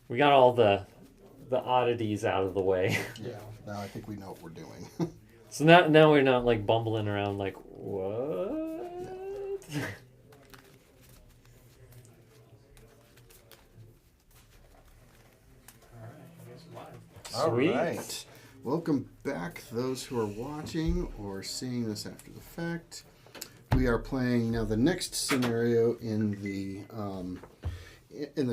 We got all the oddities out of the way. Yeah. Now I think we know what we're doing. So now we're not like bumbling around like, what? Yeah. All Sweet. right. Welcome back, those who are watching or seeing this after the fact. We are playing now the next scenario in the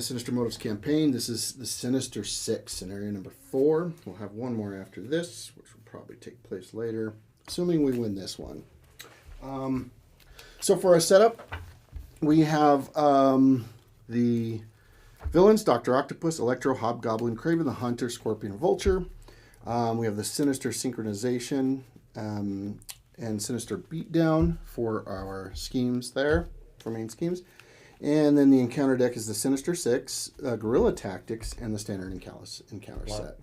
Sinister Motives campaign. This is the Sinister 6, scenario number 4. We'll have one more after this, which will probably take place later, assuming we win this one. So for our setup, we have the villains, Dr. Octopus, Electro, Hobgoblin, Kraven the Hunter, Scorpion, Vulture. We have the Sinister Synchronization and Sinister Beatdown for our schemes there, for main schemes. And then the encounter deck is the Sinister 6, Guerrilla Tactics, and the Standard Encounter set.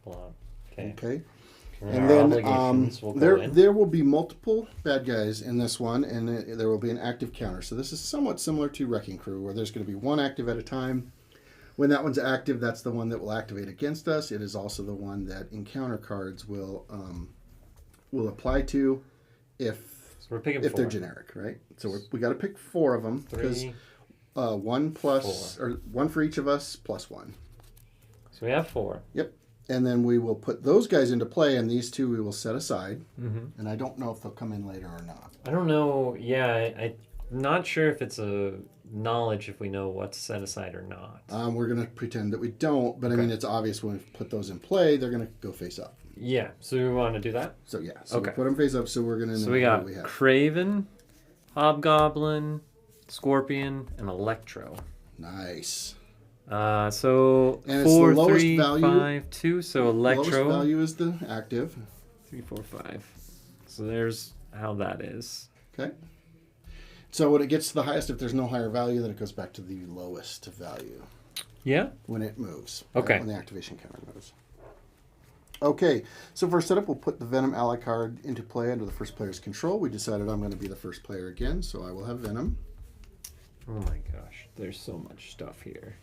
Wow. Okay. Okay. And then will go in. there will be multiple bad guys in this one, and there will be an active counter. So this is somewhat similar to Wrecking Crew, where there's going to be one active at a time. When that one's active, that's the one that will activate against us. It is also the one that encounter cards will apply to if they're generic, right? So we got to pick 4 of them because 1 plus 4. Or 1 for each of us plus 1. So we have 4. Yep. And then we will put those guys into play, and these 2 we will set aside. Mm-hmm. And I don't know if they'll come in later or not. I don't know. Yeah, I'm not sure if it's a knowledge if we know what's set aside or not. We're going to pretend that we don't, but Okay. I mean, it's obvious when we put those in play, they're going to go face up. Yeah, so we want to do that? So yeah, Okay. we put them face up, so we're going to know So we got what we have. Kraven, Hobgoblin, Scorpion, and Electro. Nice. So And it's 4, the lowest 3, value. 5, 2. So Electro. Lowest value is the active. 3, 4, 5. So there's how that is. Okay. So when it gets to the highest, if there's no higher value, then it goes back to the lowest value Yeah. when it moves. Okay. When the activation counter moves. Okay, so for setup, we'll put the Venom ally card into play under the first player's control. We decided I'm going to be the first player again, so I will have Venom. Oh my gosh, there's so much stuff here.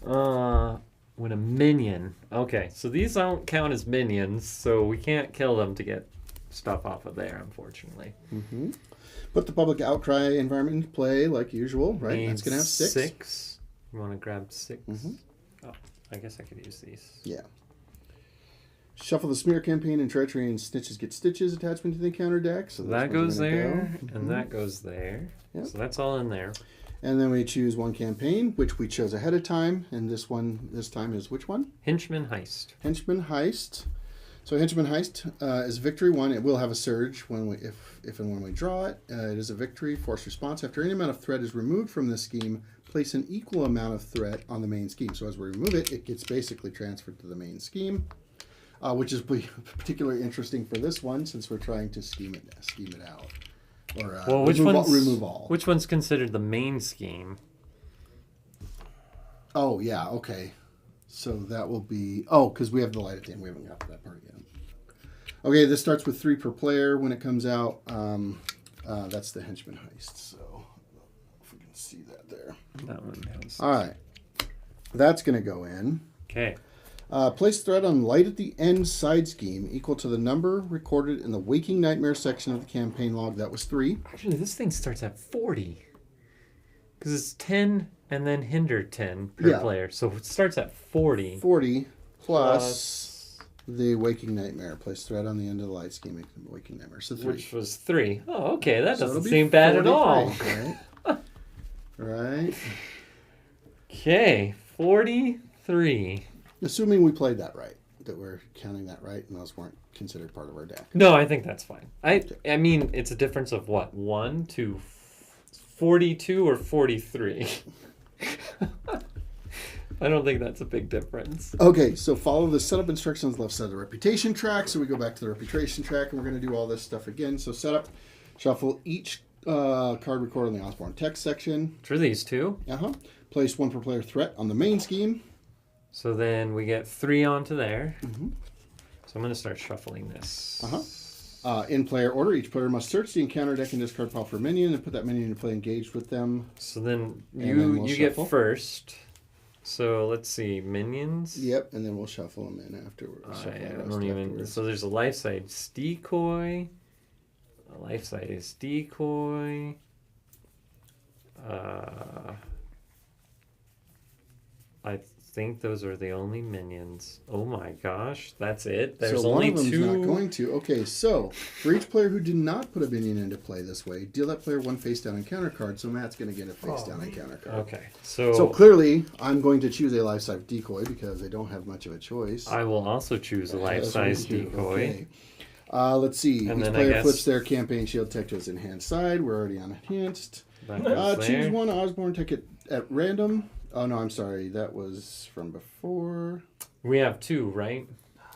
When a minion. Okay, so these don't count as minions, so we can't kill them to get stuff off of there, unfortunately. Mm-hmm. Put the public outcry environment into play like usual, right? Need That's going to have 6. 6. You want to grab 6? Mm-hmm. Oh, I guess I could use these. Yeah. Shuffle the Smear Campaign and Treachery and Snitches Get Stitches attachment to the encounter deck. So That goes there, go. and that goes there. Yep. So that's all in there. And then we choose one campaign, which we chose ahead of time. And this time is which one? Henchman Heist. Henchman Heist. So Henchman Heist is victory 1. It will have a surge if and when we draw it. It is a victory. Force response. After any amount of threat is removed from this scheme, place an equal amount of threat on the main scheme. So as we remove it, it gets basically transferred to the main scheme, which is particularly interesting for this one since we're trying to scheme it out. Or remove all. Which one's considered the main scheme? Oh, yeah, okay. So that will be... Oh, because we have the light at the end. We haven't got to that part yet. Okay, this starts with 3 per player when it comes out. That's the Henchman Heist. So if we can see that there. That one has. All right. That's going to go in. Okay. Place threat on light at the end side scheme equal to the number recorded in the Waking Nightmare section of the campaign log. That was 3. Actually, this thing starts at 40. Because it's 10 and then hinder 10 per player. So it starts at 40. 40 plus the Waking Nightmare. Place threat on the end of the light scheme equal to the Waking Nightmare. So 3. Which was 3. Oh, okay. That So doesn't it'll be seem bad at 43, all. Right? Okay. 43. Assuming we played that right. That we're counting that right and those weren't considered part of our deck. No, I think that's fine. I mean, it's a difference of what? 1 to 42 or 43? I don't think that's a big difference. Okay, so follow the setup instructions left side of the reputation track. So we go back to the reputation track and we're going to do all this stuff again. So setup, shuffle each card recorded in the Osborne text section. For these two. Place 1 per player threat on the main scheme. So then we get 3 onto there. Mm-hmm. So I'm going to start shuffling this. In player order, each player must search the encounter deck and discard pile for a minion and put that minion into play engaged with them. So then then we'll you get shuffle. first. So let's see, minions. Yep, and then we'll shuffle them in afterwards. I don't even. So there's a life size decoy. A life size decoy. I think those are the only minions. Oh my gosh, that's it. There's so only one of them's two. not going to. Okay, so for each player who did not put a minion into play this way, deal that player one face down encounter card. So Matt's going to get a face down encounter card. Okay, So clearly, I'm going to choose a life size decoy because I don't have much of a choice. I will also choose a life size decoy. Okay. Let's see. And Each then player flips their campaign shield tech to its enhanced side. We're already on enhanced. Choose one Osborne tech at random. Oh no, I'm sorry. That was from before. We have two, right?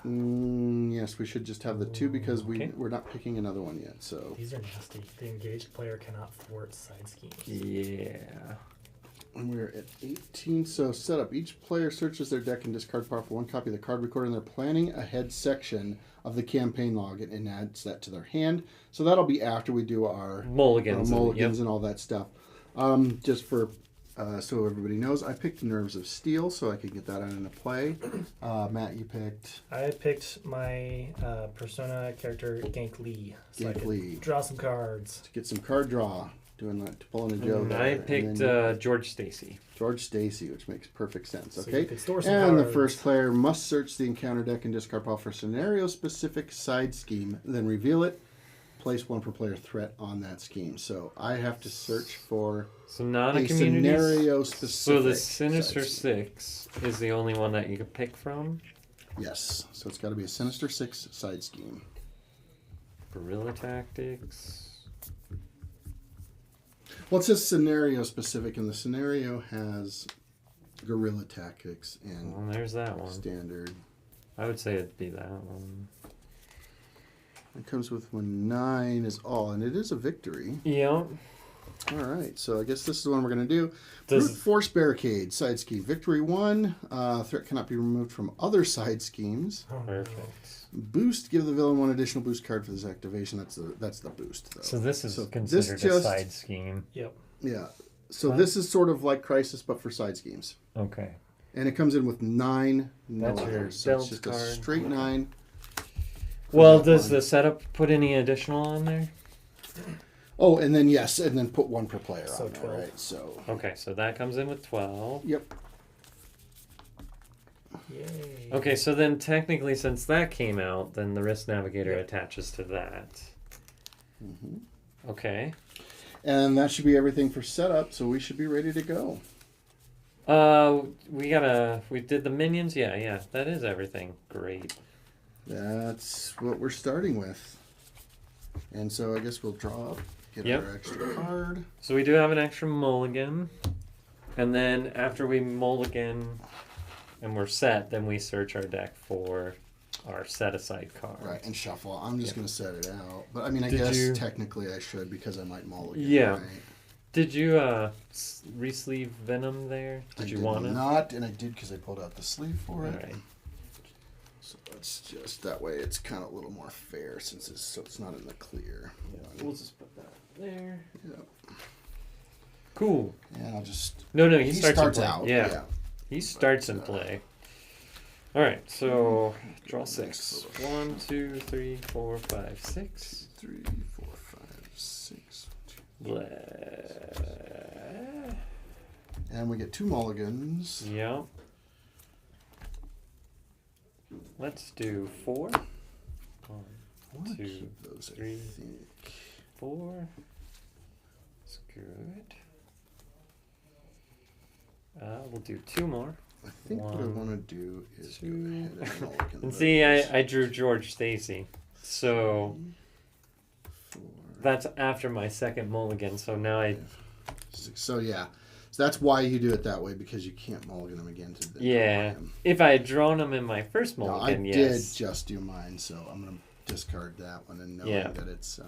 Yes, we should just have the two because we're not picking another one yet. So these are nasty. The engaged player cannot thwart side schemes. Yeah. And we're at 18. So set up. Each player searches their deck and discard power for one copy of the card recorded in their planning ahead section of the campaign log and adds that to their hand. So that'll be after we do our mulligans and all that stuff. Just for so everybody knows, I picked Nerves of Steel so I could get that out into play. Matt, you picked? I picked my Persona character Gank Lee. So Gank Lee. Draw some cards. To get some card draw. Doing that, pulling a Joe there. I picked George Stacy. George Stacy, which makes perfect sense. So Okay. you could store some And cards. the first player must search the encounter deck and discard pile for scenario-specific side scheme, then reveal it. Place one per player threat on that scheme. So I have to search for not a scenario-specific. So the Sinister 6 is the only one that you can pick from? Yes. So it's got to be a Sinister 6 side scheme. Guerrilla Tactics. Well, it says scenario-specific, and the scenario has Guerrilla Tactics and Well, there's that one. Standard. I would say it'd be that one. It comes with when 9 is all, and it is a victory. Yeah. All right, so I guess this is the one we're going to do. Does- Brute Force Barricade, side scheme. Victory 1. Threat cannot be removed from other side schemes. Oh, no. Perfect. Boost, give the villain one additional boost card for this activation. That's the boost, though. So this is So considered this a just- side scheme. Yep. Yeah. So this is sort of like Crisis, but for side schemes. Okay. And it comes in with 9 That's your others. So it's build just card. a straight 9. Well, that does one. the setup put any additional on there? Oh, and then yes, and then put one per player So on there, 12. right? So Okay, so that comes in with 12. yep. Yay. Okay, so then technically, since that came out, then the Risk Navigator Yep. attaches to that. Mm-hmm. Okay. And that should be everything for setup, so we should be ready to go. We did the minions? Yeah, that is everything. Great. That's what we're starting with. And so I guess we'll draw up, get Yep. our extra card. So we do have an extra mulligan. And then after we mulligan and we're set, then we search our deck for our set-aside card. Right, and shuffle. I'm just going to set it out. But I mean, I Did guess you- technically I should because I might mulligan. Yeah. Right? Did you re-sleeve Venom there? Did you want it? not, and I did because I pulled out the sleeve for it. Alright. So it's just that way it's kind of a little more fair since it's not in the clear. We'll just put that there. Yep. Cool. And I'll just... No, he starts in play. out. Yeah. He starts in play. Alright, so draw 6. Next. 1, 2, 3, 4, 5, 6. 3, 4, 5, 6. Blah. And we get 2 mulligans. Yep. Let's do 4. I want to 2, keep those, 3. I think. 4. That's good. We'll do 2 more. I think what I 1, want to do is go 2. ahead and mulligan And see, those. I drew George Stacy. So 4, that's after my second mulligan. So now I 6. So yeah. So that's why you do it that way, because you can't mulligan them again to the Yeah. him. If I had drawn them in my first No, I mulligan, did yes. just do mine, so I'm going to discard that one and knowing Yeah. that it's...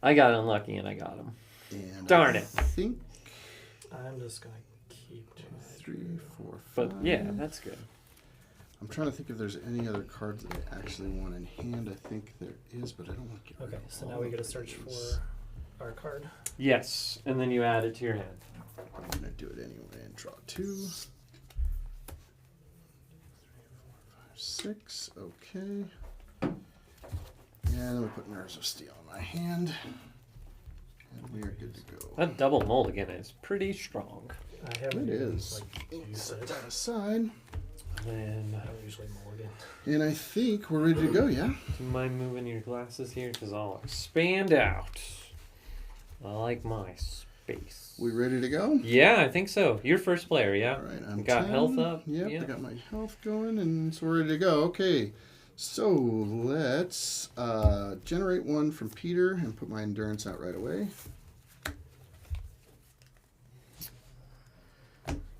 I got unlucky and I got them. and Darn I it. think I'm just going to keep 3, 4, 5. But yeah, that's good. I'm trying to think if there's any other cards that I actually want in hand. I think there is, but I don't want to get rid Okay, of so all now we of get to search these. for our card. Yes, and then you add it to your hand. I'm going to do it anyway and draw 2. 3, 4, 5, 6. Okay. And then we put Nerves of Steel in my hand. And we are good to go. That double mulligan is pretty strong. I haven't It even, is. like, used Set it. that aside. And I don't usually mulligan. And I think we're ready to go, yeah? do you mind moving your glasses here? Because I'll expand out. I like my space. We ready to go? Yeah, I think so. You're first player, yeah? All right, I'm You got 10. health up? Yep, Yeah. I got my health going, and so we're ready to go. Okay, so let's generate 1 from Peter and put my endurance out right away.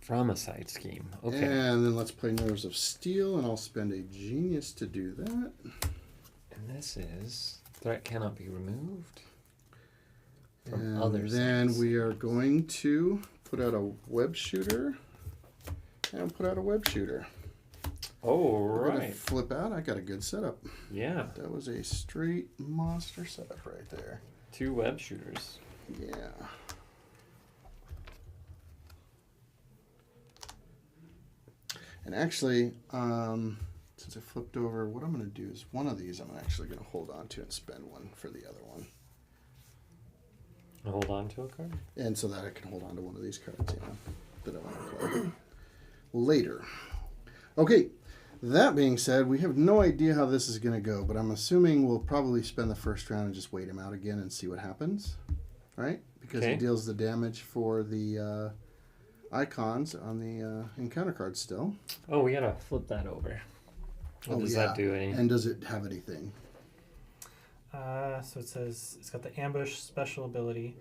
From a side scheme. Okay. And then let's play Nerves of Steel, and I'll spend a genius to do that. And this is threat cannot be removed from And other then sites. we are going to put out a web shooter and put out a web shooter. Oh, We're gonna right. flip out. I got a good setup. Yeah. That was a straight monster setup right there. 2 web shooters. Yeah. And actually, since I flipped over, what I'm going to do is one of these I'm actually going to hold on to and spend 1 for the other one. Hold on to a card. And so that I can hold on to one of these cards, that I want to play later. Okay, that being said, we have no idea how this is going to go, but I'm assuming we'll probably spend the first round and just wait him out again and see what happens, right? Because Okay. he deals the damage for the icons on the encounter cards still. Oh, we gotta flip that over. What does that do? And does it have anything? So it says it's got the ambush special ability.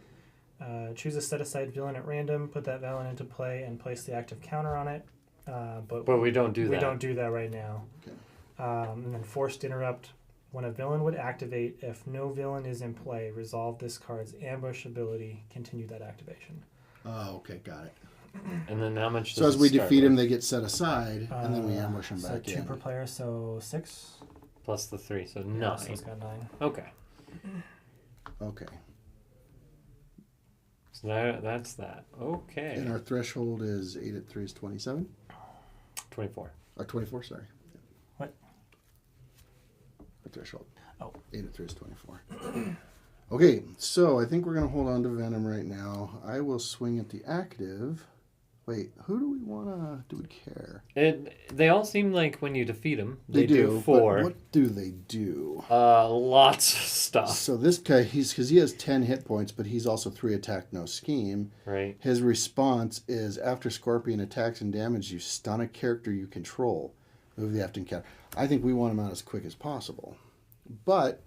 Choose a set-aside villain at random, put that villain into play, and place the active counter on it. But we don't do that. We don't do that right now. Okay. And then forced interrupt. When a villain would activate, if no villain is in play, resolve this card's ambush ability. Continue that activation. Oh, okay, got it. And then how much? So does as it we start defeat with? him, they get set aside, and then we ambush them so back 2 in. per player, so 6. Plus the 3, so 9. Yeah, so it's got 9. Okay. Okay. So that's that. Okay. And our threshold is 8 at 3 is 27? 24. Or 24, sorry. What? Our threshold. Oh. 8 at 3 is 24. Okay, so I think we're going to hold on to Venom right now. I will swing at the active. Wait, who do we want to... Do we care? They all seem like when you defeat them, they do but 4. what do they do? Lots of stuff. So this guy, because he has 10 hit points, but he's also 3 attack, no scheme. Right. His response is, after Scorpion attacks and damages you, stun a character you control. Move the active counter. I think we want him out as quick as possible. But,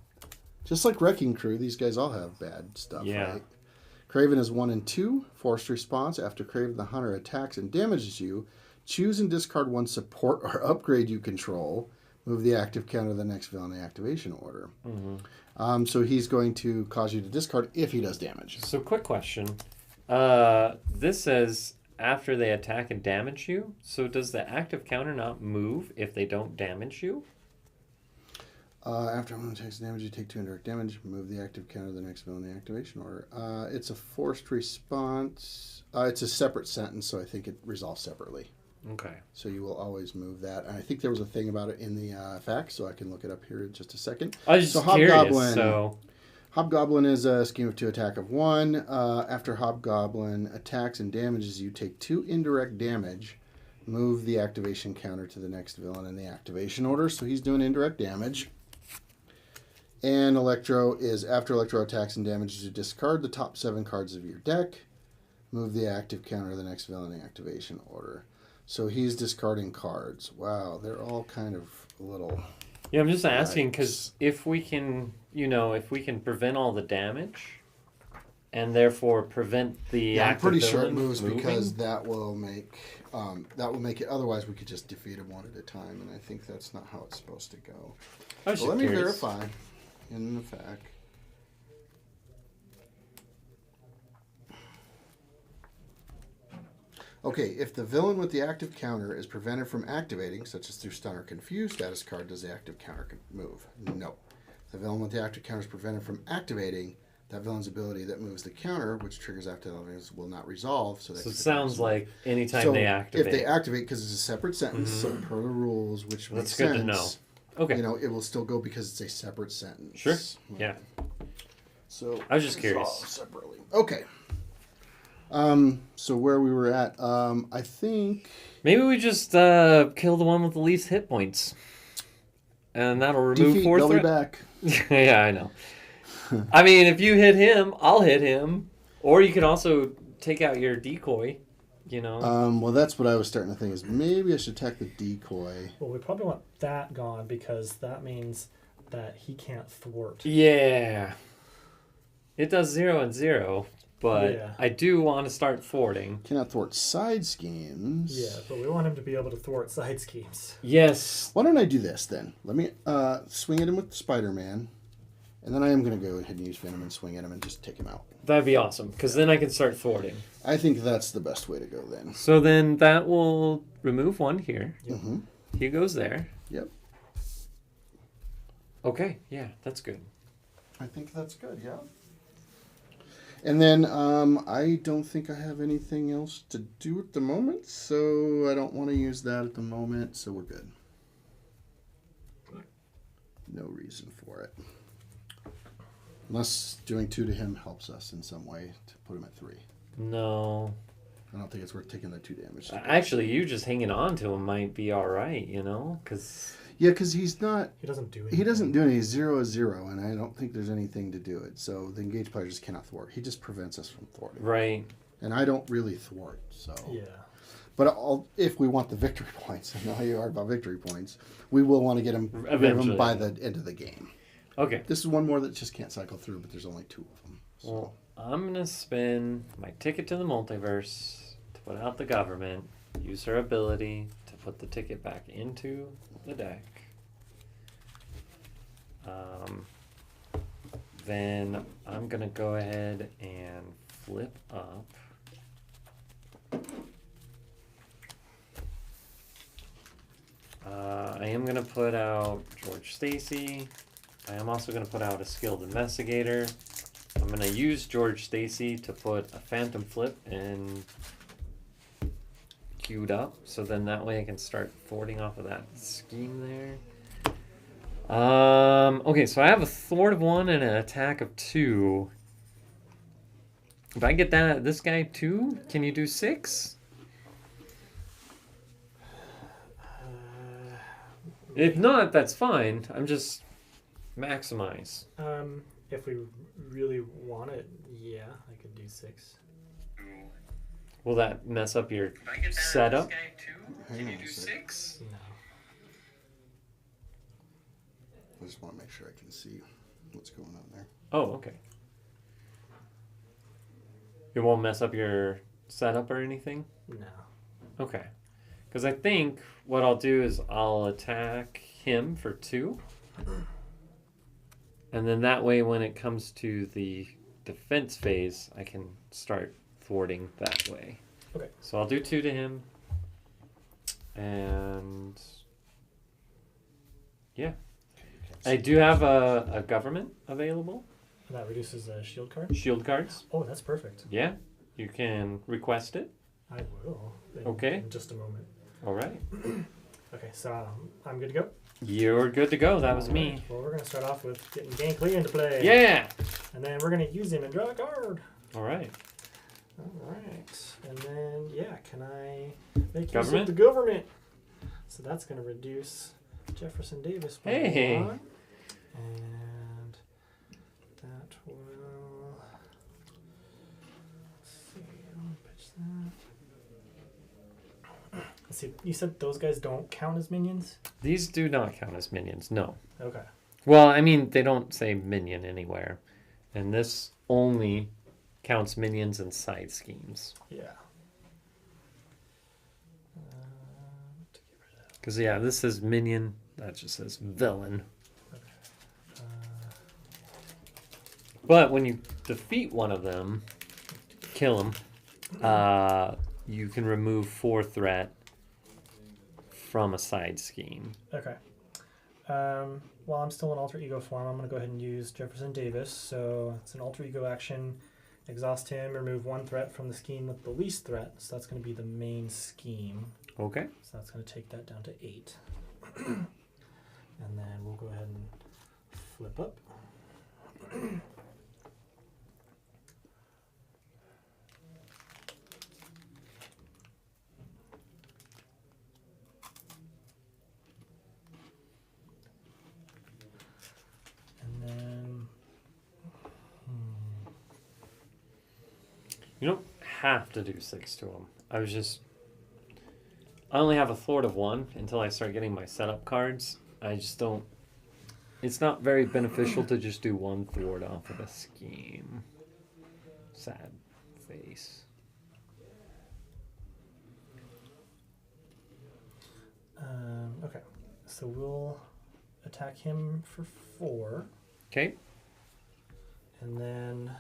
just like Wrecking Crew, these guys all have bad stuff, Yeah. right? Craven is 1 and 2. Forced response. After Craven the Hunter attacks and damages you, choose and discard 1 support or upgrade you control. Move the active counter to the next villain in the activation order. Mm-hmm. So he's going to cause you to discard if he does damage. So quick question. This says after they attack and damage you. So does the active counter not move if they don't damage you? After one takes damage, you take 2 indirect damage. Move the active counter to the next villain in the activation order. It's a forced response. It's a separate sentence, so I think it resolves separately. Okay. So you will always move that. And I think there was a thing about it in the facts, so I can look it up here in just a second. I was just curious. So Hobgoblin is a scheme of 2 attack of 1. After Hobgoblin attacks and damages you, take 2 indirect damage. Move the activation counter to the next villain in the activation order. So he's doing indirect damage. And Electro is, after Electro attacks and damages you, discard the top 7 cards of your deck. Move the active counter to the next villain in the activation order. So he's discarding cards. Wow, they're all kind of a little... yeah, I'm just asking because if we can, if we can prevent all the damage, and therefore prevent the I'm active pretty sure it villain moves moving, because that will make it. Otherwise, we could just defeat him one at a time, and I think that's not how it's supposed to go. I was So just let me curious. verify in the fact. Okay, if the villain with the active counter is prevented from activating, such as through stun or confuse status card, does the active counter move? No. If the villain with the active counter is prevented from activating, that villain's ability that moves the counter, which triggers after the will not resolve. So it sounds like anytime they activate. If they activate, because it's a separate sentence, so per the rules, which That's makes good sense. to know. Okay. You know, it will still go because it's a separate sentence. Sure. Yeah. So I was just curious. resolve separately. Okay. So where we were at, I think Maybe we just kill the one with the least hit points. And that'll remove defeat 4 belly threat. back. Yeah, I know. I mean, if you hit him, I'll hit him. Or you can also take out your decoy, you know. Well, that's what I was starting to think is maybe I should attack the decoy. Well, we probably want that gone because that means that he can't thwart. Yeah. It does 0 and 0, but Yeah. I do want to start thwarting. Cannot thwart side schemes. Yeah, but we want him to be able to thwart side schemes. Yes. Why don't I do this then? Let me swing at him with Spider-Man, and then I am going to go ahead and use Venom and swing at him and just take him out. That'd be awesome, because then I can start thwarting. I think that's the best way to go then. So then that will remove 1 here. Yep. Mm-hmm. He goes there. Yep. Okay, yeah, that's good. I think that's good, yeah. And then I don't think I have anything else to do at the moment, so I don't want to use that at the moment, so we're good. No reason for it. Unless doing 2 to him helps us in some way to put him at 3. No. I don't think it's worth taking the 2 damage. Actually, you just hanging on to him might be all right, you know? Because... Yeah, because he's not... He doesn't do anything. He doesn't do anything. He's 0-0, and I don't think there's anything to do it. So the engaged player just cannot thwart. He just prevents us from thwarting. Right. And I don't really thwart, so... Yeah. But if we want the victory points, I know how you are about victory points, we will want to get him Eventually. by the end of the game. Okay. This is one more that just can't cycle through, but there's only 2 of them. So. Well, I'm going to spin my ticket to the multiverse to put out the government, use her ability to put the ticket back into the deck. Then I'm going to go ahead and flip up. I am going to put out George Stacy. I am also going to put out a Skilled Investigator. I'm going to use George Stacy to put a Phantom Flip and queued up. So then that way I can start thwarting off of that scheme there. Okay, so I have a thwart of 1 and an attack of 2. If I get this guy 2, can you do 6? If not, that's fine. I'm just maximize. If we really want it, yeah, I could do 6. Will that mess up your setup? Hang on a sec. 6? No. I just want to make sure I can see what's going on there. Oh, okay. It won't mess up your setup or anything? No. Okay. Because I think what I'll do is I'll attack him for 2. And then that way when it comes to the defense phase, I can start thwarting that way. Okay. So I'll do 2 to him. And... yeah. I do have a government available. And that reduces a shield card? Shield cards. Oh, that's perfect. Yeah. You can request it. I will. Okay. In just a moment. All right. Okay, so I'm good to go. You're good to go. That was All me. right, well, we're going to start off with getting Gang Clear into play. Yeah. And then we're going to use him and draw a card. All right. All right. And then, yeah, can I make use Government? of the government? So that's going to reduce Jefferson Davis by Hey. 1. And that will... Let's see, I'll pitch that. Let's see, you said those guys don't count as minions? These do not count as minions. No. Okay. Well, I mean, they don't say minion anywhere. And this only counts minions and side schemes. Yeah. Because, yeah, this says minion. That just says villain. But when you defeat one of them, kill them, you can remove 4 threat from a side scheme. Okay. While I'm still in alter ego form, I'm going to go ahead and use Jefferson Davis. So it's an alter ego action. Exhaust him, remove 1 threat from the scheme with the least threat. So that's going to be the main scheme. Okay. So that's going to take that down to 8. And then we'll go ahead and flip up. And then You don't have to do 6 to him. I only have a thwart of 1 until I start getting my setup cards. I just don't. It's not very beneficial to just do 1 thwart off of a scheme. Sad face. okay, so we'll attack him for 4. Okay. And then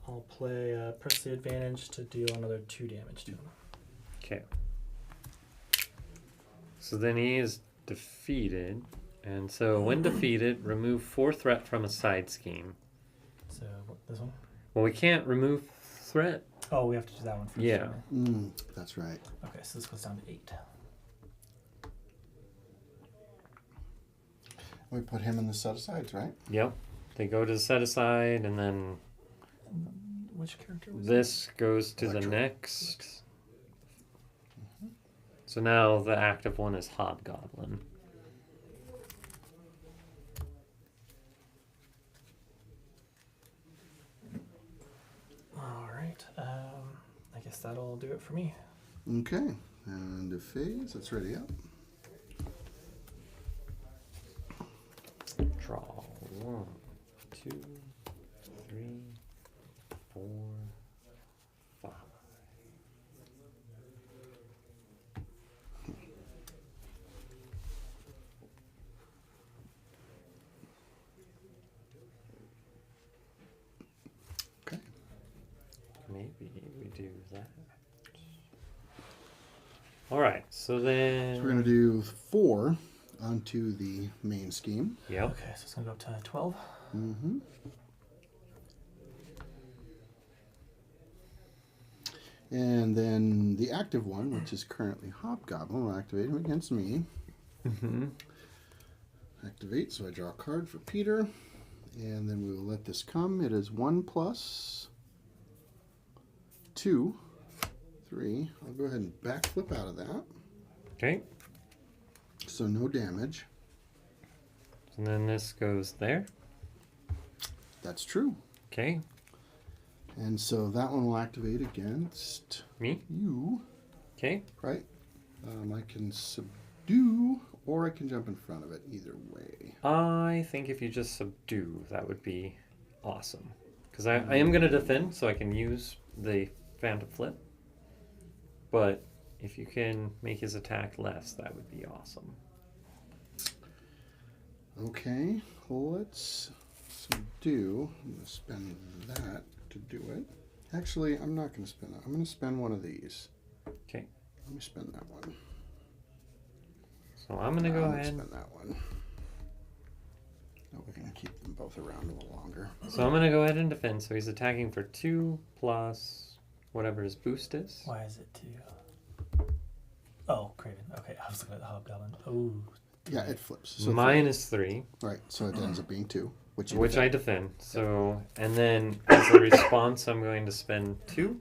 I'll play press the advantage to deal another 2 damage to him. Okay. So then he is defeated. And so when defeated, remove 4 threat from a side scheme. So this one? Well, we can't remove threat. Oh, we have to do that one first. Yeah. That's right. Okay, so this goes down to 8. We put him in the set-asides, right? Yep. They go to the set aside, and then Which character was this goes to Electro. the next. So now the active one is Hobgoblin. All right. I guess that'll do it for me. Okay. And the phase, that's ready up. Draw 1, 2, 3, 4, 5. Okay. Maybe we do that. All right. So then. So we're going to do 4 onto the main scheme. Yep. Okay, so it's going to go up to 12. Mm-hmm. And then the active one, which is currently Hobgoblin, will activate him against me. Mm-hmm. Activate, so I draw a card for Peter. And then we will let this come. It is 1 plus 2, 3. I'll go ahead and backflip out of that. Okay. So no damage. And then this goes there. That's true. Okay. And so that one will activate against Me. you, Okay. right? I can subdue, or I can jump in front of it. Either way. I think if you just subdue, that would be awesome. Because I am going to defend, so I can use the Phantom Flip. But if you can make his attack less, that would be awesome. Okay, let's subdue. I'm going to spend that to do it. Actually, I'm not going to spend that. I'm going to spend one of these. Okay. Let me spend that one. So I'm going to go I'm gonna ahead. spend that one. Oh, we're going to keep them both around a little longer. So I'm going to go ahead and defend. So he's attacking for 2 plus whatever his boost is. Why is it 2? Oh, Craven. Okay, I was looking at the Hobgoblin. Oh. Yeah, it flips. So Mine is 3, right, so it ends up being 2, which I defend. So, and then as a response, I'm going to spend 2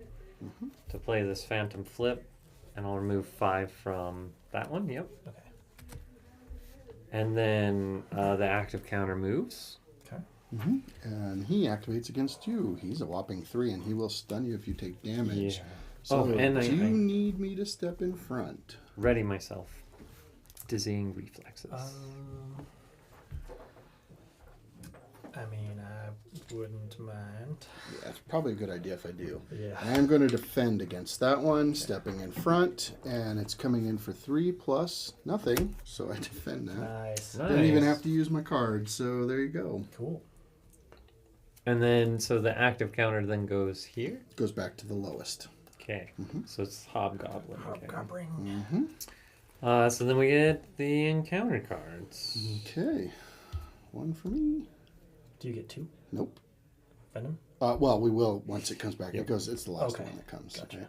to play this Phantom Flip, and I'll remove 5 from that one. Yep. Okay. And then the active counter moves. Okay. And he activates against you. He's a whopping 3, and he will stun you if you take damage. Yeah. So and do you need me to step in front? Ready myself. Dizzying reflexes. I mean, I wouldn't mind. Yeah, it's probably a good idea if I do. Yeah. I'm going to defend against that one, stepping in front, and it's coming in for 3 plus nothing, so I defend that. Nice. Don't even have to use my card, so there you go. Cool. And then, so the active counter then goes here. Goes back to the lowest. Okay. So it's Hobgoblin. Okay. Hobgoblin. So then we get the encounter cards. Okay. One for me. Do you get 2? Nope. Venom? Well, we will once it comes back. Yep. It's the last Okay. one that comes. Gotcha. Okay.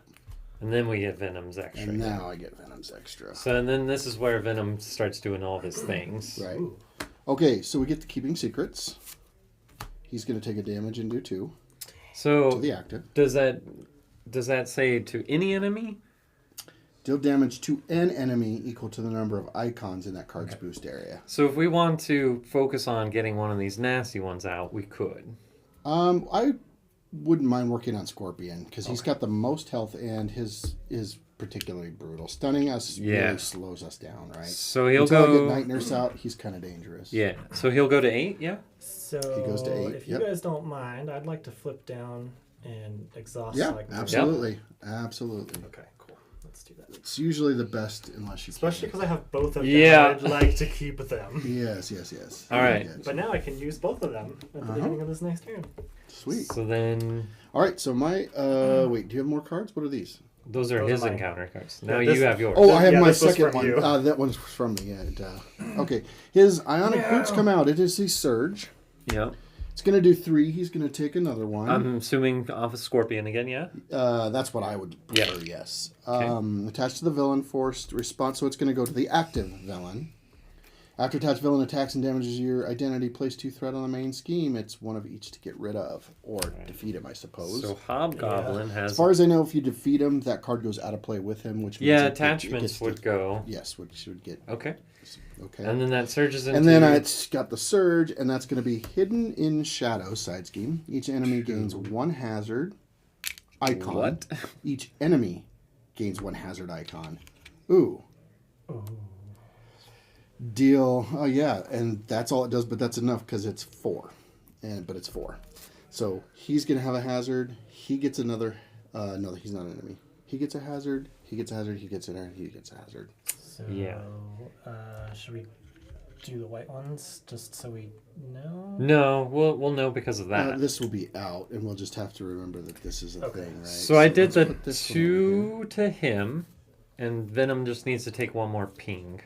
And then we get Venom's extra. And now I get Venom's extra. So and then this is where Venom starts doing all of his things. Right. Ooh. Okay, so we get the Keeping Secrets. He's going to take a damage and do 2 So to the active. does that say to any enemy? Deal damage to an enemy equal to the number of icons in that card's boost area. So if we want to focus on getting one of these nasty ones out, we could. I wouldn't mind working on Scorpion because he's got the most health and his is particularly brutal. Stunning us really slows us down, right? So he'll Until I go. get Night Nurse out, he's kind of dangerous. Yeah. So he'll go to 8. Yeah. So He goes to 8, if you guys don't mind, I'd like to flip down and exhaust. Yeah, like absolutely. Absolutely. Okay, cool. Let's do that. It's usually the best unless you Especially because I have both of them. Yeah. I'd like to keep them. Yes. All right. Good. But now I can use both of them at the beginning of this next turn. Sweet. So then All right, so my... wait, do you have more cards? What are these? those are Those are his mine. encounter cards. Now this- you have yours. Oh, I have Yeah, my this was second from one. you. That one's from me. Yeah. Okay, his Ionic Boots come out. It is the Surge. Yeah. It's going to do 3. He's going to take another one. I'm assuming off a Scorpion again. Yeah. That's what I would prefer, yes. Attached to the villain, forced response, so it's going to go to the active villain. After attached villain attacks and damages your identity, place 2 threat on the main scheme. It's one of each to get rid of, or defeat him, I suppose. So Hobgoblin has. As far as I know, if you defeat him, that card goes out of play with him, which means it attachments gets would go. Yes, which would get... Okay. Okay. And then that surges into. And then it's got the Surge, and that's going to be Hidden in Shadow side scheme. Each enemy gains 1 hazard icon. What? Each enemy gains 1 hazard icon. Ooh. Oh. Deal. Oh, yeah. And that's all it does, but that's enough because it's 4. But it's 4. So he's going to have a hazard. He gets another. No, he's not an enemy. He gets a hazard. He gets a hazard. He gets an He gets a hazard. So, Yeah. Should we do the white ones just so we know? No, we'll know because of that. This will be out, and we'll just have to remember that this is a thing, right? So I did let's the put this one over 2 to him, and Venom just needs to take 1 more ping.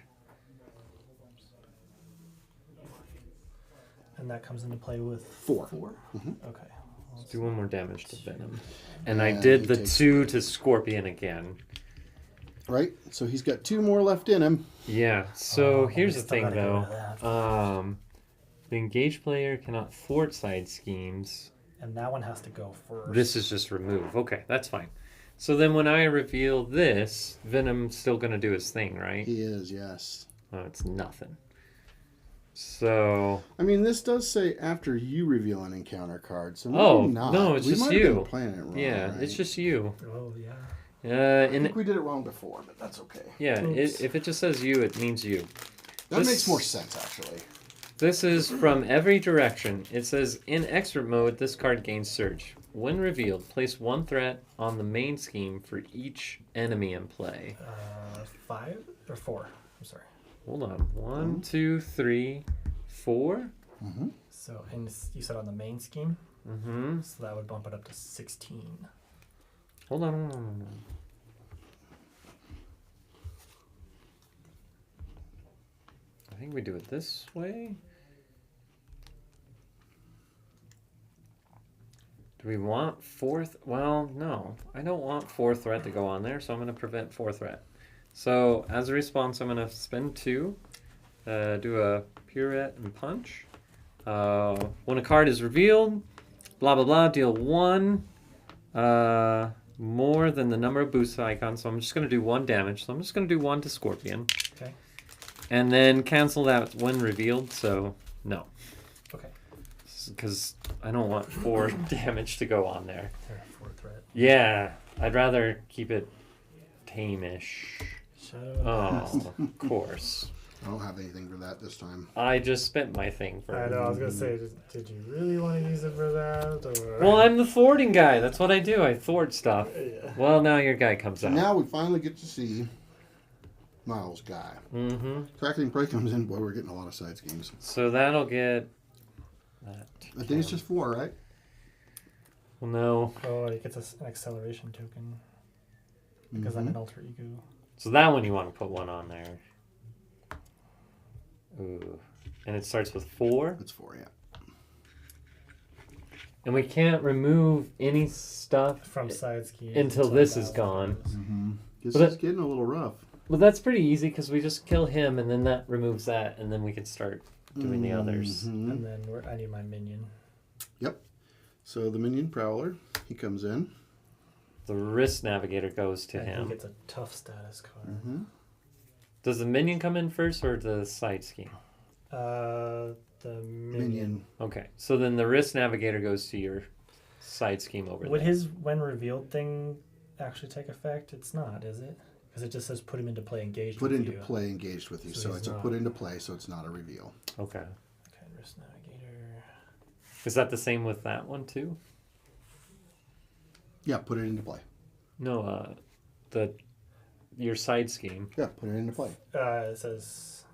And that comes into play with 4. 4? Okay. Let's do 1 more damage to Venom. And I And did he the takes 2 to Scorpion again. Right? So he's got 2 more left in him. Yeah, so here's the still thing gotta get though. rid of that. The engaged player cannot thwart side schemes. And that one has to go first. This is just remove. Okay, that's fine. So then when I reveal this, Venom's still going to do his thing, right? He is, yes. Oh, it's nothing. So... I mean, this does say after you reveal an encounter card, so maybe Oh, not. no, it's we just might have been you. playing it wrong, Yeah, right? it's just you. Oh, yeah. I And think we did it wrong before, but that's okay. yeah, Oops. if it just says you, it means you. That This- makes more sense, actually. This is from every direction. It says, in expert mode, this card gains Surge. When revealed, place 1 threat on the main scheme for each enemy in play. 5 or 4? I'm sorry. Hold on. 1, 2, 3, 4? So, and you said on the main scheme? Mm-hmm. So that would bump it up to 16. Hold on. I think we do it this way. Do we want 4th? Well, no. I don't want 4 threat to go on there, so I'm going to prevent 4 threat. So, as a response, I'm going to spend 2, do a pirouette and punch. When a card is revealed, blah, blah, blah, deal 1 more than the number of boost icons. So I'm just going to do 1 damage. So I'm just going to do 1 to Scorpion. Okay. And then cancel that when revealed, so no. Okay. Because I don't want 4 damage to go on there. 4 threat. Yeah, I'd rather keep it tame-ish. Shadow. Oh, of course. I don't have anything for that this time. I just spent my thing for I know, I was going to say, did you really want to use it for that? Or... Well, I'm the thwarting guy. That's what I do. I thwart stuff. Yeah. Well, now your guy comes So out. now we finally get to see Miles' guy. Mm-hmm. Crackling Prey comes in. Boy, we're getting a lot of side schemes. So that'll get... that. I think it's just 4, right? Well, no. Oh, it gets an acceleration token. because I'm an alter ego. So that one you want to put one on there. Ooh. And it starts with 4. It's 4, yeah. And we can't remove any stuff From side schemes until this is that gone. goes. This But is getting a little rough. Well, that's pretty easy because we just kill him and then that removes that and then we can start doing the others. And then I need my minion. Yep. So the minion Prowler, he comes in. The Risk Navigator goes to And him. he gets a tough status card. Does the minion come in first or the side scheme? The minion. Okay, so then the Risk Navigator goes to your side scheme over Would there. his when revealed thing actually take effect? It's not, is it? Because it just says put him into play engaged Put with into you. play engaged with you. So So he's it's a not- put into play, so it's not a reveal. Okay. Okay, Risk Navigator. Is that the same with that one too? Yeah, put it into play. No, your side scheme. Yeah, put it into play. It says,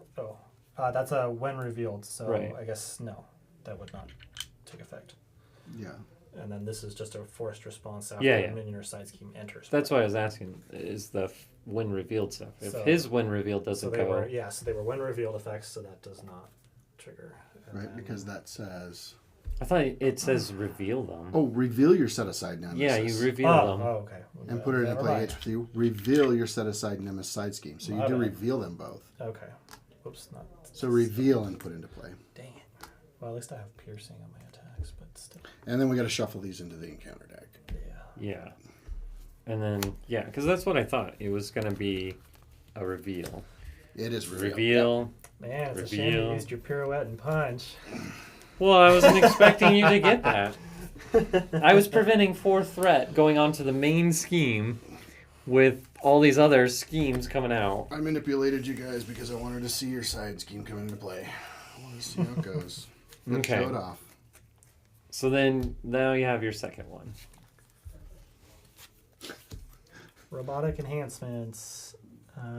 that's a when revealed, so Right. I guess no, that would not take effect. Yeah. And then this is just a forced response after Yeah, the yeah. minion or side scheme enters. That's why I was asking. Is the when revealed stuff? If So- his when revealed So doesn't they go, were so they were when revealed effects, so that does not trigger. And Right, then- because that says... I thought it says reveal them. Oh, reveal your set-aside nemesis. Yeah, you reveal them. okay. And put it into Never play. mind. You reveal your set-aside nemesis side scheme. So you My do bad. reveal them both. Okay. Whoops, not. So reveal and put into play. Dang it. Well, at least I have piercing on my attacks, but still. And then we got to shuffle these into the encounter deck. Yeah. Yeah. And then, because that's what I thought. It was going to be a reveal. It is reveal. Reveal. Man, it's a shame Reveal. you used your pirouette and punch. Well, I wasn't expecting you to get that. I was preventing 4 threat going on to the main scheme with all these other schemes coming out. I manipulated you guys because I wanted to see your side scheme come into play. I want to see how it goes. Gotta Okay. Show it off. So then, now you have your second one. Robotic enhancements.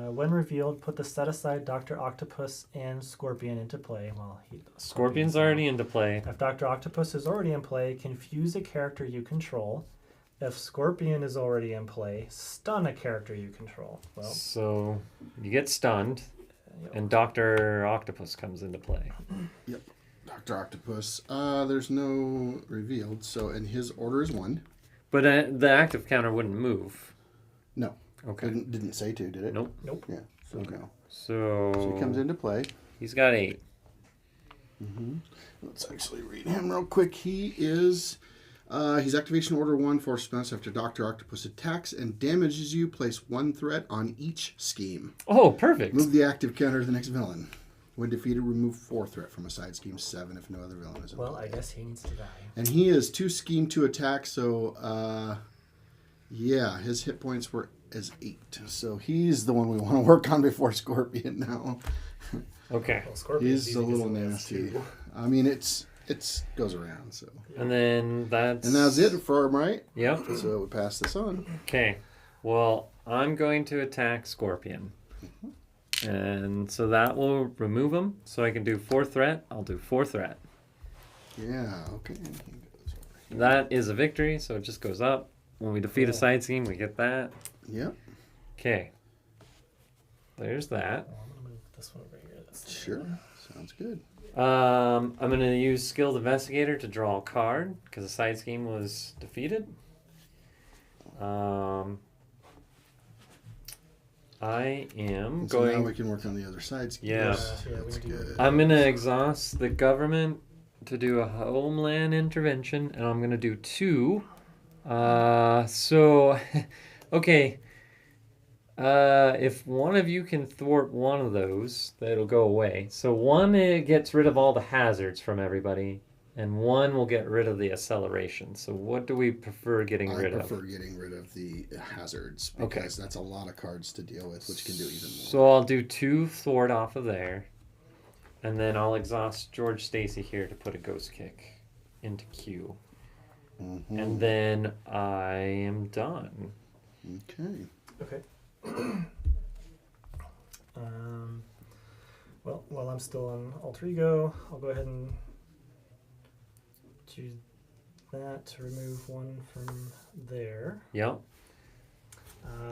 When revealed, put the set-aside Dr. Octopus and Scorpion into play. Well, Scorpion's already into play. If Dr. Octopus is already in play, confuse a character you control. If Scorpion is already in play, stun a character you control. Well, So you get stunned, yep. and Dr. Octopus comes into play. Yep. Dr. Octopus. There's no revealed, so and his order is 1. But the active counter wouldn't move. No. Okay. Didn't say to, did it? Nope. Nope. Yeah. So no. So he comes into play. he's got 8. Let's actually read him real quick. He is... he's activation order 1 for response after Dr. Octopus attacks and damages you. Place 1 threat on each scheme. Oh, perfect. Move the active counter to the next villain. When defeated, remove 4 threat from a side scheme 7 if no other villain is in Well, play. I guess he needs to die. And he is 2 scheme 2 attack, so yeah, his hit points were as 8. So he's the one we want to work on before Scorpion now. Okay. Well, Scorpion's He's easy a 'cause little he has nasty. 2. I mean, it goes around. So And then that's... and that's it for him, right? Yep. So we pass this on. Okay. Well, I'm going to attack Scorpion. And so that will remove him. So I can do 4 threat. I'll do 4 threat. Yeah. Okay. He goes over here. That is a victory, so it just goes up. When we defeat a side scheme, we get that. Yep. Okay. There's that. Well, I'm going to move this one over here. That's the Sure. one. Sounds good. I'm going to use Skilled Investigator to draw a card because the side scheme was defeated. I am And so now we going... can work on the other side scheme. Yeah. Yeah, we That's can do good. I'm going to exhaust the government to do a Homeland Intervention, and I'm going to do 2. So, okay. If one of you can thwart one of those, that'll go away. So one, it gets rid of all the hazards from everybody, and one will get rid of the acceleration. So what do we prefer getting I rid prefer of? getting rid of the hazards Okay. because that's a lot of cards to deal with, which can do even more. So I'll do 2 thwart off of there, and then I'll exhaust George Stacy here to put a ghost kick into Q. Mhm. And then I am done. Okay. Okay. Well, while I'm still on Alter Ego, I'll go ahead and choose that to remove 1 from there. Yep.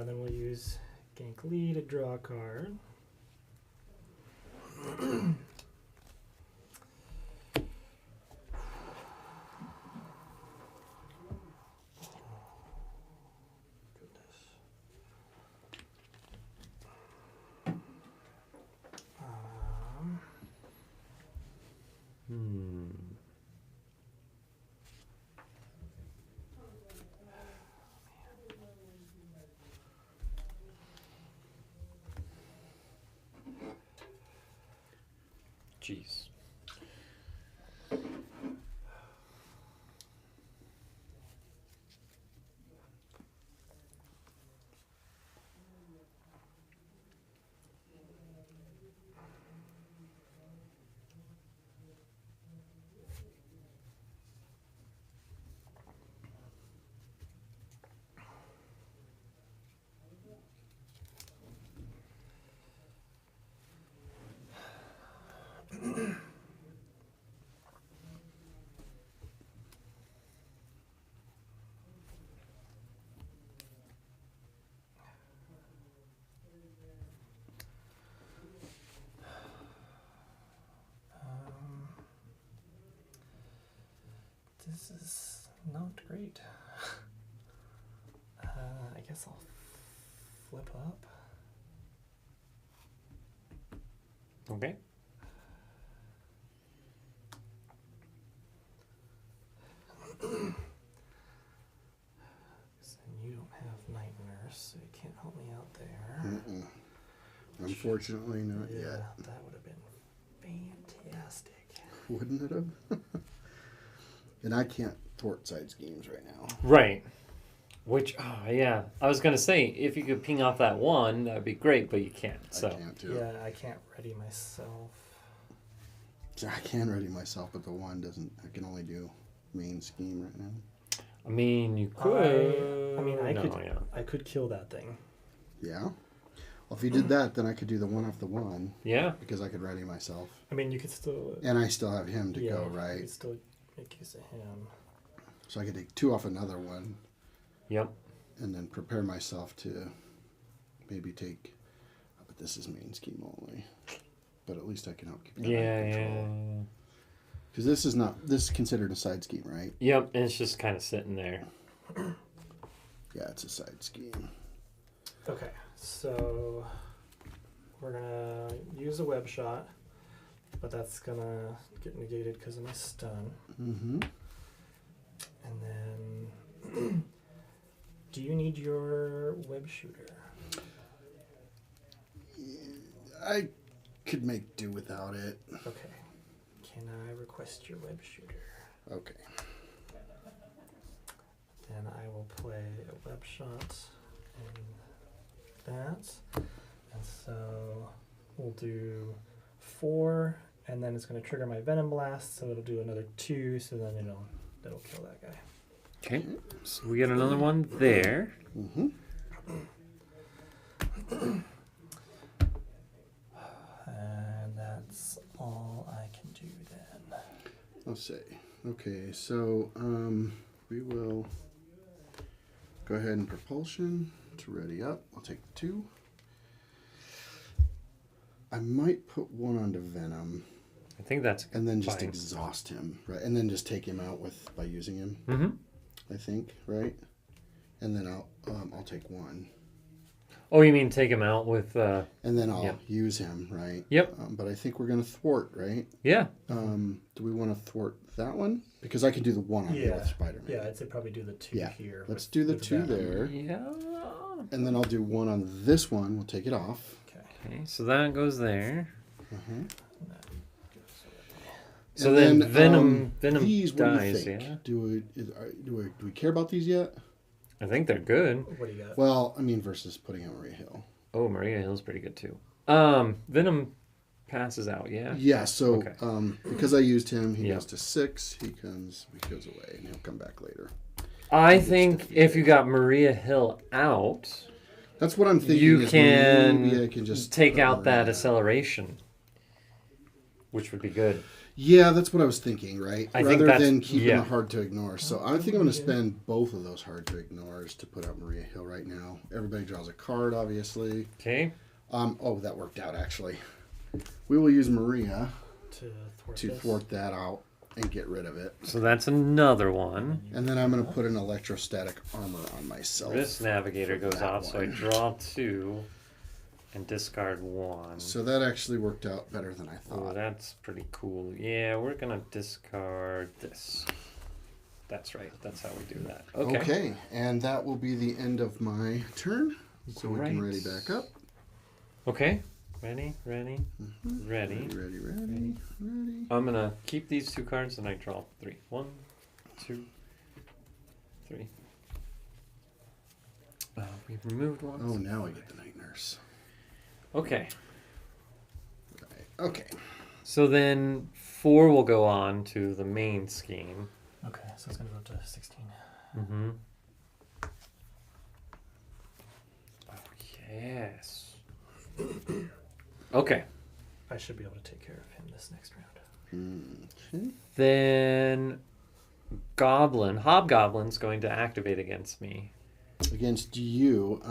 Then we'll plea to draw a card. Jeez. This is not great. I guess I'll flip up. Okay. You don't have Night Nurse, so you can't help me out there. Mm-mm. Unfortunately, not Yeah, yet. that would have been fantastic. Wouldn't it have? And I can't thwart side schemes right now. Right. Which, oh, yeah. I was going to say, if you could ping off that one, that would be great, but you can't. So. I can't do it. Yeah, I can't ready myself. So I can ready myself, but the one doesn't. I can only do main scheme right now. I mean, you could. I could kill that thing. Yeah. Well, if you did that, then I could do the one off the one. Yeah. Because I could ready myself. I mean, you could still. And I still have him to go, You right? could still make use of him. So I could take 2 off another one. Yep. And then prepare myself to maybe take. But this is main scheme only. But at least I can help keep that under control. Because this is not. This is considered a side scheme, right? Yep. And it's just kind of sitting there. Yeah, it's a side scheme. Okay, so we're gonna use a web shot, but that's gonna get negated because of my stun. Mm-hmm. And then, do you need your web shooter? I could make do without it. Okay. Can I request your web shooter? Okay. Then I will play a web shot and that. And so we'll do 4, and then it's going to trigger my Venom Blast, so it'll do another 2, so then it'll kill that guy. Okay. So we got another one there. Mm-hmm. And that's all I can do then. I'll say. Okay, so we will go ahead and propulsion to ready up. I'll take 2. I might put 1 onto Venom. I think that's and then just fine. exhaust him, right? And then just take him out by using him. Mm-hmm. I think, right? And then I'll take 1. Oh, you mean take him out with... and then I'll use him, right? Yep. But I think we're going to thwart, right? Yeah. Do we want to thwart that one? Because I could do the 1 on here with Spider-Man. Yeah, I'd say probably do the 2 here. Let's do the 2 there. Yeah. And then I'll do 1 on this one. We'll take it off. Okay, so that goes there. Uh-huh. So then Venom these, what dies, do you think? yeah? Do we care about these yet? I think they're good. What do you got? Well, I mean, versus putting out Maria Hill. Oh, Maria Hill's pretty good too. Venom passes out, yeah? Yeah, so Okay. because I used him, he goes to 6. He goes away, and he'll come back later. I think if you got Maria Hill out, that's what I'm thinking. You maybe can I can just take out that Maria. acceleration, which would be good. Yeah, that's what I was thinking, right? I think Rather that's- than keeping yeah. the hard to ignore. So I think I'm going to spend both of those hard to ignores to put out Maria Hill right now. Everybody draws a card, obviously. Okay. Oh, that worked out, actually. We will use Maria to thwart that out and get rid of it. So that's another one. And then I'm going to put an electrostatic armor on myself. This navigator goes that off, so I one. draw 2 and discard 1. So that actually worked out better than I Oh, thought. that's pretty cool. Yeah, we're gonna discard this. That's right. That's how we do that. Okay. And that will be the end of my turn. So we can Great. ready back up. Okay. Ready. Ready. I'm gonna keep these 2 cards and I draw 3. 1, 2, 3. We've removed one. Oh, now I get the night nurse. Okay. Right. Okay. So then 4 will go on to the main scheme. Okay, so it's going to go up to 16. Mm-hmm. Oh, yes. Okay. I should be able to take care of him this next round. Okay. Then Hobgoblin's going to activate against me. Against you.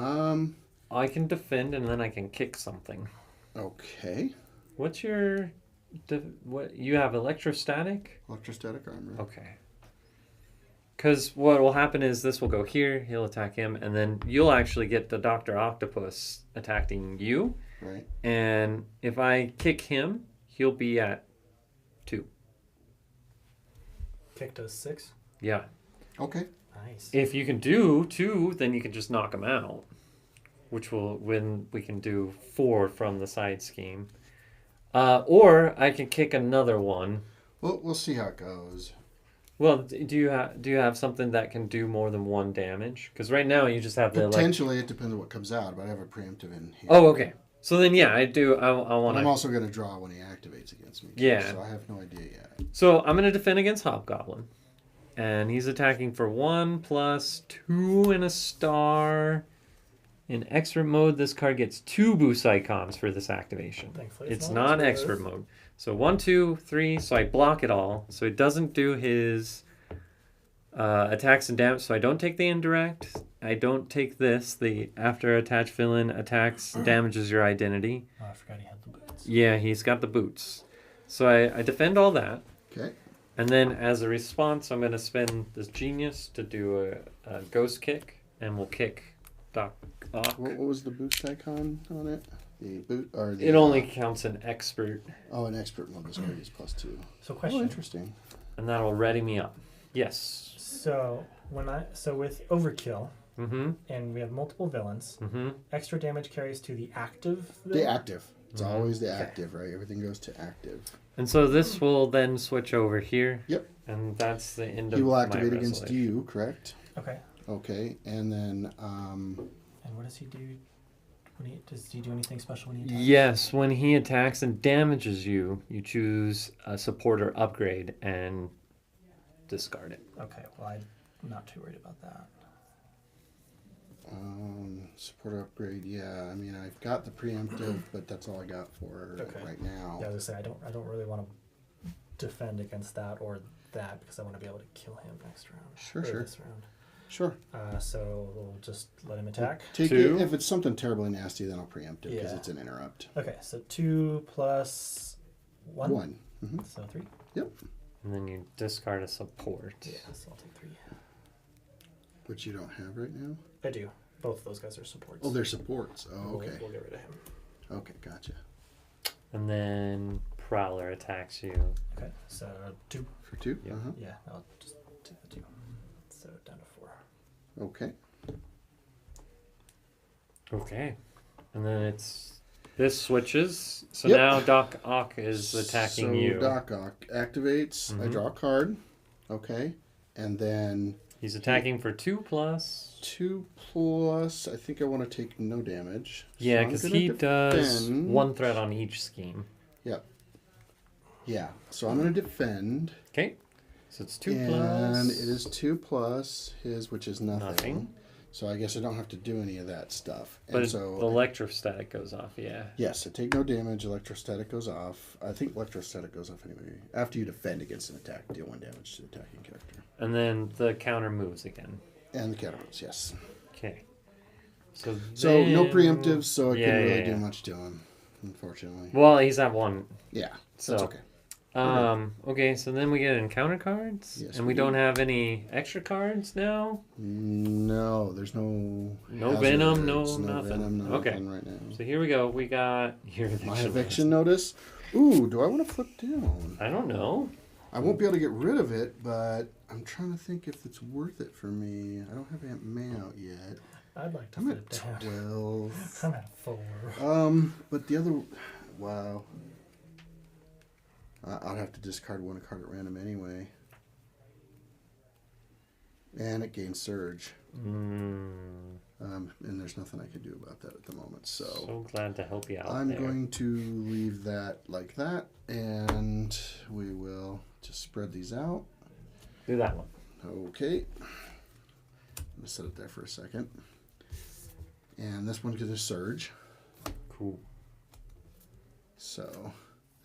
I can defend and then I can kick something. Okay. What's your... what you have electrostatic? Electrostatic armor. Okay. Because what will happen is this will go here, he'll attack him, and then you'll actually get the Dr. Octopus attacking you. Right. And if I kick him, he'll be at 2. Kick does 6. Yeah. Okay. Nice. If you can do 2, then you can just knock him out. Which will, when we can do 4 from the side scheme. Or I can kick another one. Well, we'll see how it goes. Well, do you have something that can do more than 1 damage? Because right now you just have the Potentially, it depends on what comes out, but I have a preemptive in here. Oh, okay. So then, yeah, I do. I want I'm to. also going to draw when he activates against me. Yeah. So I have no idea yet. So I'm going to defend against Hobgoblin, and he's attacking for 1 plus 2 and a star. In expert mode, this card gets 2 boost icons for this activation. Thankfully, It's not expert mode. So 1, 2, 3. So I block it all. So it doesn't do his attacks and damage. So I don't take the indirect. I don't take this. The after attached villain attacks damages your identity. Oh, I forgot he had the boots. Yeah, he's got the boots. So I defend all that. Okay. And then as a response, I'm going to spend this genius to do a ghost kick. And we'll kick Doc Ock. What was the boost icon on it? The boot or the, It only counts an expert. Oh, an expert mode. This card is +2. So Oh, question. interesting. And that'll ready me up. Yes. So with overkill, Mm-hmm. and we have multiple villains, Mm-hmm. extra damage carries to the active. The villain? active. It's always the active, right? Everything goes to active. And so this will then switch over here. Yep. And that's the end of He will my activate against resolution. you, correct? Okay. Okay, and then And what does he do? Does he do anything special when he attacks? Yes, when he attacks and damages you, you choose a supporter upgrade and discard it. Okay. Well, I'm not too worried about that. support upgrade. Yeah, I mean I've got the preemptive, but that's all I got for right now. Yeah, I was gonna say I don't really want to defend against that or that because I want to be able to kill him next round. Sure. This round. Sure. So we'll just let him attack. Take 2. it. If it's something terribly nasty, then I'll preempt it because Yeah. it's an interrupt. Okay, so 2 plus 1. 1. Mm-hmm. So 3. Yep. And then you discard a support. Yeah, so I'll take 3. Which you don't have right now. I do. Both of those guys are supports. Oh, they're supports. Oh, okay. We'll get rid of him. Okay, gotcha. And then Prowler attacks you. Okay, so 2. For 2. Yep. Yeah, I'll just take the 2. So down to 4. Okay. Okay. And then this switches. So Yep. now Doc Ock is attacking so you. Doc Ock activates. I Mhm. draw a card. Okay. And then He's attacking for 2 plus. 2 plus. I think I want to take no damage. Yeah, I'm because gonna he does defend. 1 threat on each scheme. Yep. Yeah. So I'm going to defend. Okay. So it's 2 and plus. it is 2 plus his, which is nothing. Nothing. So I guess I don't have to do any of that stuff. But And so the electrostatic goes off, yeah. yes, so take no damage. Electrostatic goes off. I think electrostatic goes off anyway. After you defend against an attack, deal 1 damage to the attacking character. And then the counter moves again. And the counter moves, yes. Okay. So then, no preemptives, so I yeah, couldn't really yeah. do much to him, unfortunately. Well, he's at 1. Yeah, So, that's okay. Okay, so then we get encounter cards, Yes, and we we do. don't have any extra cards now. No, there's no Venom, no hazards, nothing. Venom, no Okay. nothing right now. So here we go. We got your My eviction notice. Ooh, do I want to flip down? I don't know. I won't be able to get rid of it, but I'm trying to think if it's worth it for me. I don't have Aunt May out yet. I'd like to I'm flip at down. 12. I'm at 4. But the other, wow. I'll have to discard 1 card at random anyway. And it gains surge. And there's nothing I can do about that at the moment. So glad to help you out. I'm there. going to leave that like that, and we will just spread these out. do that one. Okay. I'm going to set it there for a second. And this one gets a surge. Cool. So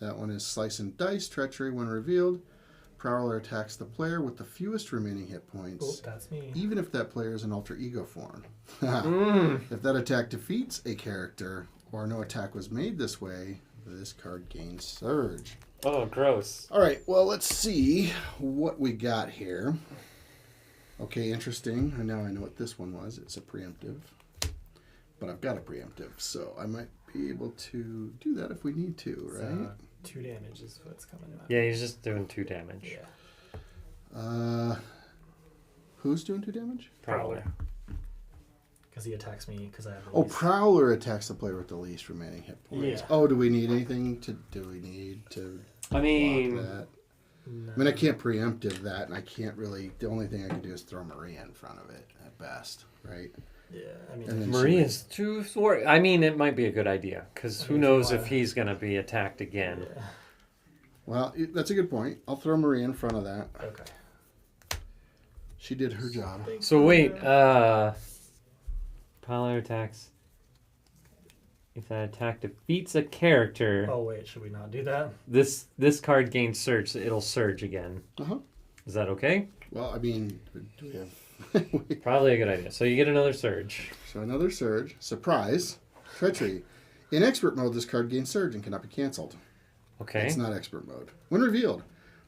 that one is Slice and Dice, Treachery. When revealed, Prowler attacks the player with the fewest remaining hit Oh, points, that's me. even if that player is an alter ego form. Mm. If that attack defeats a character, or no attack was made this way, this card gains Surge. Oh, gross. All right, well, let's see what we got here. Okay, interesting. Now I know what this one was. It's a preemptive. But I've got a preemptive, so I might be able to do that if we need to, right? So, 2 damage is what's coming out. Yeah, he's just doing 2 damage. Yeah. Who's doing 2 damage? Prowler. Because he attacks me because I have the Oh, least. Prowler attacks the player with the least remaining hit points. Yeah. Oh, do we need anything to... Do we need to I mean, block that? No. I mean, I can't preemptive that, and I can't really... The only thing I can do is throw Maria in front of it, at best, right? Yeah, I mean, And then Maria's too sore. I mean, it might be a good idea because who I mean, knows if you if wanna- he's gonna be attacked again. yeah. Well, that's a good point. I'll throw Maria in front of that. Okay. She did her job. So wait, Prowler attacks. If that attack defeats a character, Oh wait, should we not do that? this card gains surge. So it'll surge again. Uh-huh. Is that okay? Well, I mean, do we have... Probably a good idea. So you get another surge. So another surge. Surprise. Treachery. In expert mode, this card gains surge and cannot be canceled. Okay. It's not expert mode. When revealed,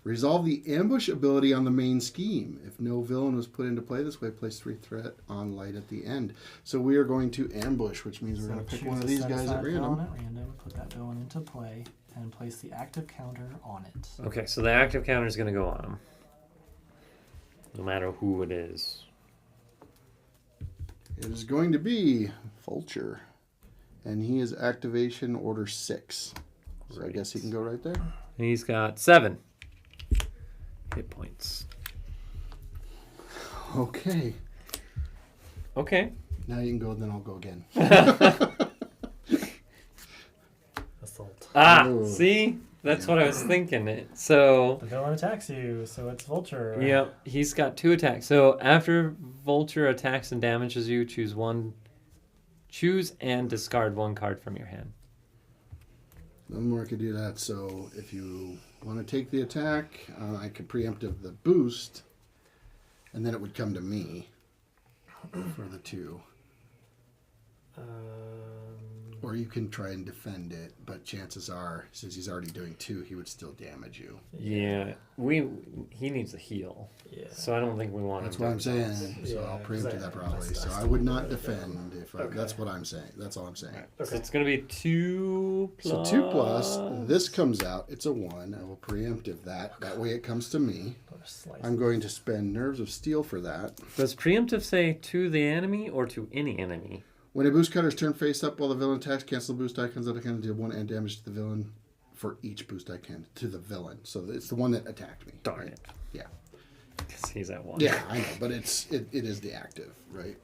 resolve the ambush ability on the main scheme. If no villain was put into play this way, place 3 threat on light at the end. So we are going to ambush, which means we're going to pick choose one of a these guys set-aside at villain random. at random, put that villain into play, and place the active counter on it. Okay, so the active counter is going to go on him. No matter who it is. It is going to be Vulture. And he is activation order 6. So I Great. guess he can go right there. He's got 7 hit points. Okay. Okay. Now you can go, then I'll go again. Assault. Oh. See? That's what I was thinking. So, The villain attacks you, so it's Vulture. yep, he's got 2 attacks. So after Vulture attacks and damages you, choose and discard 1 card from your hand. No more could do that. So if you want to take the attack, I could preemptive the boost, and then it would come to me for the 2. Or you can try and defend it, but chances are, since he's already doing 2, he would still damage you. Yeah, he needs a heal. Yeah. So I don't think we want That's him what to- I'm saying. So Yeah, I'll 'cause preempt I- that I probably. So I still would not would, defend if Okay. that's what I'm saying. That's all I'm saying. So it's going to be 2 plus. So 2 plus, this comes out, it's a 1. I will preemptive that. That way it comes to me. Put a slice. I'm going to spend Nerves of Steel for that. Does preemptive say to the enemy or to any enemy? When a boost cutter is turned face up while the villain attacks, cancel the boost icons that can deal 1 and damage to the villain for each boost icon to the villain. So it's the one that attacked me. Darn right? it. Yeah. Because he's at 1. Yeah, I know, but it is the active, right?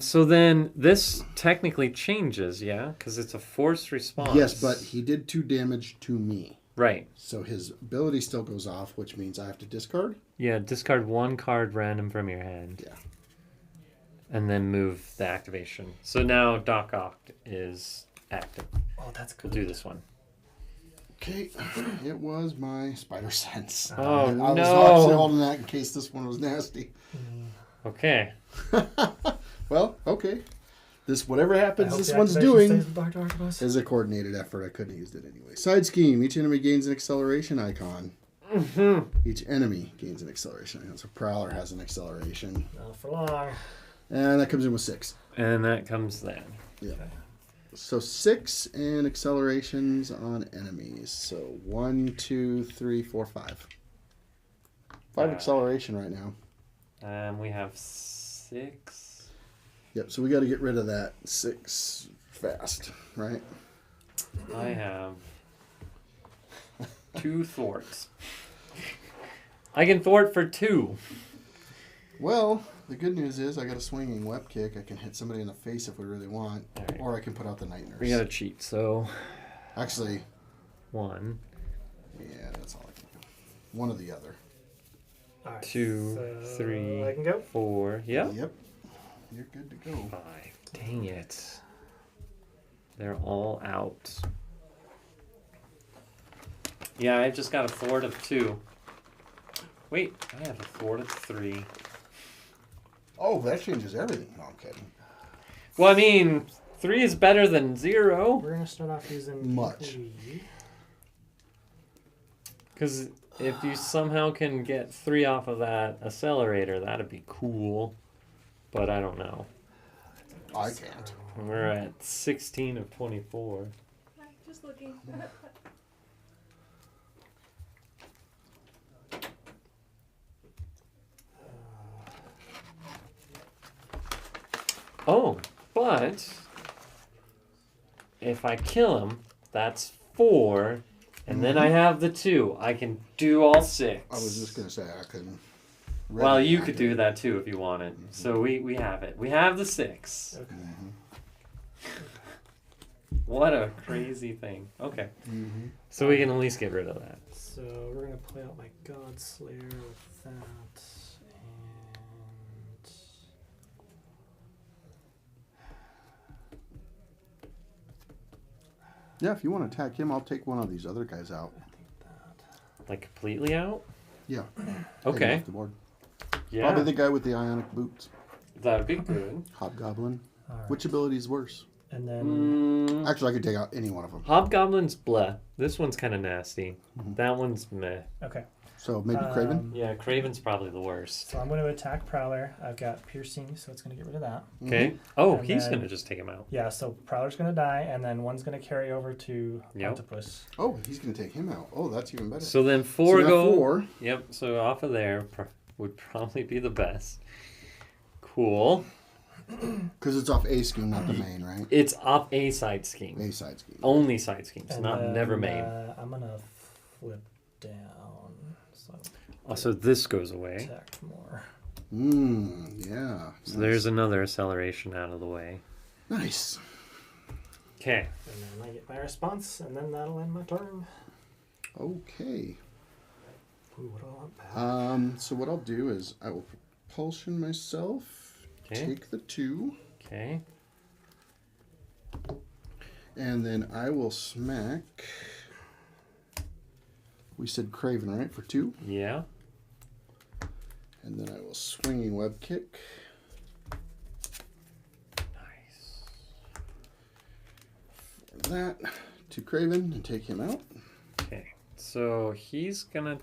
So then this technically changes, yeah? Because it's a forced response. Yes, but he did 2 damage to me. Right. So his ability still goes off, which means I have to discard. Yeah, discard 1 card random from your hand. Yeah. and then move the activation. So now Doc Ock is active. Oh, that's We'll good. do this one. Okay, it was my spider sense. Oh, I was no. actually holding that in case this one was nasty. Okay. Well, okay. This whatever I happens, hope this the one's activation doing stays with Dr. Octopus. is a coordinated effort. I couldn't have used it anyway. Side scheme. Each enemy gains an acceleration icon. Each enemy gains an acceleration icon. So Prowler has an acceleration. Not for long. And that comes in with 6. And that comes then. Yeah. So 6 and accelerations on enemies. So 1, 2, 3, 4, 5. 5 acceleration right now. We have 6. Yep, so we got to get rid of that 6 fast, right? I have 2 thwarts. I can thwart for 2. Well, the good news is I got a swinging web kick. I can hit somebody in the face if we really want. Alright. Or I can put out the night nurse. We gotta cheat, so Actually, 1, yeah, that's all I can do. One or the other. All right, 2, so 3, I can go. 4. Yep. Yep. You're good to go. 5. Dang it. They're all out. Yeah, I just got a thwart of 2. Wait, I have a thwart of 3. Oh, that changes everything. No, I'm kidding. Well, I mean, 3 is better than 0. We're gonna start off using Much. 3. Because if you somehow can get 3 off of that accelerator, that'd be cool. But I don't know. I can't. We're at 16 of 24. Just looking. Oh, but if I kill him, that's 4, and then I have the 2. I can do all 6. I was just going to say I couldn't. Well, you could do that too if you wanted. So we have it. We have the 6. Okay. What a crazy thing. Okay. Mm-hmm. So we can at least get rid of that. So we're gonna play out my God Slayer with that, and Yeah, if you want to attack him, I'll take one of these other guys out. I think that. Like completely out? Yeah. Take him Okay. off the board. Yeah. Probably the guy with the ionic boots. That'd be good. Hobgoblin. All right. Which ability is worse? And then Actually, I could take out any one of them. Hobgoblin's bleh. This one's kind of nasty. Mhm. That one's meh. okay. So maybe Craven? Yeah, Craven's probably the worst. So I'm going to attack Prowler. I've got piercing, so it's going to get rid of that. Okay. Oh, And he's then- gonna just take him out. Yeah, so Prowler's going to die, and then one's going to carry over to Yep. Octopus. Oh, he's going to take him out. Oh, that's even better. So then So 4 now go. 4. Yep. So off of there would probably be the best. Cool. Because it's off A scheme, not the main, right? It's off a side scheme. A side scheme. Only side schemes, And not then, never main. I'm going to flip down, so Also, this goes away. attack more. Yeah. So there's another acceleration out of the way. Nice. Okay. And then I get my response, and then that'll end my turn. Okay. Ooh, what do I want back? So what I'll do is I will propulsion myself. Okay. Take the 2. Okay. And then I will smack. We said Craven, right? For 2. Yeah. And then I will swinging web kick. Nice. For that to Craven and take him out. Okay. So he's gonna.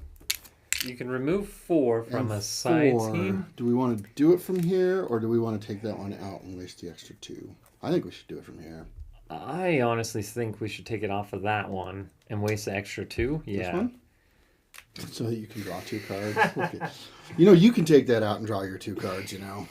You can remove 4 from And a side 4, scheme. do we want to do it from here, or do we want to take that one out and waste the extra 2? I think we should do it from here. I honestly think we should take it off of that one and waste the extra 2. Yeah. This one? So that you can draw 2 cards. Okay. You know, you can take that out and draw your 2 cards, you know.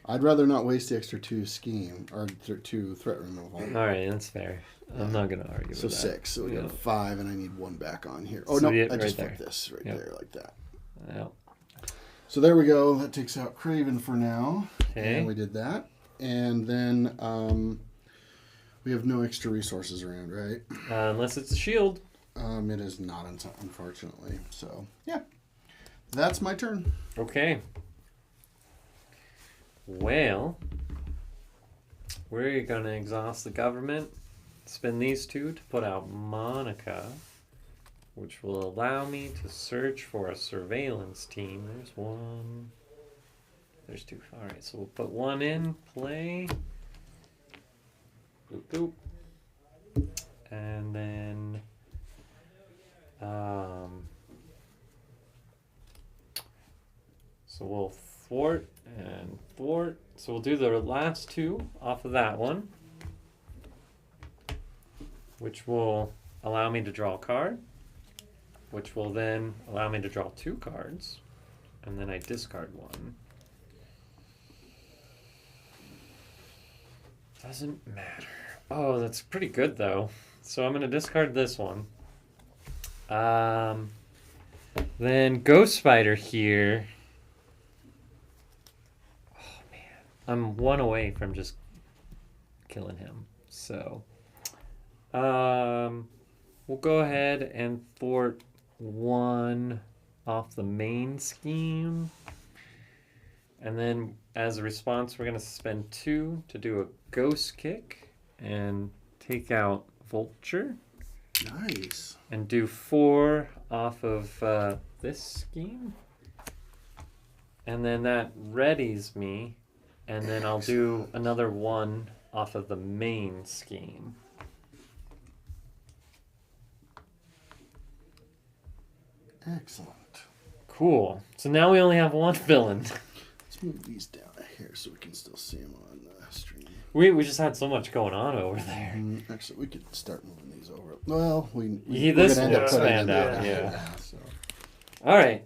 I'd rather not waste the extra 2 scheme, or 2 threat removal. All right, that's fair. I'm not gonna argue So with that. 6. So we got Yeah. a 5, and I need 1 back on here. Oh, So no, yeah, I just right flipped there. this right Yep. there like that. Yep. So there we go. That takes out Craven for now. Okay. And we did that. And then we have no extra resources around, right? Unless it's a shield. It is not, unfortunately. So, yeah. That's my turn. Okay. Well, we're going to exhaust the government, spend these 2 to put out Monica, which will allow me to search for a surveillance team. There's 1. There's 2. Alright, so we'll put 1 in, play. Boop, boop. And then so we'll thwart and thwart. So we'll do the last 2 off of that one, which will allow me to draw a card, which will then allow me to draw 2 cards, and then I discard 1. Doesn't matter. Oh, that's pretty good though. So I'm going to discard this one. Then Ghost Spider here. Oh man, I'm 1 away from just killing him. So we'll go ahead and thwart 1 off the main scheme. And then as a response, we're going to spend 2 to do a ghost kick and take out Vulture. Nice. And do 4 off of this scheme. And then that readies me. And then I'll do another 1 off of the main scheme. Excellent. Cool. So now we only have 1 villain. Let's move these down here so we can still see them on the stream. We just had so much going on over there. Actually, we could start moving these over. Well, This we're will gonna end up putting expand them out, yeah. So. All right.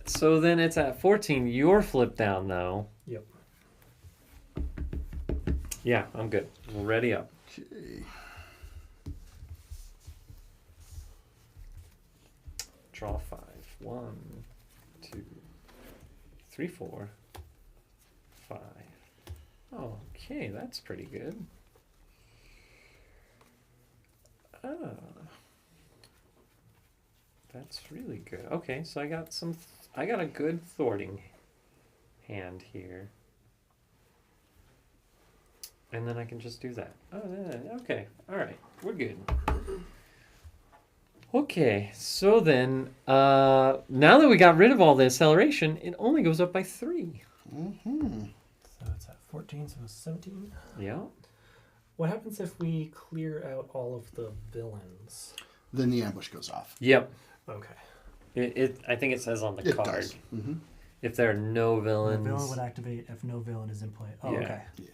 So then it's at 14. You're flipped down though. Yep. Yeah, I'm good. We're ready up. Okay. Draw 5. 1, 2, 3, 4, 5. Okay, that's pretty good. That's really good. Okay, so I got a good thwarting hand here. And then I can just do that. Oh, okay. All right. We're good. Okay, so then, now that we got rid of all the acceleration, it only goes up by 3. Mm-hmm. So it's at 14, so it's 17. Yeah. What happens if we clear out all of the villains? Then the ambush goes off. Yep. Okay. I think it says on the It card. does. Mm-hmm. If there are no villains. The villain would activate if no villain is in play. Oh, Yeah. okay. Yeah,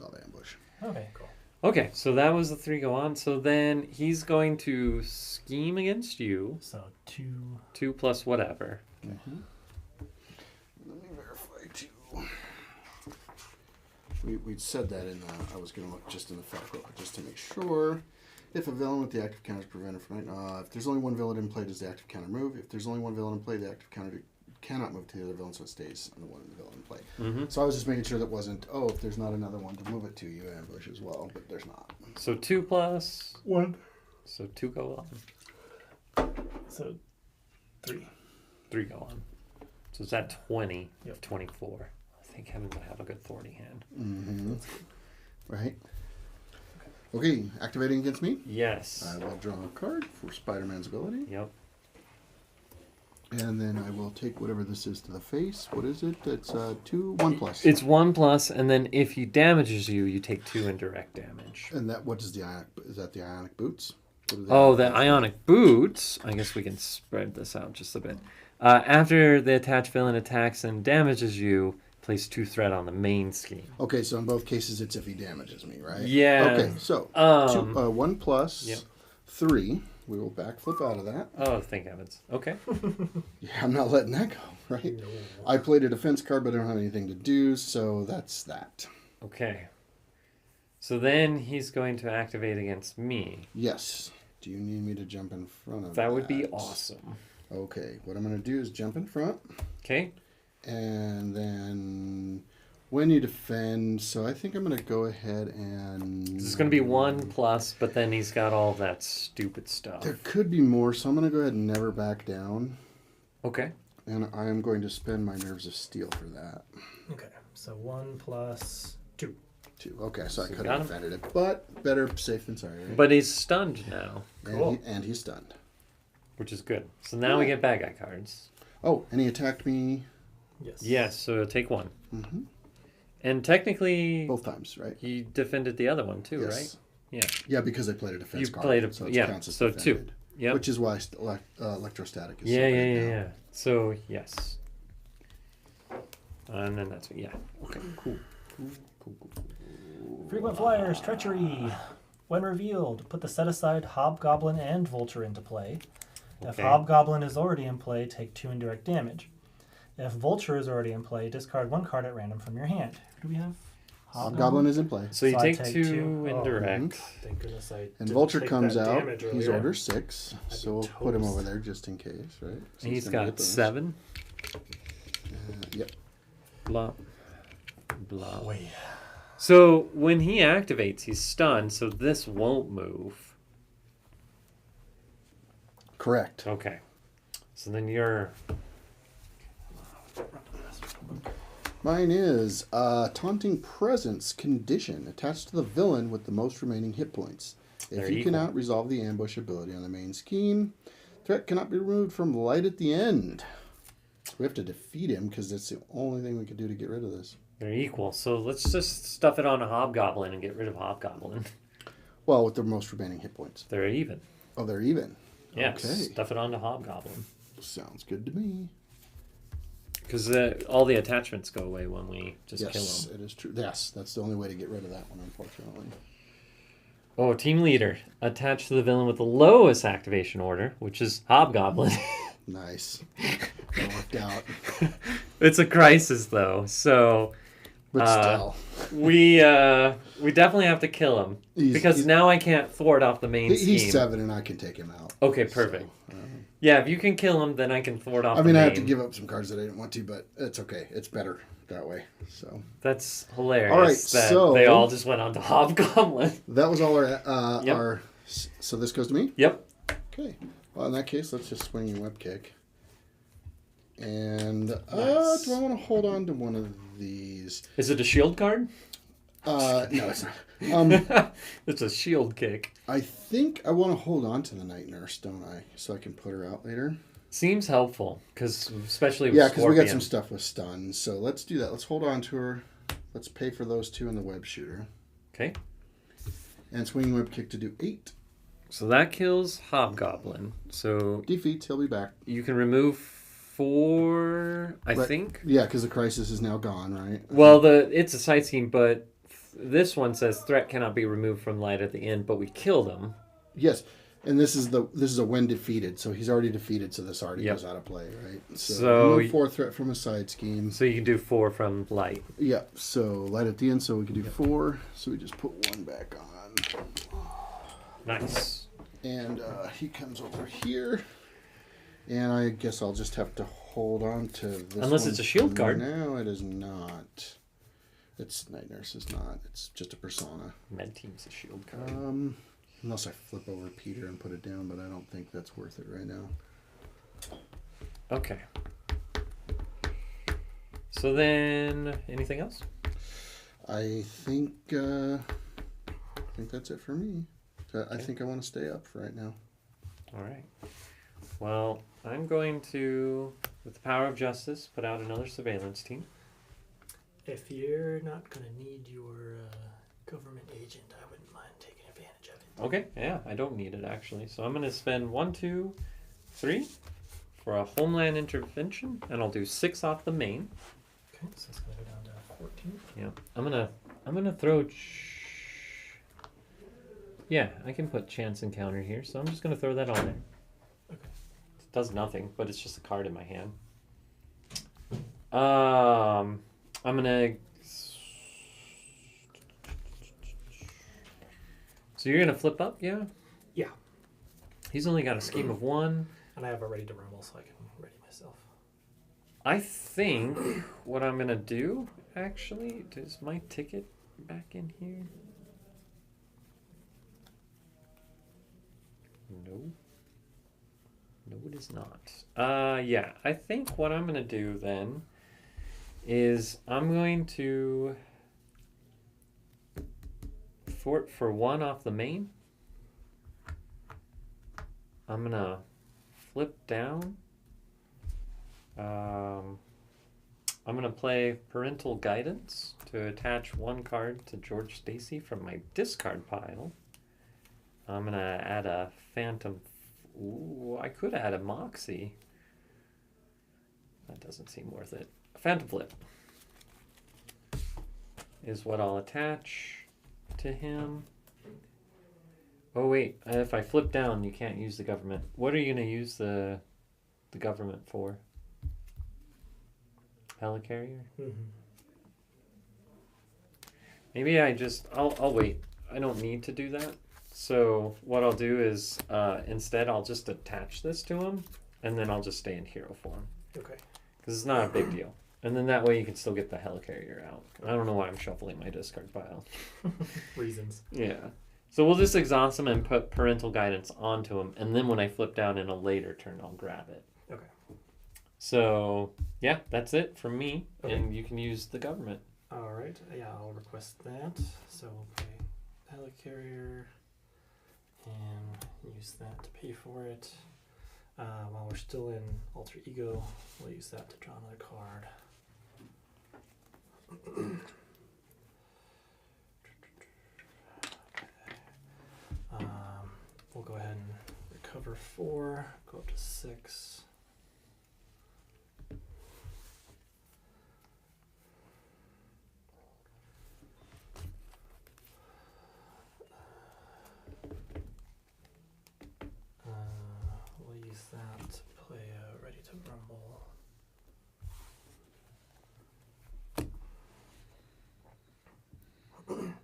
all the ambush. Okay, cool. Okay, so that was the 3 go on. So then he's going to scheme against you. So 2. 2 plus whatever. Mm-hmm. Let me verify too. We said that in the, I was going to look just in the fact book just to make sure. If a villain with the active counter is prevented from if there's only 1 villain in play, does the active counter move? If there's only 1 villain in play, the active counter cannot move to the other villain, so it stays on the 1 villain in play. Mm-hmm. So I was just making sure that wasn't, if there's not another one to move it to, you ambush as well, but there's not. So 2 plus. 1. So 2 go on. So 3. 3 go on. So it's at 20 Yep. of 24. Thank heavens I have a good thwarting hand. Mm-hmm. Right. Okay, activating against me. Yes. I will draw a card for Spider-Man's ability. Yep. And then I will take whatever this is to the face. What is it? It's 1 plus. It's 1 plus, and then if he damages you, you take 2 indirect damage. And that, what is the ionic? Is that the ionic boots? Oh, the ionic boots. I guess we can spread this out just a bit. After the attached villain attacks and damages you, place 2 threat on the main scheme. Okay, so in both cases, it's if he damages me, right? Yeah. Okay, so 1 plus Yep. 3. We will backflip out of that. Oh, thank heavens. Okay. Yeah, I'm not letting that go, right? No. I played a defense card, but I don't have anything to do, so that's that. Okay. So then he's going to activate against me. Yes. Do you need me to jump in front of that? That would be awesome. Okay, what I'm going to do is jump in front. Okay. And then when you defend, so I think I'm going to go ahead and... This is going to be 1 plus, but then he's got all that stupid stuff. There could be more, so I'm going to go ahead and never back down. Okay. And I am going to spend my Nerves of Steel for that. Okay. So 1 plus 2. 2. Okay, so I So could got have him. defended it, but better safe than sorry, right? But he's stunned now, Cool. And he's stunned. which is good. So now we get bad guy cards. Oh, and he attacked me Yes. Yes, so take 1. mhm, And technically, both times, right? he defended the other one too, Yes. right? Yeah. Yeah, because I played a defense You card. played a- so it yeah, counts as so 2. defended, Yep. Which is why electrostatic is Yeah, so yeah, big yeah, now. yeah. So, yes. And then that's, yeah. Okay, cool. Frequent flyers, treachery. When revealed, put the set-aside Hobgoblin and Vulture into play. If Okay. Hobgoblin is already in play, take 2 indirect damage. If Vulture is already in play, discard 1 card at random from your hand. Who do we have? Hobgoblin is in play. So you So I take take 2 2. Oh. indirect. Thank goodness I And didn't Vulture take comes that out. damage He's earlier. order 6, I'd so we'll be put him toast. over there just in case, right? So And he's gonna get got those. 7. Yep. Blah. Blah. Wait. So when he activates, he's stunned, so this won't move. Correct. Okay. So then you're... Mine is Taunting Presence condition attached to the villain with the most remaining hit points. If They're he equal. cannot resolve the ambush ability on the main scheme, threat cannot be removed from light at the end. We have to defeat him because that's the only thing we can do to get rid of this. They're equal. So let's just stuff it on a Hobgoblin and get rid of Hobgoblin. Well, with the most remaining hit points. They're even. Oh, they're even. Yes. Okay. Stuff it on to Hobgoblin. Sounds good to me. Because all the attachments go away when we just kill Yes, them. it is true. Yes, that's the only way to get rid of that one, unfortunately. Oh, team leader. Attach to the villain with the lowest activation order, which is Hobgoblin. Nice. That worked out. It's a crisis, though. So But still. we definitely have to kill him. Because he's- now I can't thwart off the main scheme. He's 7 and I can take him out. Okay, perfect. So, Yeah, if you can kill him, then I can thwart off I the mean, main. I have to give up some cards that I didn't want to, but it's okay. It's better that way. So That's hilarious. All right, that so- they all just went on to Hobgoblin. that was all Yep. our. So this goes to me. Yep. Okay. Well, in that case, let's just swing your web kick. And Nice. do I want to hold on to one of these? Is it a shield card? No, it's not. It's a shield kick. I think I want to hold on to the night nurse, don't I? So I can put her out later. Seems helpful, because especially with Yeah, because we got some Scorpion. stuff with stun. So let's do that. Let's hold on to her. Let's pay for those 2 in the web shooter. Okay. And swinging web kick to do 8. So that kills Hobgoblin. So Defeats, he'll be back. you can remove 4, I Right. think. Yeah, because the crisis is now gone, right? Well, it's a side scheme, but this one says threat cannot be removed from light at the end, but we killed him. Yes, and this is a when defeated, so he's already defeated, so this already Yep. goes out of play, right? So remove 4 threat from a side scheme. So you can do 4 from light. Yeah, so light at the end, so we can do 4. So we just put 1 back on. Nice. And he comes over here. And I guess I'll just have to hold on to this Unless one it's a shield for card. No, it is not. It's Night Nurse is not. It's just a persona. Med team's a shield card. Unless I flip over Peter and put it down, but I don't think that's worth it right now. Okay. So then, anything else? I think that's it for me. I think I want to stay up for right now. All right. Well, I'm going to, with the power of justice, put out another surveillance team. If you're not going to need your government agent, I wouldn't mind taking advantage of it. Okay, yeah, I don't need it actually. So I'm going to spend 1, 2, 3 for a Homeland Intervention, and I'll do 6 off the main. Okay, so it's going to go down to 14. Yeah, I'm gonna throw. Yeah, I can put chance encounter here, so I'm just gonna throw that on there. Okay. It does nothing, but it's just a card in my hand. I'm gonna. So you're gonna flip up, yeah? Yeah. He's only got a scheme of 1. And I have it ready to rumble, so I can ready myself. I think what I'm gonna do, actually, is my ticket back in here? No. No, it is not. Yeah, I think what I'm gonna do then is I'm going to fort for 1 off the main. I'm gonna flip down. I'm gonna play Parental Guidance to attach 1 card to George Stacy from my discard pile. I'm gonna add a Phantom. Ooh, I could add a Moxie. That doesn't seem worth it. A Phantom Flip is what I'll attach to him. Oh wait, if I flip down, you can't use the government. What are you gonna use the government for? Helicarrier? Mm-hmm. Maybe I'll wait. I don't need to do that. So what I'll do is instead I'll just attach this to him, and then I'll just stay in hero form. Okay. Because it's not a big deal. And then that way you can still get the Helicarrier out. I don't know why I'm shuffling my discard pile. Reasons. Yeah. So we'll just exhaust him and put Parental Guidance onto him, and then when I flip down in a later turn, I'll grab it. Okay. So, yeah, that's it from me, Okay. and you can use the government. All right. Yeah, I'll request that. So we'll pay Helicarrier and use that to pay for it. While we're still in Alter Ego, we'll use that to draw another card. We'll go ahead and recover 4, go up to 6. We'll use that to play Ready to Rumble. And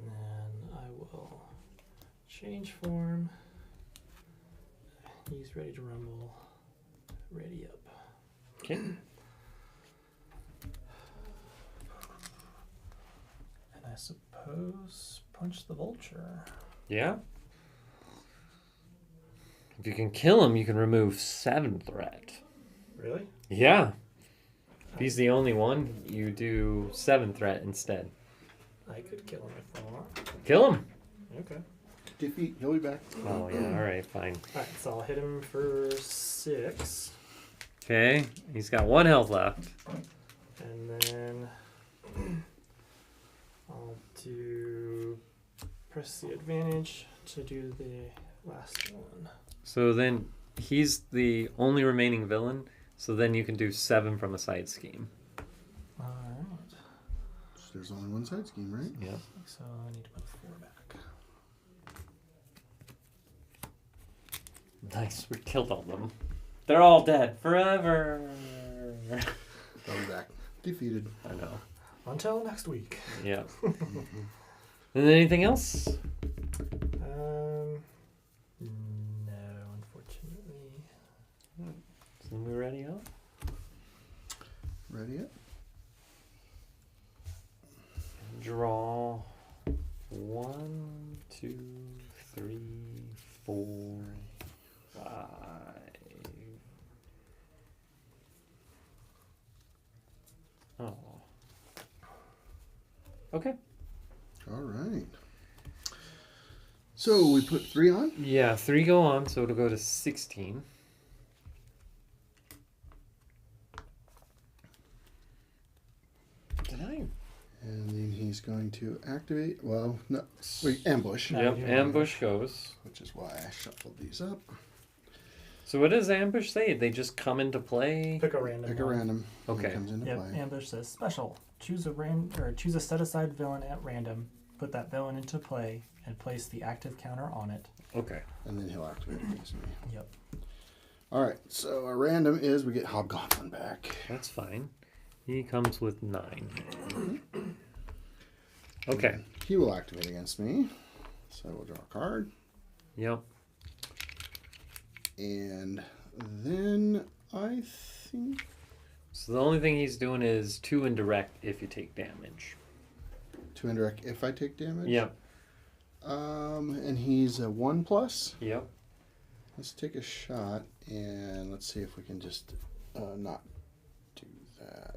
then I will change form. He's Ready to Rumble. Ready up. Okay. And I suppose punch the Vulture. Yeah. If you can kill him, you can remove 7 threat. Really? Yeah. If he's the only one, you do 7 threat instead. I could kill him if I want. Kill him. Okay. Defeat. He'll be back. Oh, yeah. All right, fine. Alright, so I'll hit him for 6. Okay. He's got 1 health left. And then I'll do press the advantage to do the last one. So then he's the only remaining villain. So then you can do 7 from a side scheme. Alright. There's only one side scheme, right? Yeah. So I need to put 4 back. Nice. We killed all of them. They're all dead forever. Coming back. Defeated. I know. Until next week. Yeah. And then anything else? No, unfortunately. So we ready up? Ready up? Draw 1, 2, 3, 4, 5. Oh. Okay. All right. So we put 3 on? Yeah, 3 go on, so it'll go to 16. Did I? And then he's going to activate. Well, no. Wait, ambush. No, Yep, you ambush goes. Which is why I shuffled these up. So what does ambush say? They just come into play? Pick a random Pick a one. random. Okay. That comes into Yep, play. ambush says special. Choose a set aside villain at random. Put that villain into play and place the active counter on it. Okay. And then he'll activate against me. Yep. All right. So our random is we get Hobgoblin back. That's fine. He comes with 9. Okay. He will activate against me. So we'll draw a card. Yep. And then I think So the only thing he's doing is 2 indirect if you take damage. 2 indirect if I take damage? Yep. And he's a 1+. Yep. Let's take a shot and let's see if we can just not do that.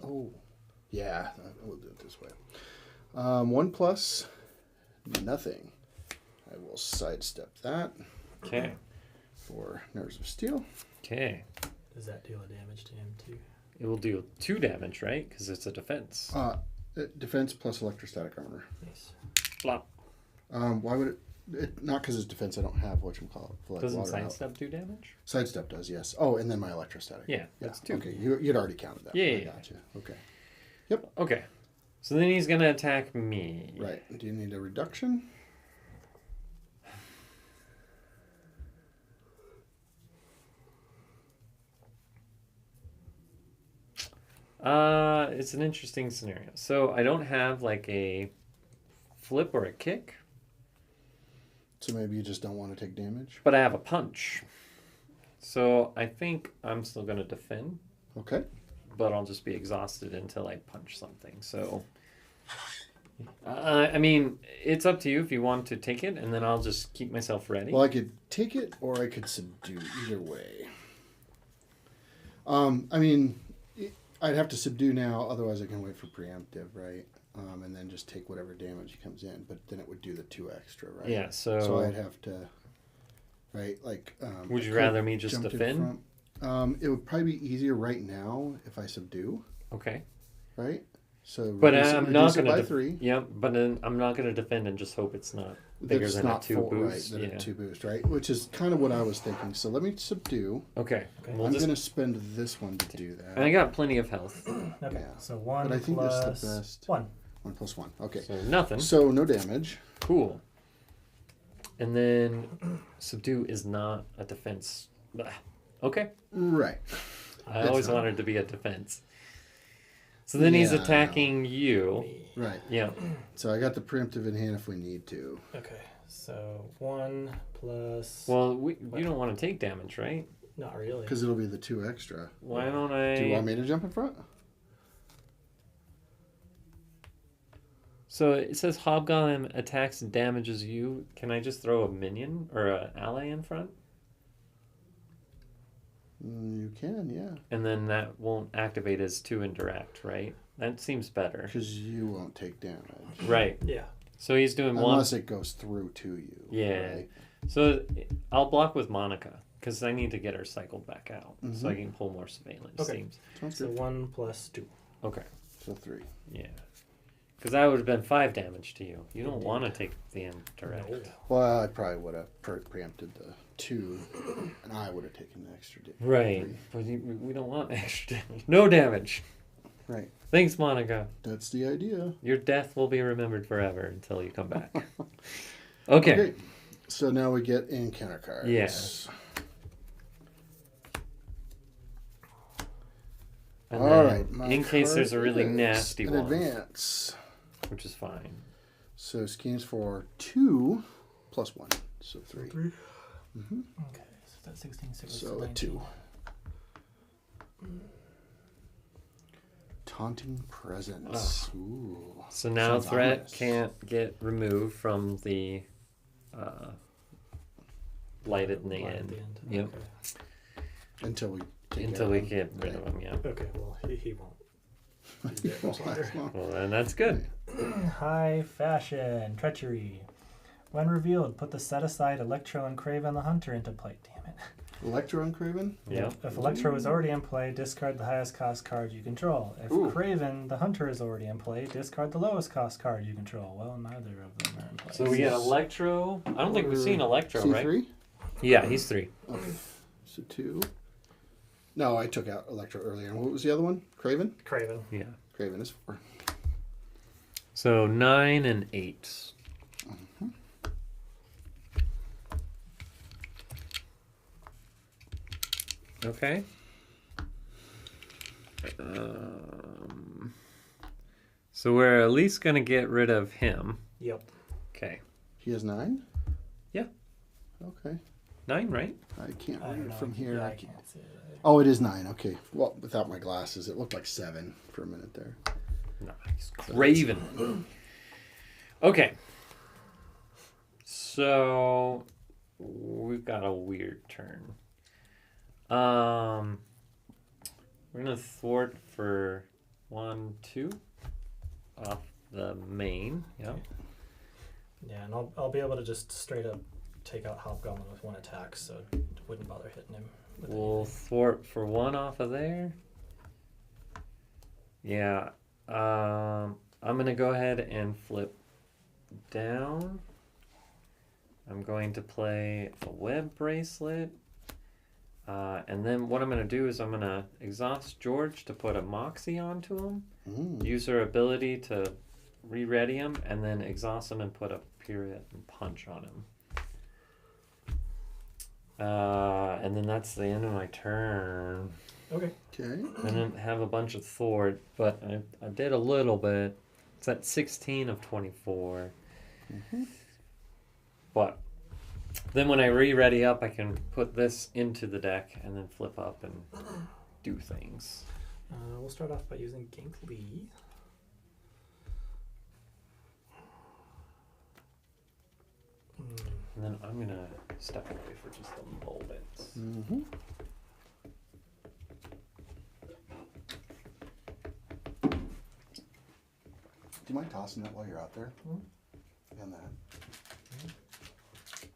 Oh, yeah, we'll do it this way. 1+, nothing. I will sidestep that. Okay. For Nerves of Steel. Okay. Does that deal a damage to him too? It will do 2 damage, right? Because it's a defense. Defense plus electrostatic armor. Nice. Flop. Why would it? Not because it's defense. I don't have whatchamacallit. Doesn't sidestep do damage? Sidestep does, yes. Oh, and then my electrostatic. Yeah, that's 2. Okay, you'd already counted that. Yeah, I yeah. gotcha. Okay. Okay. So then he's going to attack me. Right. Do you need a reduction? It's an interesting scenario. So I don't have like a flip or a kick, So maybe you just don't want to take damage? but I have a punch. So I think I'm still going to defend, Okay. but I'll just be exhausted until I punch something. So, I mean, it's up to you if you want to take it, and then I'll just keep myself ready. Well, I could take it or I could subdue. Either way. I mean, I'd have to subdue now. Otherwise, I can wait for preemptive, right? And then just take whatever damage comes in. But then it would do the 2 extra, right? Yeah, So I'd have to, right? Like. Would I you could rather me just jump in defend? front. It would probably be easier right now if I subdue, Okay. right? So, But I'm not reduce it going by to 3. Yep, but then I'm not going to defend and just hope it's not bigger That's than a not 2 full, boost. right? That Yeah. a 2 boost, right? Which is kind of what I was thinking. So let me subdue. Okay. Okay. We'll I'm just, going to spend this one to do that. and I got plenty of health. Okay. Yeah. So 1 But I think that's plus the best. 1. 1 plus 1. Okay. So nothing. So no damage. Cool. And then subdue is not a defense. Blah. Okay. Right. I It's always not. wanted to be a defense. So then he's Yeah, I know. attacking you. Right. Yeah. So I got the preemptive in hand if we need to. Okay. So 1 plus. Well, you don't want to take damage, right? Not really. Because it'll be the 2 extra. Why don't I? Do you want me to jump in front? So it says Hobgoblin attacks and damages you. Can I just throw a minion or an ally in front? You can, yeah. And then that won't activate as 2 indirect, right? That seems better. Because you won't take damage. Right. Yeah. So he's doing Unless it goes through to you. Yeah. Right? So I'll block with Monica because I need to get her cycled back out so I Mhm. can pull more surveillance Okay. teams. Sounds So good. 1 plus 2. Okay. So 3. Yeah. Because that would have been 5 damage to you. You don't Indeed. want to take the indirect. No. Well, I probably would have preempted the 2, and I would have taken the extra damage. Right. But we don't want extra damage. No damage. Right. Thanks, Monica. That's the idea. Your death will be remembered forever until you come back. Okay. So now we get encounter cards. Yes. And All then right. my in case there's a card really is nasty an one, advance. which is fine. So schemes for 2 plus 1. So 3. Mm-hmm. Okay. So that's 16, 6, So a 2. Taunting presence. Ooh. So now Sounds threat ominous. can't get removed from the light at the Light at end. the end. Yep. Okay. Until we take Until out we one. get rid of them, yeah. Okay. Well, he won't. He won't last long. Well, then that's good. High fashion. Treachery. When revealed, put the set-aside Electro and Craven the Hunter into play. Damn it. Electro and Craven? Yeah. If Electro is already in play, discard the highest cost card you control. If Ooh. Craven the Hunter is already in play, discard the lowest cost card you control. Well, neither of them are in play. So we get Electro. I don't think we've seen Electro, C3? right? Yeah, he's 3. Okay. So 2. No, I took out Electro earlier. And what was the other one? Craven? Craven. Yeah. Craven is 4. So 9 and 8. Okay. So we're at least going to get rid of him. Yep. Okay. He has 9? Yeah. Okay. 9, right? I can't I read don't it know. from here. Yeah, I I can't. can't see it. Oh, it is 9. Okay. Well, without my glasses, it looked like 7 for a minute there. Nice. Craven. Okay. So we've got a weird turn. We're gonna thwart for 1, 2 off the main. Yep. Yeah, and I'll be able to just straight up take out Hobgoblin with 1 attack, so it wouldn't bother hitting him. With We'll anything. thwart for 1 off of there. Yeah. I'm gonna go ahead and flip down. I'm going to play a web bracelet. And then what I'm going to do is I'm going to exhaust George to put a Moxie onto him. Use her ability to re-ready him, and then exhaust him and put a period and punch on him. And then that's the end of my turn. Okay. Okay. I didn't have a bunch of thwart, but I did a little bit. It's at 16 of 24. But then when I re-ready up, I can put this into the deck and then flip up and do things. We'll start off by using Gink Lee. And then I'm going to step away for just a moment. Mm-hmm. Do you mind tossing that while you're out there? And that.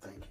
Thank you.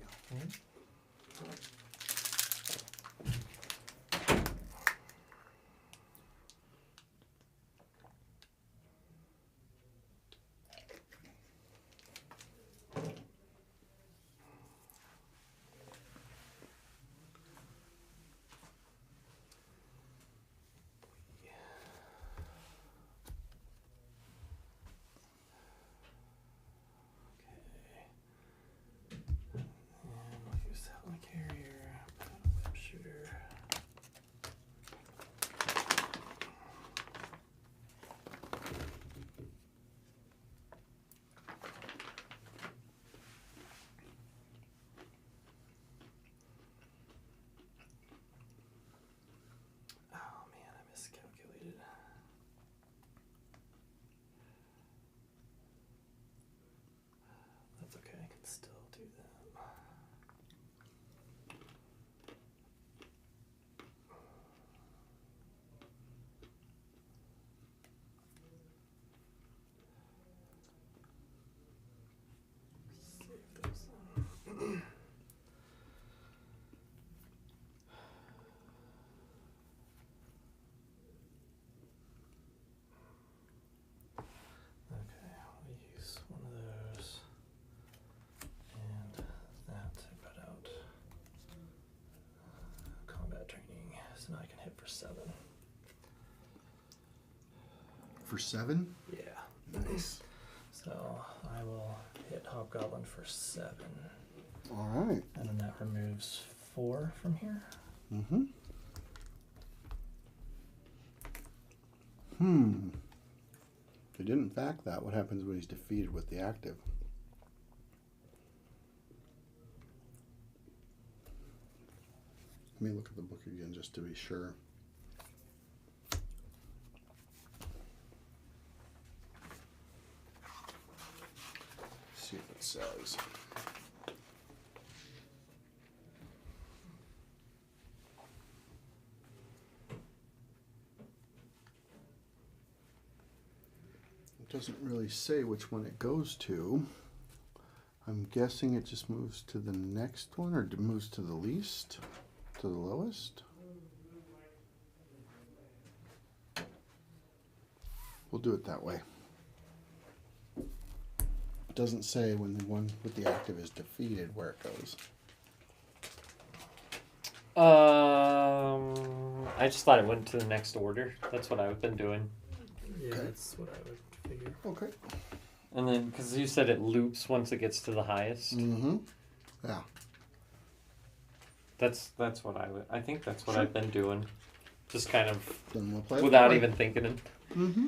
Now I can hit for 7. For 7? Yeah. Nice. So I will hit Hobgoblin for 7. All right. And then that removes 4 from here. Mm-hmm. If he didn't fact that, what happens when he's defeated with the active? Let me look at the book again just to be sure. See if it says. It doesn't really say which one it goes to. I'm guessing it just moves to the next one, or it moves to the least, to the lowest. We'll do it that way. It doesn't say when the one with the active is defeated where it goes. I just thought it went to the next order. That's what I've been doing. Yeah, Okay. that's what I would figure. Okay. And then, because you said it loops once it gets to the highest. Mm-hmm. Yeah. That's what I think that's what Sure. I've been doing. Just kind of Then we'll play it without that way. even thinking it. Mm-hmm.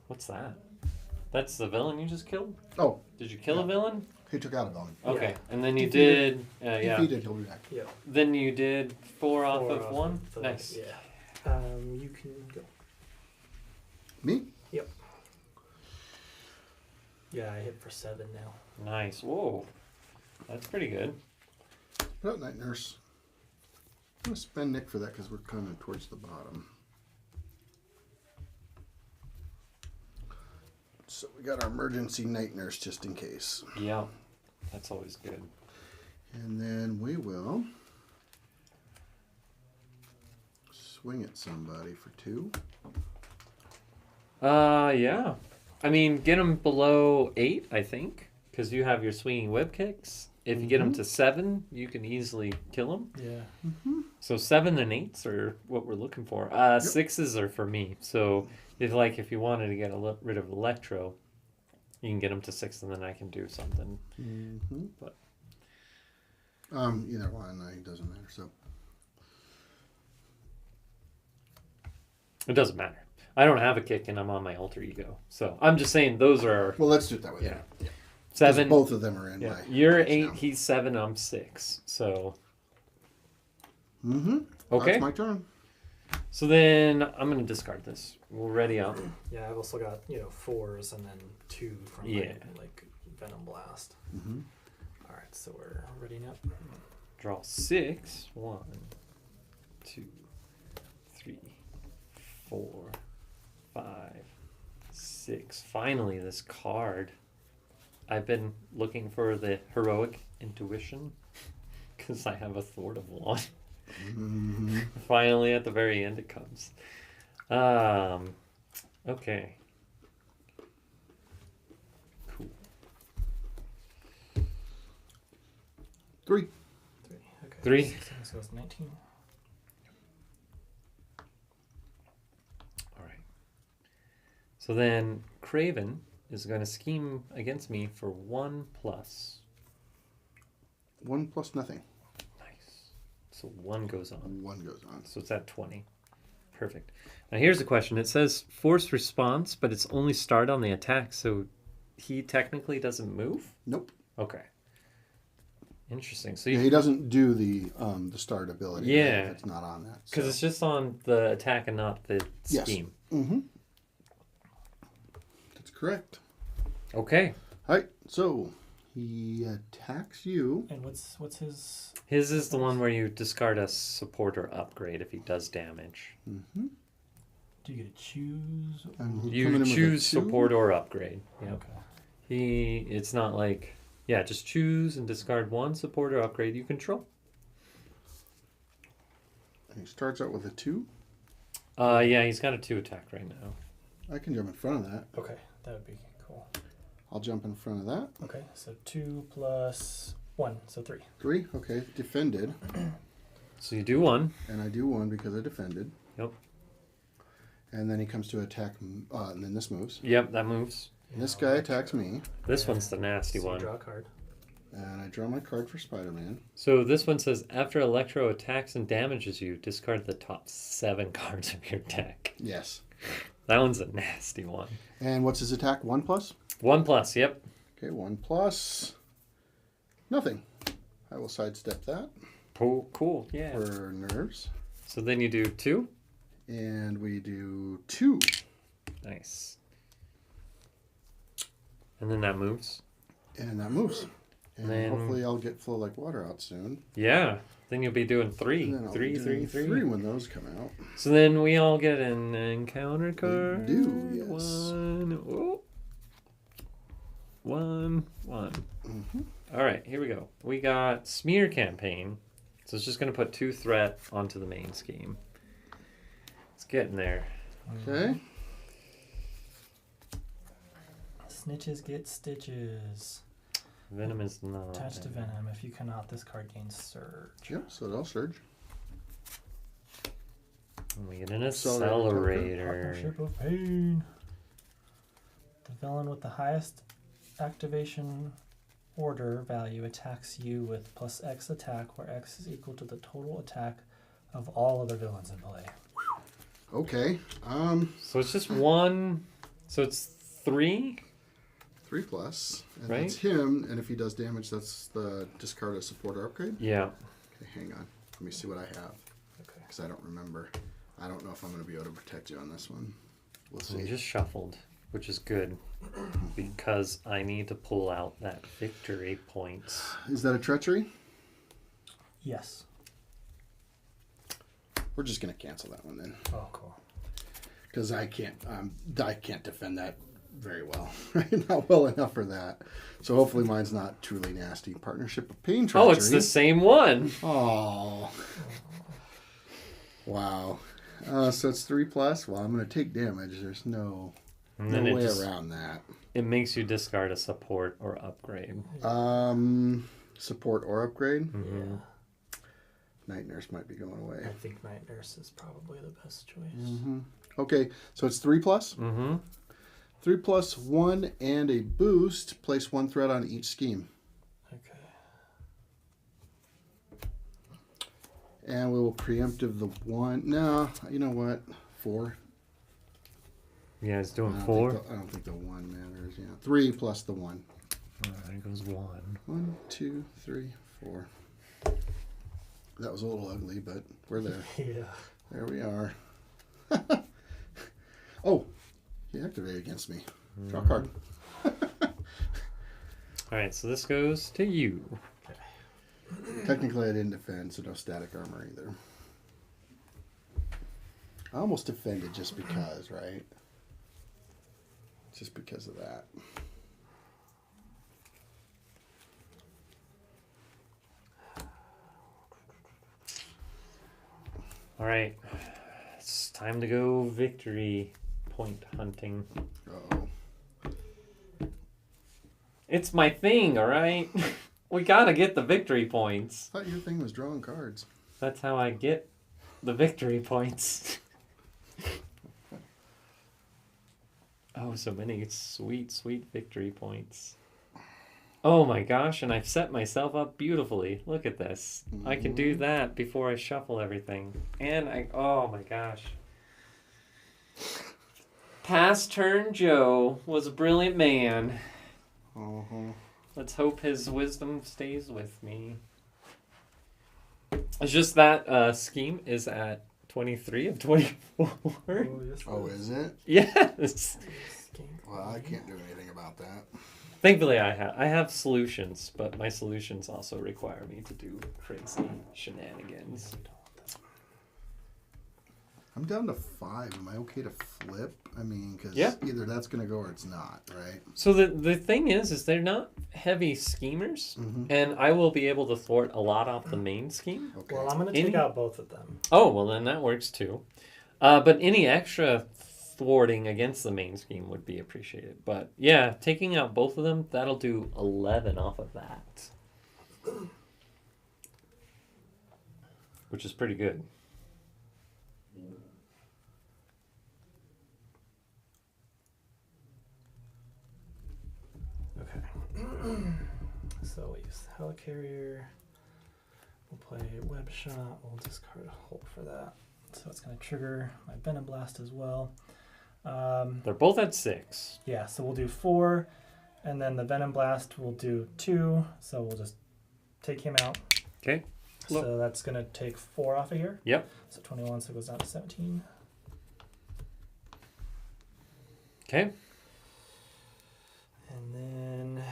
What's that? That's the villain you just killed? Oh, Did you kill a villain? he took out a villain. Okay. Yeah. And then you Defeated. did... yeah. Defeated, he'll be back. Yep. Then you did 4 off 4 of 1? the- Nice. Yeah. You can go. Me? Yep. Yeah, I hit for 7 now. Nice. Whoa. That's pretty good. Put out Night Nurse. I'm going to spend Nick for that because we're kind of towards the bottom. So we got our emergency Night Nurse just in case. Yeah. That's always good. And then we will swing at somebody for 2. Yeah. I mean, get them below 8, I think, because you have your swinging web kicks. If you get them to 7, you can easily kill them. Yeah. So 7 and 8s are what we're looking for. 6s are for me. So if you wanted to get rid of Electro, you can get them to 6, and then I can do something. Mm-hmm. But either one, it doesn't matter. So it doesn't matter. I don't have a kick, and I'm on my alter ego. So I'm just saying those are well, let's do it that way. yeah. Then. 7. Both of them are in Yeah. my. You're hands 8. now. He's 7. I'm 6. So Mm-hmm. okay. That's my turn. So then I'm gonna discard this. We'll ready up. Yeah, I've also got 4s and then 2 from Yeah. my Venom Blast. Mm-hmm. All right, so we're readying up. Draw 6. 1, 2, 3, 4, 5, 6. Finally, this card. I've been looking for the heroic intuition because I have a Thwart of 1. Mm-hmm. Finally, at the very end, it comes. Okay. Cool. 3. 3. Okay. 3. 16, so it's 19. All right. So then Craven is going to scheme against me for 1+. 1 plus nothing. Nice. So 1 goes on. 1 goes on. So it's at 20. Perfect. Now here's the question. It says force response, but it's only start on the attack, so he technically doesn't move? Nope. Okay. Interesting. So Yeah, he doesn't do the start ability. Yeah. If it's not on that. because So. it's just on the attack and not the Yes. scheme. Mm-hmm. That's correct. Okay. All right. So he attacks you. And what's his? His is the one where you discard a support or upgrade if he does damage. Mm-hmm. Do you get to choose? And he'll come in You with a choose 2. support or upgrade. Yep. Okay. It's not like, yeah, just choose and discard 1 support or upgrade you control. And he starts out with a 2. Yeah, he's got a 2 attack right now. I can jump in front of that. Okay, that would be cool. I'll jump in front of that. Okay, so 2 plus 1, so 3. 3. Okay. Defended. So you do 1. And I do 1 because I defended. Yep. And then he comes to attack. And then this moves. Yep, that moves. And this guy attacks me. This one's the nasty So you one. draw a card. And I draw my card for Spider-Man. So this one says, after Electro attacks and damages you, discard the top 7 cards of your deck. Yes. That one's a nasty one. And what's his attack? 1 plus? 1+, yep. Okay, 1 plus. Nothing. I will sidestep that Cool, yeah. for nerves. So then you do 2. And we do 2. Nice. And then that moves. And that moves. And Then- hopefully I'll get Flow Like Water out soon. Yeah. Then you'll be doing 3. And then I'll be 3, 3, doing 3. 3 when those come out. So then we all get an encounter card. do, yes. 1. Oh. 1. Mm-hmm. All right, here we go. We got Smear Campaign. So it's just going to put 2 threat onto the main scheme. It's getting there. Okay. Snitches get stitches. Venom is not. Attached to Venom. If you cannot, this card gains Surge. Yep, so it'll surge. And we get an Accelerator. Partnership of Pain. The villain with the highest activation order value attacks you with plus X attack, where X is equal to the total attack of all other villains in play. Okay. So it's just 1. So it's 3. 3+, and Right? that's him. And if he does damage, that's the discard a support or upgrade. Yeah. Okay, hang on. Let me see what I have, Okay. because I don't remember. I don't know if I'm going to be able to protect you on this one. We'll So we see. just shuffled, which is good because I need to pull out that victory points. Is that a treachery? Yes. We're just going to cancel that one then, Oh, cool. because I can't defend that very well. Right? Not well enough for that. So hopefully mine's not truly nasty. Partnership of Pain treachery. Oh, it's the same one. Oh. Wow. So it's 3+. Well, I'm going to take damage. There's no And then way it around that. it makes you discard a support or upgrade. Support or upgrade. Mhm. Night Nurse might be going away. I think Night Nurse is probably the best choice. Mm-hmm. Okay, so it's 3+. Mm-hmm. 3+, 1, and a boost. Place 1 threat on each scheme. Okay. And we will preemptive the 1. No, you know what? 4. Yeah, it's doing I 4. don't think the 1 matters. Yeah, 3 plus the 1. There goes 1. 1, 2, 3, 4. That was a little ugly, but we're there. Yeah. There we are. Oh, he activated against me. Draw a card. Alright, so this goes to you. Technically, I didn't defend, so no static armor either. I almost defended just because, right? Just because of that. Alright. It's time to go victory point hunting. Uh-oh. It's my thing, alright? We gotta get the victory points. I thought your thing was drawing cards. That's how I get the victory points. Oh, so many sweet, sweet victory points. Oh my gosh, and I've set myself up beautifully. Look at this. I can do that before I shuffle everything. And oh my gosh. Past turn Joe was a brilliant man. Uh-huh. Let's hope his wisdom stays with me. It's just that scheme is at 23 of 24. Oh, is it? Yes. Well, I can't do anything about that. Thankfully, I have solutions, but my solutions also require me to do crazy shenanigans. I'm down to 5. Am I okay to flip? I mean, because Yeah. either that's going to go or it's not, right? So the thing is they're not heavy schemers, and I will be able to thwart a lot off the main scheme. Okay. Well, I'm going to take out both of them. Oh, well, then that works too. But any extra thwarting against the main scheme would be appreciated. But yeah, taking out both of them, that'll do 11 off of that. Which is pretty good. Okay. So we'll use the Helicarrier. We'll play Web Shot. We'll discard a hole for that. So it's going to trigger my Venom Blast as well. They're both at 6. Yeah, so we'll do 4. And then the Venom Blast will do 2. So we'll just take him out. Okay. Look. So that's going to take 4 off of here. Yep. So 21, so it goes down to 17. Okay. And then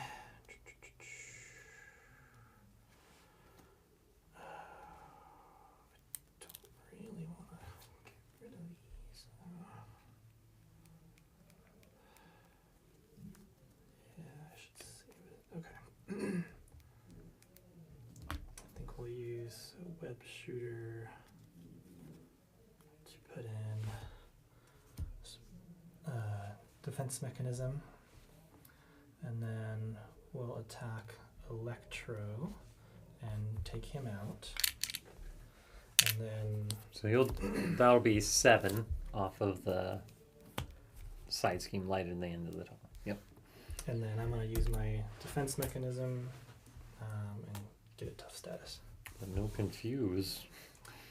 don't really want to get rid of these. Yeah, I should save it. Okay. I think we'll use a web shooter to put in defense mechanism. And then we'll attack Electro and take him out. And then So that'll be 7 off of the side scheme light in the end of the tunnel. Yep. and then I'm gonna use my defense mechanism and get a tough status. But no confuse.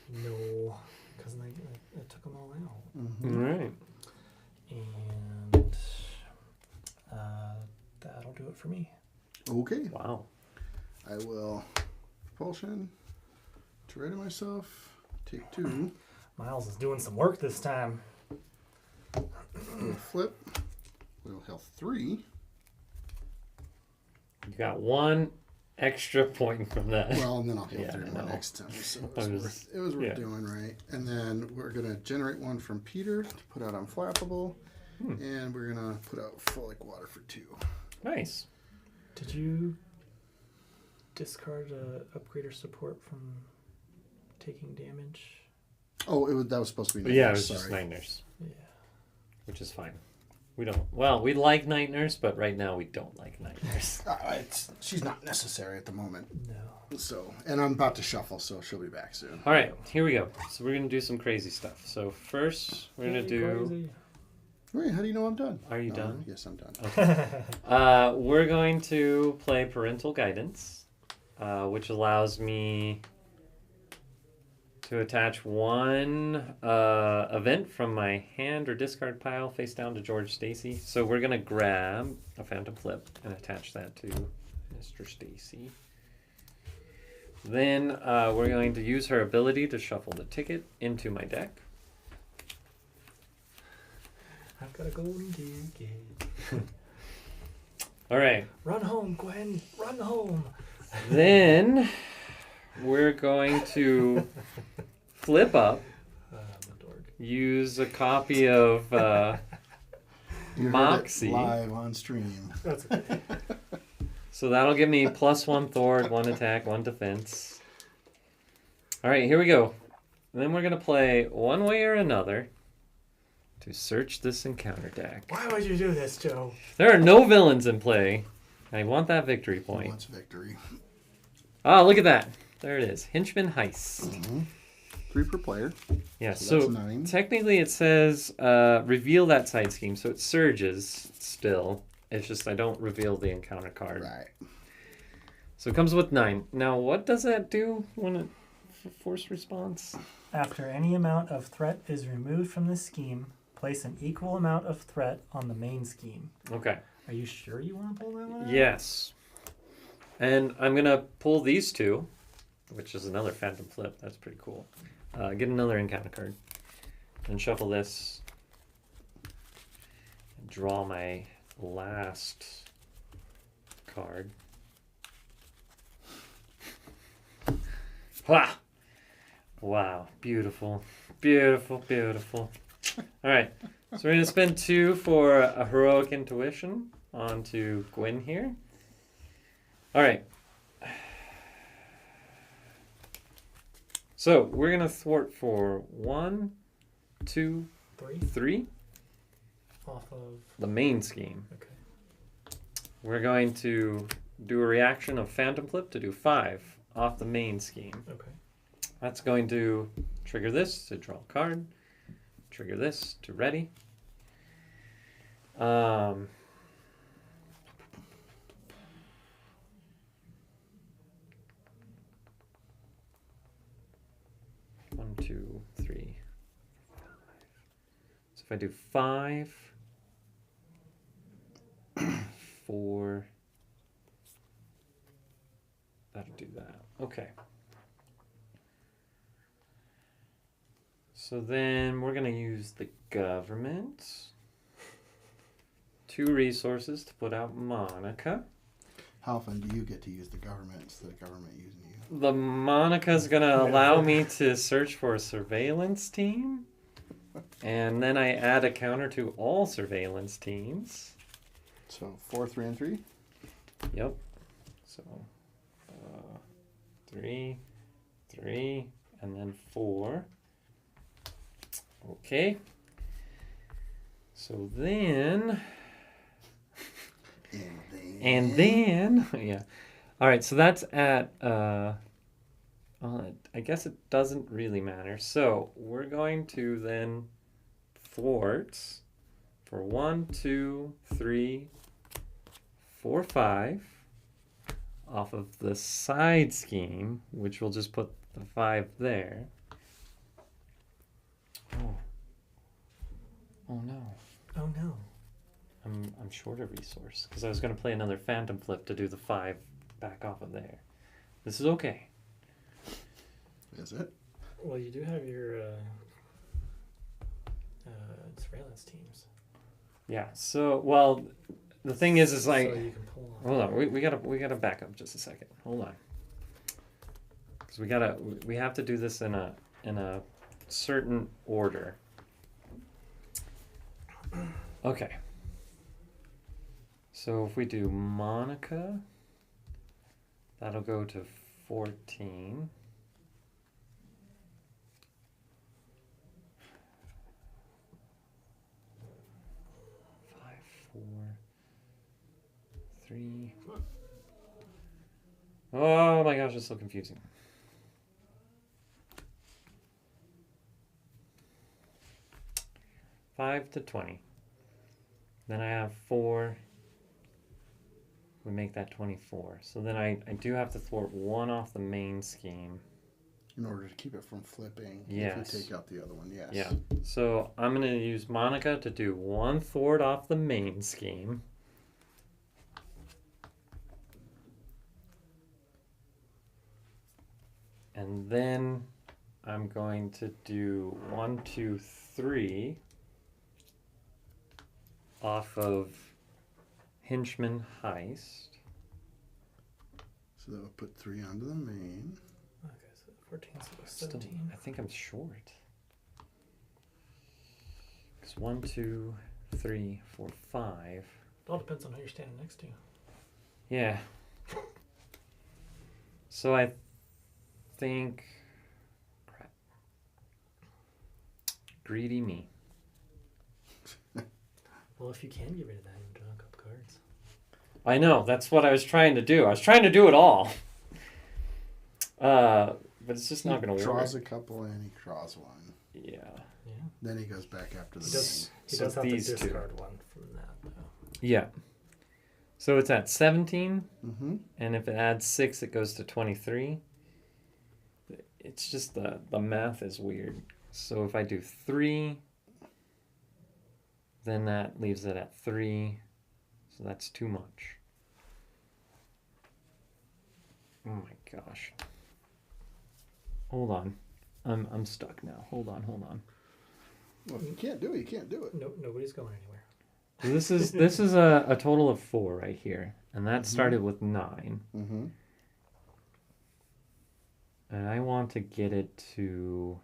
No, because I took them all out. Mm-hmm. All right. And that'll do it for me. Okay. Wow. I will propulsion to ready myself. Take 2. Miles is doing some work this time. We'll flip. We'll health 3. You got 1 extra point from that. Well, and then I'll heal Yeah, 3 I more know. next time. So I it was- was worth yeah. doing, right? And then we're going to generate 1 from Peter to put out Unflappable. And we're going to put out Folic Water for 2. Nice. Did you discard upgrader support from taking damage? Oh, that was supposed to be But yeah, it Nightmares, was just sorry. Night Nurse, Yeah. which is fine. We don't. Well, we like Night Nurse, but right now we don't like Night Nurse. She's not necessary at the moment. No. So, and I'm about to shuffle, so she'll be back soon. All right, here we go. So we're gonna do some crazy stuff. So first, we're gonna do. Crazy. Wait, how do you know I'm done? Are you Oh, done? Yes, I'm done. We're going to play Parental Guidance, which allows me to attach 1 event from my hand or discard pile face down to George Stacy. So we're going to grab a Phantom Flip and attach that to Mr. Stacy. Then we're going to use her ability to shuffle the ticket into my deck. I've got a golden ticket. All right. Run home, Gwen. Run home. Then we're going to flip up, I'm a dork. use a copy of You heard it Moxie. live on stream. That's okay. So that'll give me +1 Thord, 1 attack, 1 defense. All right, here we go. And then we're going to play One Way or Another to search this encounter deck. Why would you do this, Joe? There are no villains in play. I want that victory He point. wants victory. Oh, look at that. There it is. Henchman Heist. 3 per player. Yeah, So so that's 9. technically it says reveal that side scheme, so it surges still. It's just I don't reveal the encounter card. Right. So it comes with 9. Now, what does that do when it force response? After any amount of threat is removed from the scheme, place an equal amount of threat on the main scheme. Okay. Are you sure you want to pull that one out? Yes. And I'm going to pull these 2, which is another Phantom Flip. That's pretty cool. Get another encounter card. And shuffle this. And draw my last card. Wow. Wow. Beautiful. Beautiful, beautiful. All right. So we're going to spend 2 for a Heroic Intuition onto Gwen here. All right. So we're going to thwart for 1, 2, 3 3, off of. the main scheme. Okay. We're going to do a reaction of Phantom Flip to do 5 off the main scheme. Okay. That's going to trigger this to draw a card, trigger this to ready. One, 2, 3, 5. So if I do 5, 4, that'll do that. Okay. So then we're going to use the government. 2 resources to put out Monica. How often do you get to use the government instead of government using you? The Monica's going to allow me to search for a surveillance team. And then I add a counter to all surveillance teams. So 4, 3, and 3. Yep. So 3, 3, and then 4. Okay. So then... And then, yeah. All right, so that's at, I guess it doesn't really matter. So we're going to then thwart for 1, 2, 3, 4, 5 off of the side scheme, which we'll just put the 5 there. Oh. Oh no. Oh no. I'm short a resource because I was going to play another Phantom Flip to do the 5 back off of there. This is okay. Is it? Well, you do have your surveillance teams. Yeah. So, well, the thing is like, so you can pull off. hold on. We gotta back up just a second. Hold on. Because we have to do this in a certain order. Okay. So if we do Monica, that'll go to 14. Three. Oh my gosh, it's so confusing. $5 to 20. Then I have 4. We make that 24. So then I do have to thwart 1 off the main scheme. In order to keep it from flipping. Yes. If you take out the other one, yes. Yeah. So I'm going to use Monica to do 1 thwart off the main scheme. And then I'm going to do 1, 2, 3 off of Henchman Heist. So that would put 3 onto the main. Okay, so 14, so 17. I think I'm short. Because 1, 2, 3, 4, 5. It all depends on who you're standing next to. Yeah. So I think, crap. Greedy me. Well, if you can get rid of that, you draw a couple cards. I know, that's what I was trying to do. I was trying to do it all. But it's just not going to work. He draws a couple and he draws 1. Yeah. Yeah. Then he goes back after the He main. does, he So does have to these two. discard 1 from that, though. Yeah. So it's at 17, Mm-hmm. and if it adds 6, it goes to 23. It's just the math is weird. So if I do 3, then that leaves it at 3. So that's too much. Oh my gosh. Hold on. I'm stuck now. Hold on. Well, if you can't do it, you can't do it. No, nobody's going anywhere. This is a total of 4 right here. And that started with 9. Mm-hmm. And I want to get it to,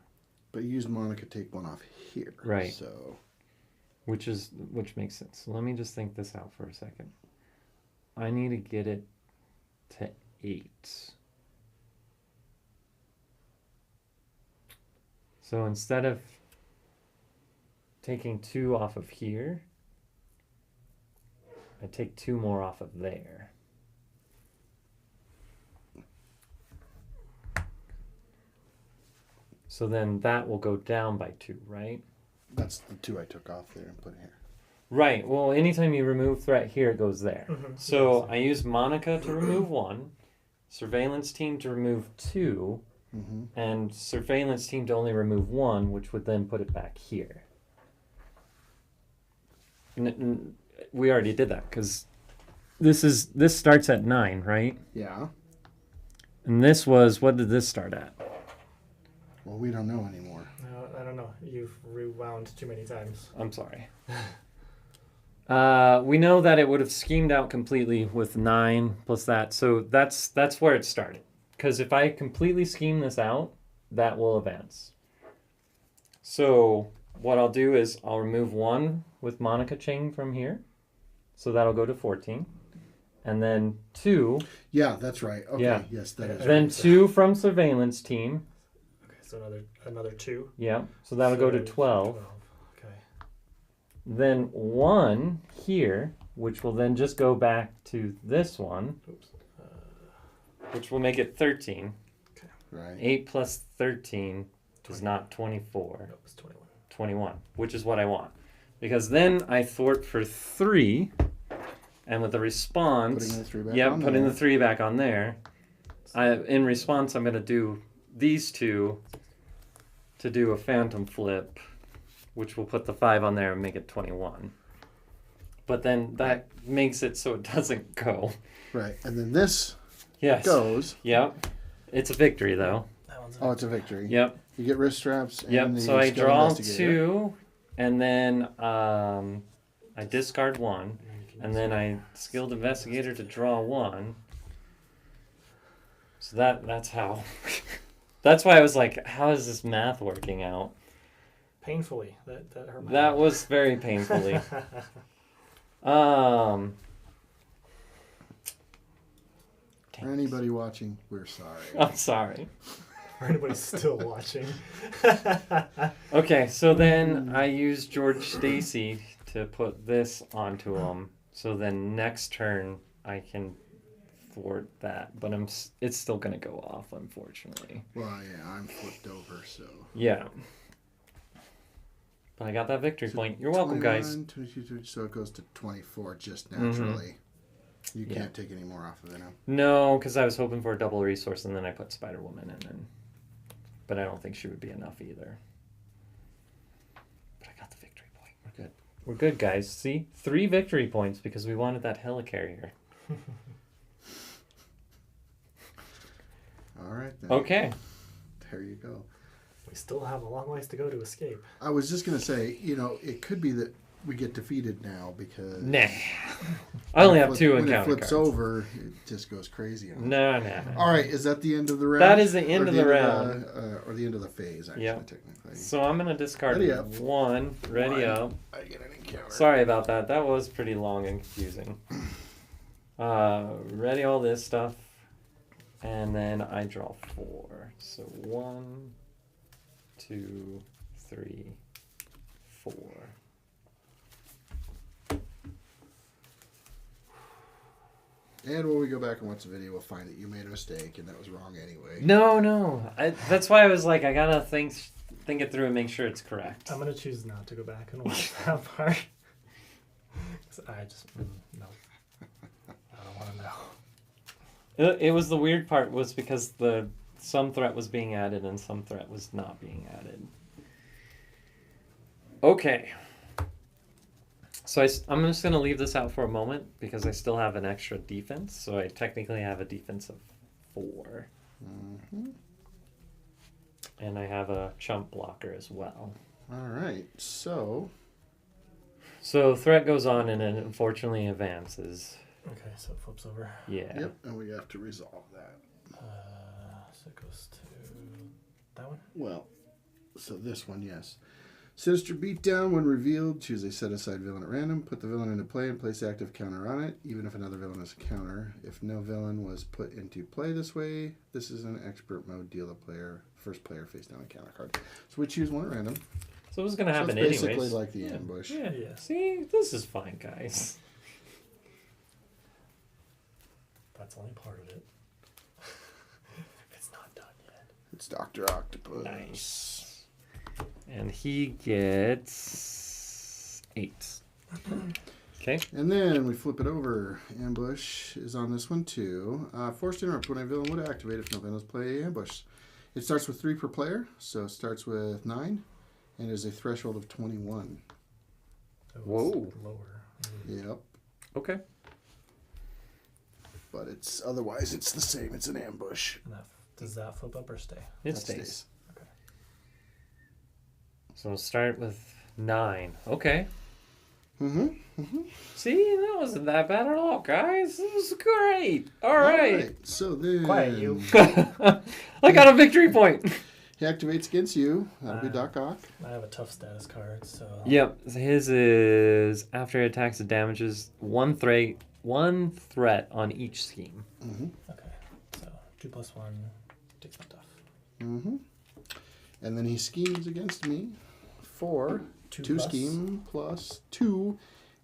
But you use Monica, take 1 off here. Right. So which makes sense. So let me just think this out for a second. I need to get it to 8. So instead of taking 2 off of here, I take 2 more off of there. So then that will go down by 2, right? that's the 2 I took off there and put here. Right. Well, anytime you remove threat here, it goes there. Mm-hmm. So I use Monica to remove 1, surveillance team to remove 2, Mm-hmm. and surveillance team to only remove 1, which would then put it back here. We already did that because this starts at 9, right? Yeah. And this was, what did this start at? Well, we don't know anymore. I don't know. You've rewound too many times. I'm sorry. We know that it would have schemed out completely with 9 plus that, so that's where it started. Because if I completely scheme this out, that will advance. So what I'll do is I'll remove 1 with Monica chain from here, so that'll go to 14, and then 2. Yeah, that's right. Okay. Yeah. Yes, that is Then right. 2 from surveillance team. Okay, so another 2. Yeah, so that'll go to 12. Okay. Then 1 here, which will then just go back to this one, Oops. which will make it 13. Right. 8 plus 13 is 20. not 24. Nope, it's 21. 21, which is what I want. Because then I thwart for 3, and with the response... Putting the 3 back Yep, on putting there. the 3 back on there. In response, I'm going to do these 2 to do a phantom flip, which will put the 5 on there and make it 21. but then that makes it so it doesn't go. Right, and then this Yes. goes. Yep. It's a victory, though. That one's Oh, it's a victory. Yep. You get wrist straps. And Yep. the So I skill draw investigator. 2, and then I discard 1, and then I skilled investigator to draw 1. So that's how. That's why I was like, how is this math working out? Painfully. That hurt my That hand. was very painfully. For anybody watching, we're sorry. I'm sorry. For anybody still watching. Okay, so then I use George Stacy to put this onto him. So then next turn I can thwart that, but it's still gonna go off, unfortunately. Well, yeah, I'm flipped over, so. Yeah. But I got that victory point. You're welcome, guys. 22, 22, so it goes to 24 just naturally. You Yeah. can't take any more off of it now. No, because I was hoping for a double resource, and then I put Spider Woman in, but I don't think she would be enough either. But I got the victory point. We're good. We're good, guys. See? 3 victory points because we wanted that helicarrier. All right, then. Okay. There you go. We still have a long ways to go to escape. I was just going to say, it could be that we get defeated now because... Nah. I only have 2 when it encounter flips cards. over, it just goes crazy. On it. No. All right, is that the end of the round? That is the end Or of the round. or the end of the phase, actually, Yep. technically. So I'm going to discard Ready up. 1. Ready One. up. I get an encounter. Sorry about that. That was pretty long and confusing. Ready all this stuff. And then I draw 4. So 1, 2, 3, 4. And when we go back and watch the video, we'll find that you made a mistake and that was wrong anyway. No. That's why I was like, I gotta think it through and make sure it's correct. I'm going to choose not to go back and watch that part. 'Cause I just, no. I don't want to know. It was the weird part was because some threat was being added and some threat was not being added. Okay. So I'm just going to leave this out for a moment because I still have an extra defense. So I technically have a defense of 4. Mm-hmm. And I have a chump blocker as well. All right, so... So threat goes on and it unfortunately advances. Okay, so it flips over. Yeah. Yep, and we have to resolve that. So it goes to that one? Well, so this one, yes. Sinister beatdown. When revealed, choose a set-aside villain at random. Put the villain into play and place active counter on it, even if another villain is a counter. If no villain was put into play this way, this is an expert mode. Deal the first player face down a counter card. So we choose one at random. So it was going to So happen it's anyways. basically like the ambush. Yeah. Yeah. See, this is fine, guys. That's only part of it. It's not done yet. It's Dr. Octopus. Nice. And he gets 8. Okay. And then we flip it over. Ambush is on this one too. Forced interrupt. When a villain would activate if no villains play ambush. It starts with 3 per player, so it starts with 9, and is a threshold of 21. So Whoa. it's lower. Yep. Okay. But otherwise it's the same. It's an ambush. And does that flip up or stay? It That stays. Okay. So we'll start with 9. Okay. Mm-hmm. See, that wasn't that bad at all, guys. This was great. All right. So then Quiet, you. I got a victory point. he activates against you. That'll be Doc Ock. I have a tough status card, so. Yep. His is after it attacks, it damages one threat on each scheme. Mm-hmm. Okay. So 2 + 1 takes my stuff. Mm-hmm. And then he schemes against me for 2 plus. scheme plus 2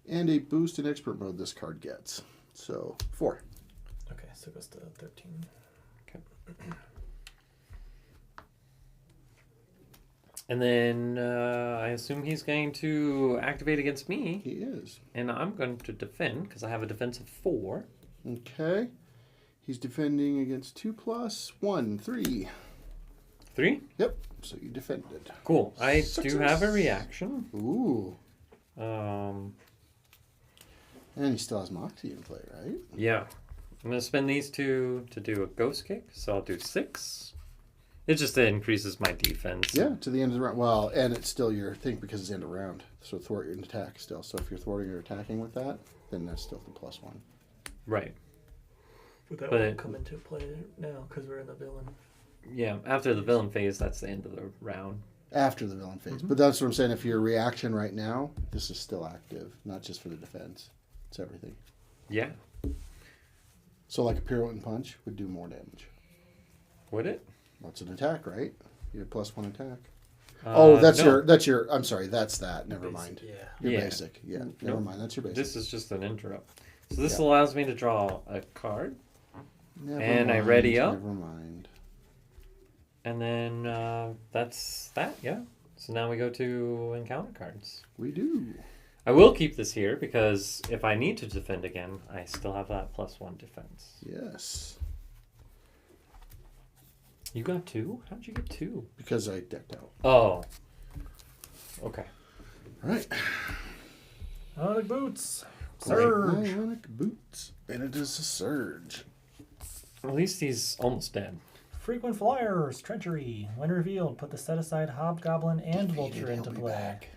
and a boost in expert mode this card gets. So 4. Okay, so it goes to 13. Okay. And then I assume he's going to activate against me, He is. and I'm going to defend because I have a defense of 4. Okay. He's defending against 2 plus 1, 3. 3? Yep. So you defended. Cool. I do Success. have a reaction. Ooh. And he still has Moxie in play, right? Yeah. I'm going to spend these 2 to do a ghost kick, so I'll do 6. It just increases my defense. Yeah, to the end of the round. Well, and it's still your thing because it's end of round. So thwart your attack still. So if you're thwarting or attacking with that, then that's still the +1. Right. But that But won't it- come into play now because we're in the villain. Yeah, after the villain phase, that's the end of the round. After the villain phase. But that's what I'm saying. If your reaction right now, this is still active. Not just for the defense. It's everything. Yeah. So like a pirouette and punch would do more damage. Would it? Well, it's an attack, right? You have +1 attack. No. That's your. I'm sorry, that's that. Never mind. Yeah. Your Yeah. basic. Yeah, never mind. That's your basic. This is just an interrupt. So this Yeah. allows me to draw a card, Never and I mind, ready up. Never mind. and then that's that, yeah. So now we go to encounter cards. We do. I will keep this here because if I need to defend again, I still have that +1 defense. Yes. You got 2? How'd you get 2? Because I decked out. Oh. Okay. All right. Ionic boots. Great. Surge. Ionic boots. And it is a surge. At least he's almost dead. Frequent flyers. Treachery. When revealed, put the set aside Hobgoblin and Vulture into He'll be play. back.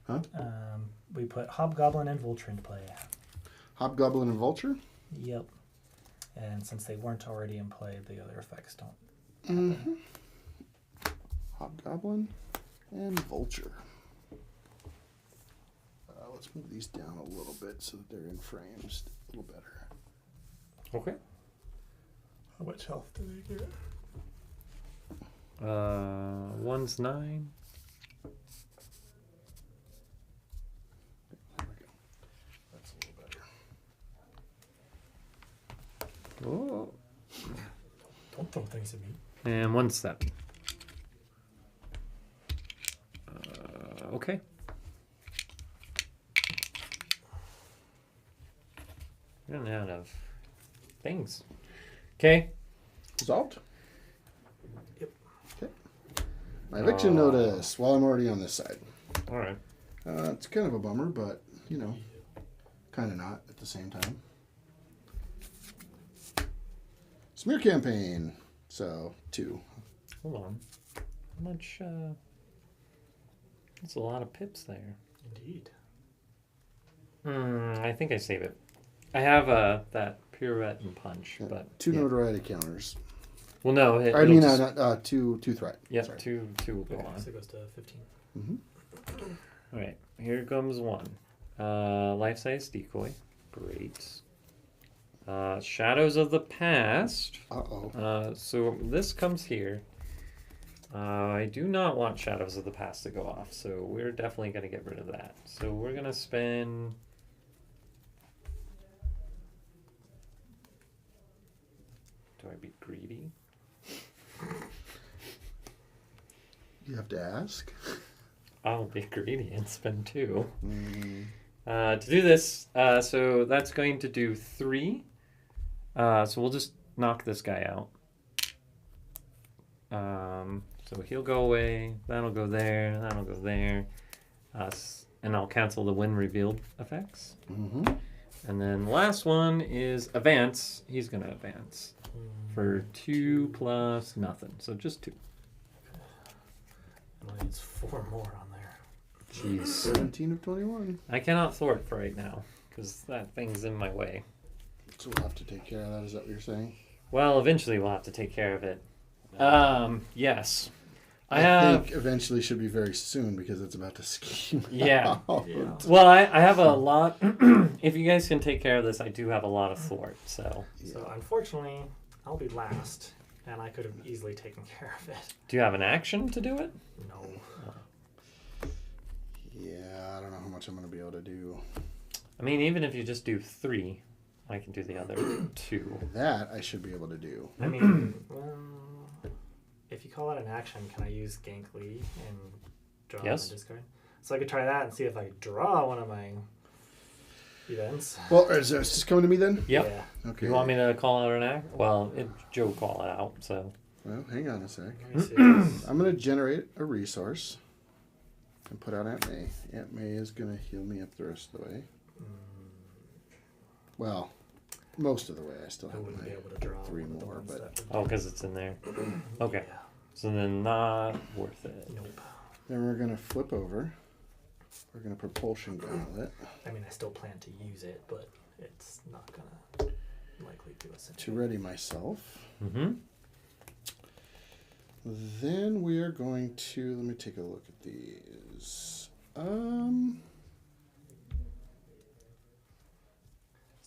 Huh? We put Hobgoblin and Vulture into play. Hobgoblin and Vulture? Yep. And since they weren't already in play, the other effects don't. Mm-hmm. Hobgoblin and Vulture. Let's move these down a little bit so that they're in frames a little better. Okay. How much health do they get? One's 9. There we go. That's a little better. Oh. Don't throw things at me. And 1's 7. Okay. We don't out of things. Okay. Resolved? Yep. Okay. My eviction notice while I'm already on this side. All right. It's kind of a bummer, but, you know, kind of not at the same time. Smear campaign. So, 2. Hold on. How much? That's a lot of pips there. Indeed. I think I save it. I have that pirouette and punch, Yeah, but 2 yeah. notoriety counters. Well, no. I mean, not 2 threat. Yeah, Sorry. two will go Okay, on. so it goes to 15. Mm-hmm. All right, here comes 1. Life-size decoy. Great. Shadows of the Past. Uh-oh. So this comes here. I do not want Shadows of the Past to go off, so we're definitely going to get rid of that. So we're going to spend... Do I be greedy? You have to ask. I'll be greedy and spend 2. Mm. To do this, so that's going to do 3. So we'll just knock this guy out. So he'll go away. That'll go there. That'll go there. And I'll cancel the when revealed effects. Mm-hmm. And then the last one is advance. He's going to advance for 2 plus nothing. So just 2. Only needs 4 more on there. Jeez. 17 of 21. I cannot thwart for right now because that thing's in my way. So we'll have to take care of that. Is that what you're saying? Well, eventually we'll have to take care of it. Yes. I have... think eventually should be very soon because it's about to scheme Yeah. out. Yeah. Well, I have a lot. If you guys can take care of this, I do have a lot of thwart. So, So unfortunately, I'll be last, and I could have easily taken care of it. do you have an action to do it? No. Yeah, I don't know how much I'm going to be able to do. I mean, even if you just do 3, I can do the other 2. That I should be able to do. I mean, if you call that an action, can I use Gank Lee and draw Yes. my discard? So I could try that and see if I draw one of my events. Well, is this just coming to me then? Yep. Yeah. Okay. You want me to call out an act? Well, Joe call it out. So, Well, hang on a sec. Let me see this. I'm going to generate a resource and put out Aunt May. Aunt May is going to heal me up the rest of the way. Well, most of the way. I still I have wouldn't my be able to draw 3 one of the more, ones but that would Oh, because it's in there. Okay. Yeah. So then not worth it. Nope. then we're gonna flip over. We're gonna propulsion gauntlet I mean, I still plan to use it, but it's not gonna likely do us to anything. ready myself. Mm-hmm. Then we are going to let me take a look at these. It's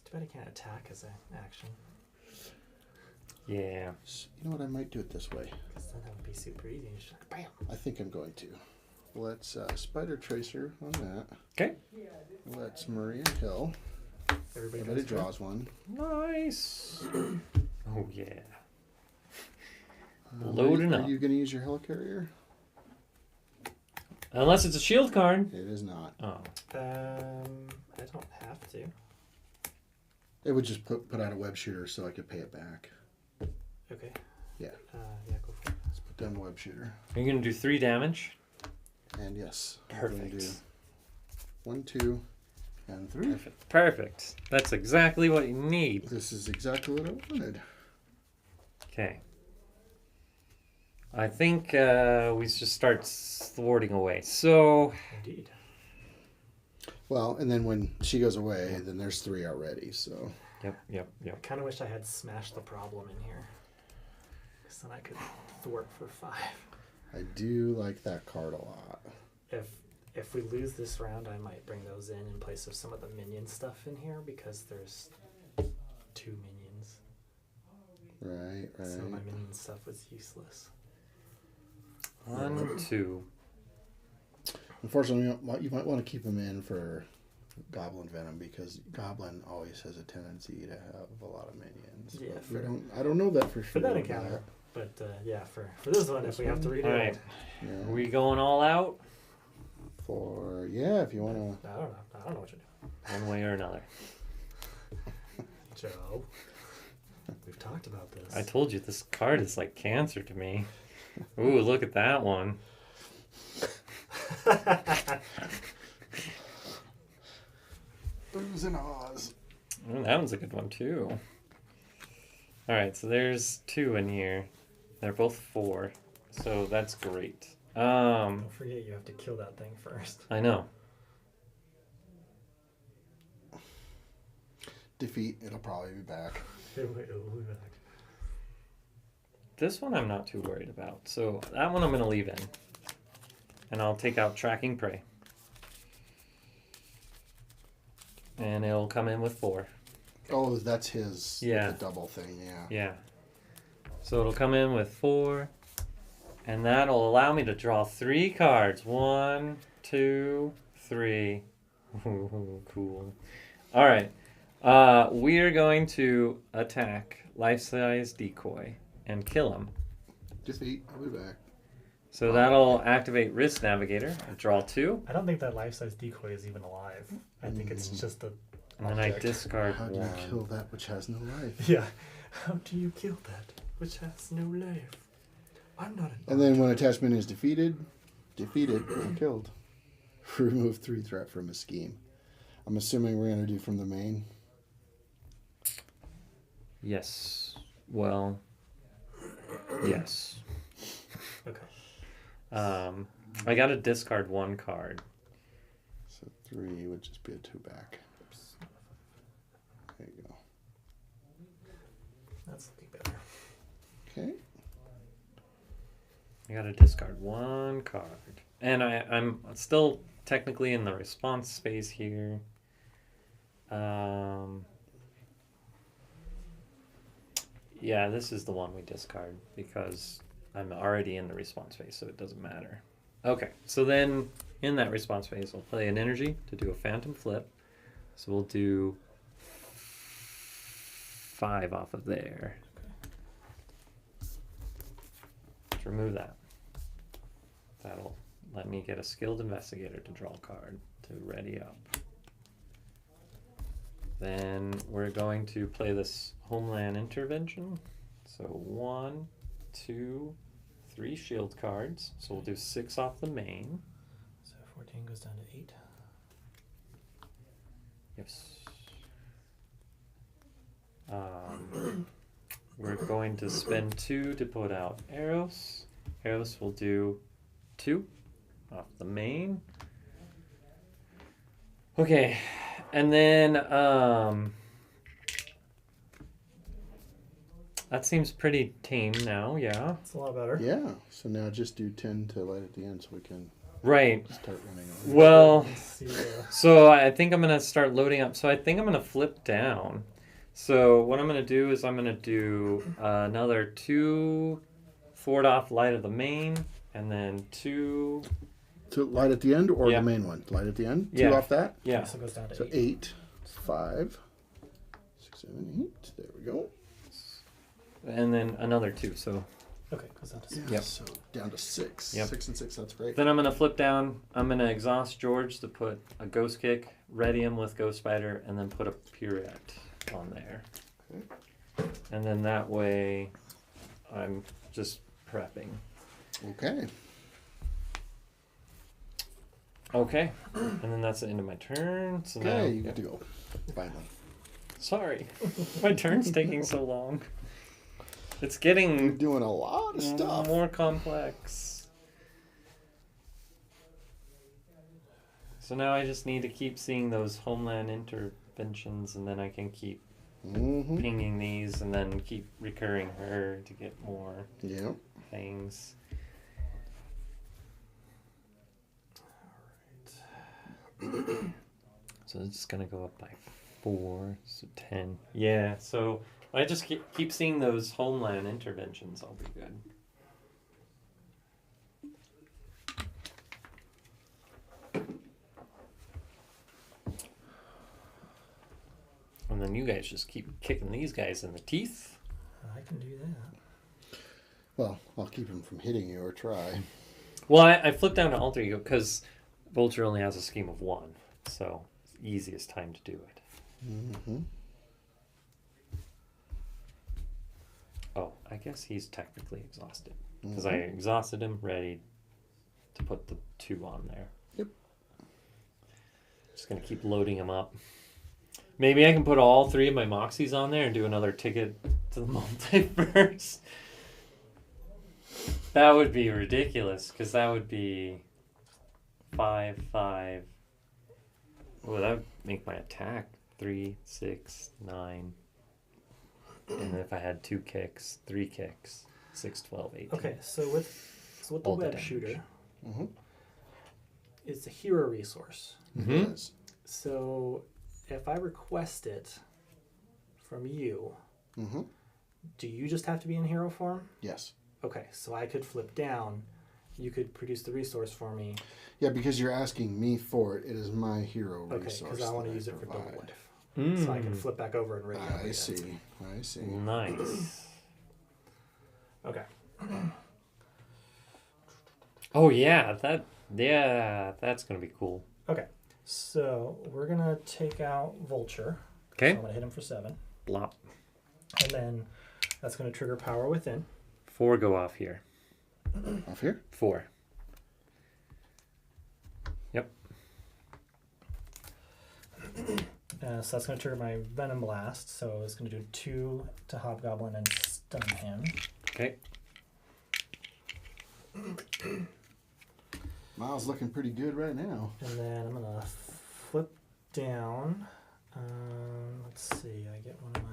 too bad I can't attack as an action, Yeah. You know what? I might do it this way. because then that would be super easy. You just bam. I think I'm going to. Let's Spider Tracer on that. Okay. Let's Maria Hill. Everybody Everybody goes for it. draws one. Nice. Oh yeah. Are Loading you- up. Are you going to use your helicarrier? Unless it's a shield card. It is not. Oh. I don't have to. It would just put out a web shooter so I could pay it back. Okay. Yeah. Yeah, go for it. Let's put down the web shooter. You're gonna do 3 damage. And yes. we're gonna Perfect. do 1, 2, and 3. Perfect. Perfect. That's exactly what you need. This is exactly what I wanted. Okay. I think we just start thwarting away. So Indeed. Well, and then when she goes away, then there's 3 already. So yep. I kind of wish I had smashed the problem in here, because then I could thwart for 5. I do like that card a lot. If we lose this round, I might bring those in place of some of the minion stuff in here, because there's 2 minions. Right, right. So my minion stuff was useless. 1, 2. Unfortunately, you might want to keep him in for Goblin Venom, because Goblin always has a tendency to have a lot of minions. Yeah, But I don't know that for sure. For that encounter. But yeah, for this one, if we have to redo All it, right. Yeah. Are we going all out? If you want to. I don't know what you're doing. One way or another. Joe, we've talked about this. I told you this card is like cancer to me. Ooh, look at that one. Booze and Oz. Ooh, that one's a good one too. All right, so there's 2 in here. They're both 4, so that's great. Don't forget you have to kill that thing first. I know. Defeat. It'll probably be back. It'll be back. This one I'm not too worried about. So that one I'm going to leave in. And I'll take out Tracking Prey. And it'll come in with 4. Oh, that's his. Yeah. The double thing. Yeah. Yeah. So it'll come in with 4. And that'll allow me to draw 3 cards. 1, 2, 3. Ooh, cool. All right. We are going to attack Life-Size Decoy and kill him. Defeat. I'll be back. So that'll activate Risk Navigator. I draw 2. I don't think that life-size decoy is even alive. I think it's just a. And then I object. discard How do you 1. kill that which has no life? Yeah. How do you kill that which has no life? I'm not an And then when attachment is defeated or killed, remove 3 threat from a scheme. I'm assuming we're going to do from the main. Yes. Well, yes. Okay. I got to discard 1 card. So 3 would just be a 2 back. Oops. There you go. That's looking better. Okay. I got to discard 1 card. And I'm still technically in the response space here. Yeah, this is the one we discard because I'm already in the response phase, so it doesn't matter. Okay, so then in that response phase, I'll play an energy to do a phantom flip. So we'll do 5 off of there. Let's remove that. That'll let me get a skilled investigator to draw a card to ready up. Then we're going to play this Homeland Intervention. So 1, 2, 3 shield cards. So we'll do 6 off the main. So 14 goes down to 8. Yes. We're going to spend 2 to put out Eros. Eros will do 2 off the main. Okay, and then that seems pretty tame now, yeah. It's a lot better. Yeah. So now just do 10 to light at the end so we can Right. start running on. Well, Let's see the- so I think I'm going to start loading up. So I think I'm going to flip down. So what I'm going to do is I'm going to do another 2 forward off light of the main, and then 2. To light at the end or Yeah. the main one? Light at the end? Yeah. 2 off that? Yeah. So it goes down to So 8. 8, 5, 6, 7, 8. There we go. And then another 2. So Okay, goes down to 6. Yeah, Yep. so down to 6. Yep. 6 and 6, that's great. then I'm going to flip down. I'm going to exhaust George to put a Ghost Kick, ready him with Ghost Spider, and then put a Purette on there. Okay. And then that way I'm just prepping. Okay. Okay. And then that's the end of my turn. So now Okay, you get to go. Finally. Sorry. My turn's taking so long. It's You're getting doing a lot of stuff. more complex. So now I just need to keep seeing those Homeland Interventions, and then I can keep Mm-hmm. pinging these, and then keep recurring her to get more Yeah. things. So it's just gonna go up by 4, so 10. Yeah, so I just keep seeing those Homeland Interventions. I'll be good. And then you guys just keep kicking these guys in the teeth. I can do that. Well, I'll keep him from hitting you or try. Well, I flipped down to Alter Ego because Vulture only has a scheme of 1, so it's the easiest time to do it. Mm-hmm. Oh, I guess he's technically exhausted because I exhausted him, ready to put the 2 on there. Yep. Just gonna keep loading him up. Maybe I can put all 3 of my Moxies on there and do another ticket to the multiverse. That would be ridiculous because that would be 5, 5. Oh, that would make my attack 3, 6, 9. And then if I had 2 kicks, 3 kicks, 6, 12, 18. Okay, so with the All the web damage. shooter, Mm-hmm. it's a hero resource. Mhm. Yes. So if I request it from you, Mm-hmm. do you just have to be in hero form? Yes. Okay, so I could flip down. You could produce the resource for me. Yeah, because you're asking me for it. It is my hero Okay, resource. because I want to that use it for double provide. life. So I can flip back over and ready up I again. see. I see. Nice. Okay. Oh yeah, that's gonna be cool. Okay. So we're gonna take out Vulture. So Okay. I'm gonna hit him for 7. Blop. And then that's gonna trigger Power Within. 4 go off here. Off here? 4. Yep. So that's gonna trigger my Venom Blast. So it's gonna do 2 to Hobgoblin and stun him. Okay. Miles looking pretty good right now. And then I'm gonna flip down. Let's see. I get one of my.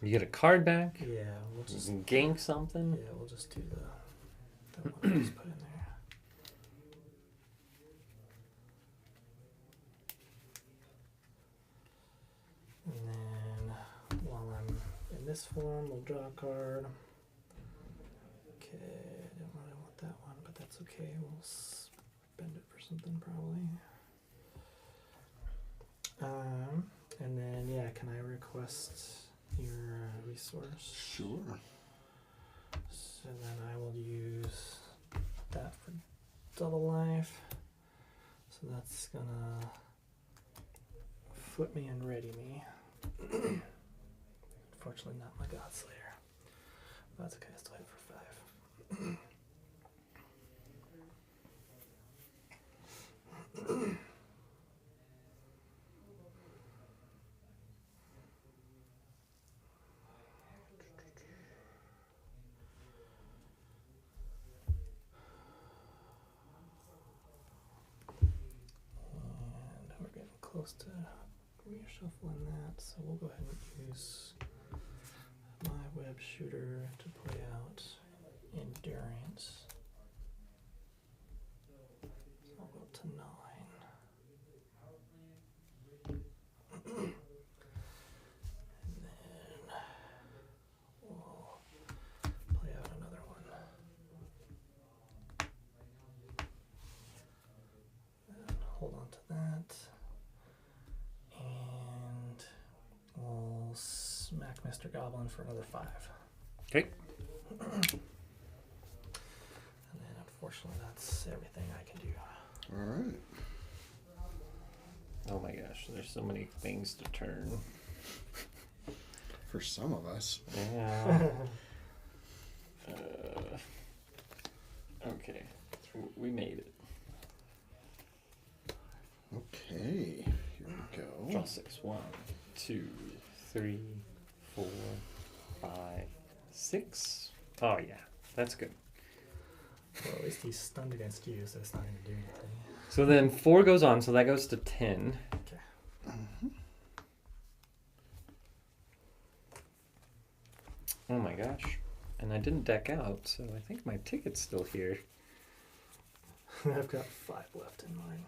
You get a card back. Yeah, we'll You just. can gank something. Yeah, we'll just do the one I just put in there. And then while I'm in this form, we'll draw a card. Okay, I don't really want that one, but that's okay. We'll spend it for something probably. And then yeah, can I request your resource? Sure. So then I will use that for double life. So that's gonna flip me and ready me. Unfortunately not my Godslayer. But that's okay, I still hit for 5. supposed to reshuffle in that, so we'll go ahead and use my web shooter to play out Endurance. So I'll go up to 9. And then we'll play out another one. And hold on to that. And we'll smack Mr. Goblin for another 5. Okay. And then unfortunately that's everything I can do. All right. Oh my gosh, there's so many things to turn. For some of us. Yeah. Okay, we made it. Okay, here we go. Draw 6. 1, 2, 3, 4, 5, 6. Oh yeah, that's good. Well, at least he's stunned against you, so it's not going to do anything. So then 4 goes on, so that goes to 10. Okay. Mhm. Oh my gosh. And I didn't deck out, so I think my ticket's still here. I've got 5 left in mine.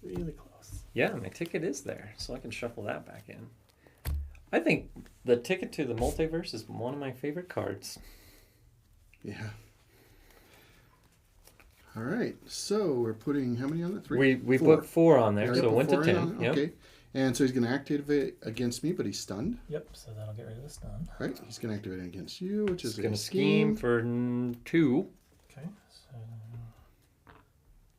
Really close. Yeah, my ticket is there, so I can shuffle that back in. I think the Ticket to the Multiverse is one of my favorite cards. Yeah. All right, so we're putting how many on that? 3? We 4. put 4 on there, Yep, so it put went to 4 in 10. on it. Yep. Okay, and so he's going to activate against me, but he's stunned. Yep, so that'll get rid of the stun. Right, he's going to activate against you, which is It's going a to scheme for 2. Okay, so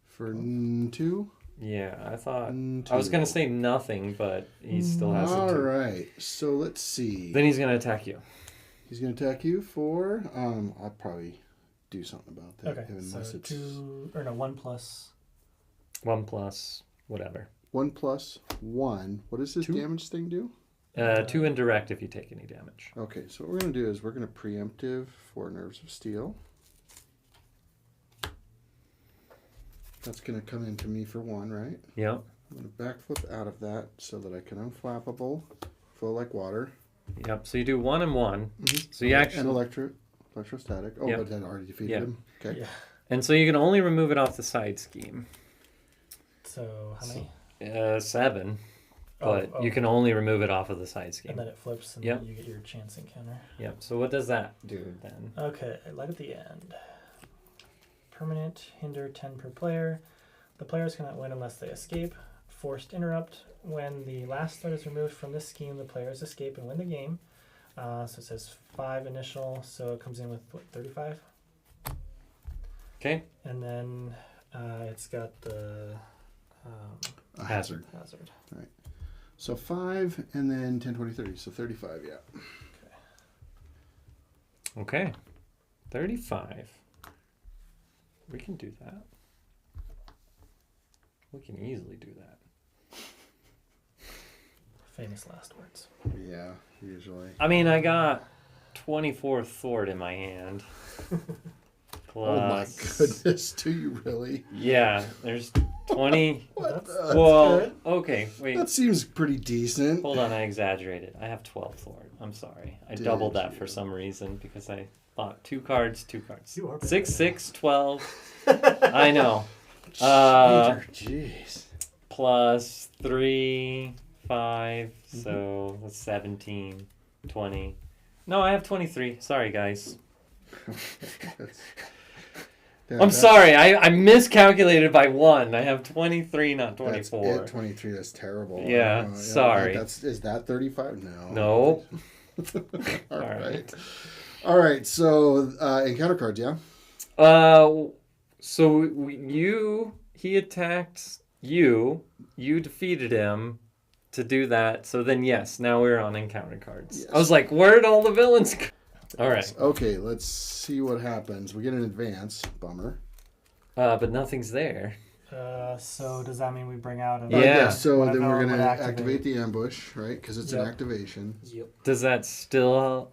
for 2. Yeah, I thought... Two. I was going to say nothing, but he still has a 2. All right, so let's see. Then he's going to attack you. He's going to attack you for. I'll probably do something about that. okay, unless so it's 1 plus. 1 plus whatever. 1 plus 1. What does his 2. damage thing do? 2 indirect if you take any damage. Okay, so what we're going to do is we're going to preemptive for Nerves of Steel. That's going to come into me for 1, right? Yep. I'm going to backflip out of that so that I can unflappable, flow like water. Yep. So you do 1 and 1. Mm-hmm. So you actually... And electrostatic. Oh, Yep. but that already defeated Yep. him. Okay. Yeah. And so you can only remove it off the side scheme. So how many? 7. Oh, But oh. you can only remove it off of the side scheme. And then it flips, and Yep. then you get your chance encounter. Yep. So what does that do then? Okay, light at the end. Permanent, hinder 10 per player. The players cannot win unless they escape. Forced interrupt. When the last threat is removed from this scheme, the players escape and win the game. So it says 5 initial, so it comes in with, what, 35? Okay. And then it's got the A hazard. hazard. So 5 and then 10, 20, 30. So 35, yeah. Okay. 35. We can do that. We can easily do that. Famous last words. Yeah, usually. I mean, I got 24 Thwart in my hand. Oh my goodness, do you really? Yeah, there's 20. What? Well, good. okay, wait. That seems pretty decent. Hold on, I exaggerated. I have 12 Thwart. I'm sorry. I Did doubled that you? for some reason because I thought 2 cards, 2 cards. You are bad. 6, 6, 12. I know. Jeez. Plus 3, 5, so that's 17, 20. No, I have 23. Sorry, guys. I'm sorry. I miscalculated by 1. I have 23, not 24. That's it, 23. That's terrible. Yeah, sorry. Is that 35? No. No. All right. All right. So encounter cards, yeah. So he attacked you. You defeated him to do that. So then, yes, now we're on encounter cards. Yes. I was like, where'd all the villains go? All right. Okay, let's see what happens. We get an advance. Bummer. But nothing's there. So does that mean we bring out a Yeah. So One of then we're them going would to activate. activate the ambush, right? Because it's an Yep. activation. Yep. Does that still...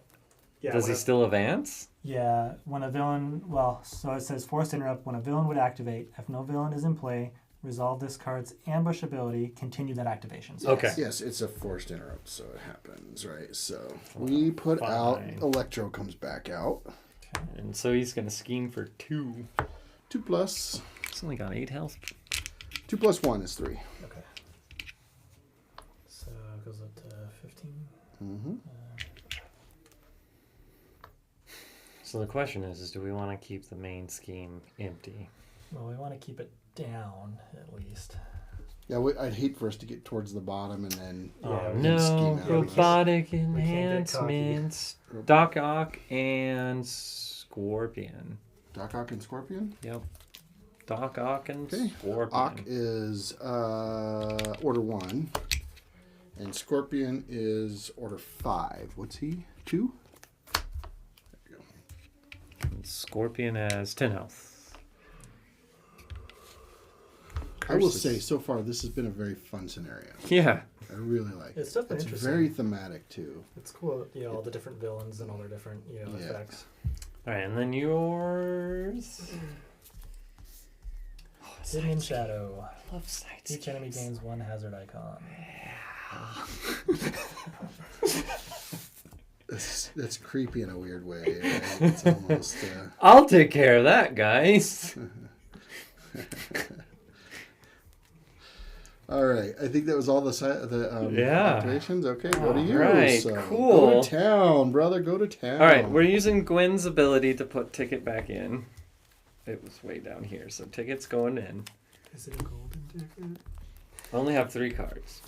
Yeah, does he still advance? Yeah, when a villain, so it says forced interrupt. When a villain would activate, if no villain is in play, resolve this card's ambush ability, continue that activation. So Okay. Yes, it's a forced interrupt, so it happens, right? So we put out Fine. Electro comes back out. Okay. And so he's going to scheme for 2. 2 plus. He's only got 8 health. 2 plus 1 is 3. Okay. So it goes up to 15. Mm-hmm. So the question is do we want to keep the main scheme empty? Well, we want to keep it down at least. Yeah, I'd hate for us to get towards the bottom and then Oh then scheme no, out. robotic get cocky. enhancements. Doc Ock and Scorpion. Doc Ock and Scorpion? Yep. Doc Ock and Okay. Scorpion. Ock is order 1. And Scorpion is order 5. What's he? 2? And Scorpion has 10 health. I will Curses. say, so far, this has been a very fun scenario. Yeah. I really like It's it. definitely It's interesting. very thematic, too. It's cool, all the different villains and all their different, Yeah. effects. Alright, and then yours. Hidden in Shadow. I love sight Each enemy schemes. gains 1 hazard icon. That's creepy in a weird way. Right? It's almost... I'll take care of that, guys. All right, I think that was all the Yeah. activations. Okay, go to you. Alright, So cool. Go to town, brother. Go to town. Alright, we're using Gwen's ability to put Ticket back in. It was way down here, so Ticket's going in. Is it a golden ticket? I only have 3 cards.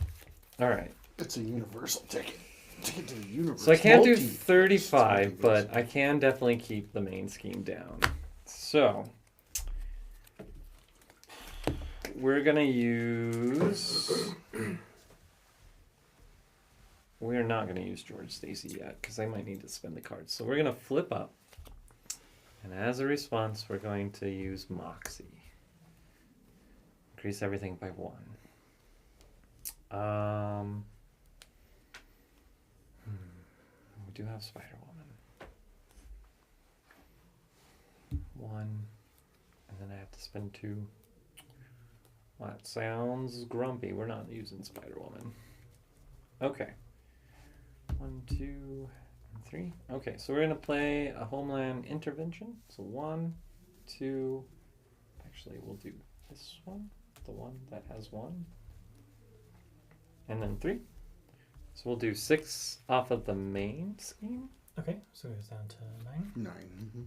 Alright. It's a universal ticket. Ticket to the universe. So I can't do Multi- 35, but I can definitely keep the main scheme down. So we're gonna use. We're not gonna use George Stacy yet because I might need to spend the cards. So we're gonna flip up, and as a response, we're going to use Moxie. Increase everything by 1. We do have Spider Woman. 1, and then I have to spend 2. Well, that sounds grumpy. We're not using Spider Woman. Okay. 1, 2, and 3. Okay, so we're gonna play a Homeland Intervention. So 1, 2. Actually, we'll do this one, the one that has 1, and then 3. So we'll do 6 off of the main scheme. Okay, so it goes down to 9. 9. Mm-hmm.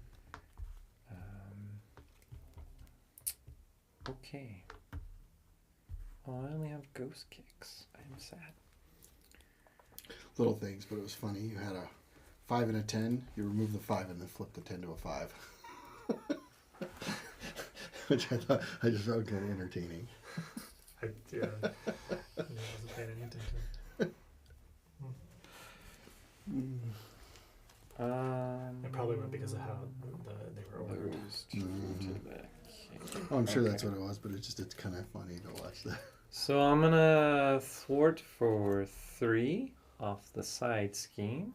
Okay. Oh, I only have ghost kicks. I'm sad. Little things, but it was funny. You had a 5 and a 10. You remove the 5 and then flip the 10 to a 5. Which I just found kind of entertaining. I wasn't paying any attention. It probably went because of how they were ordered. Oh, I'm sure that's what it was, but it's kind of funny to watch that. So I'm gonna thwart for 3 off the side scheme,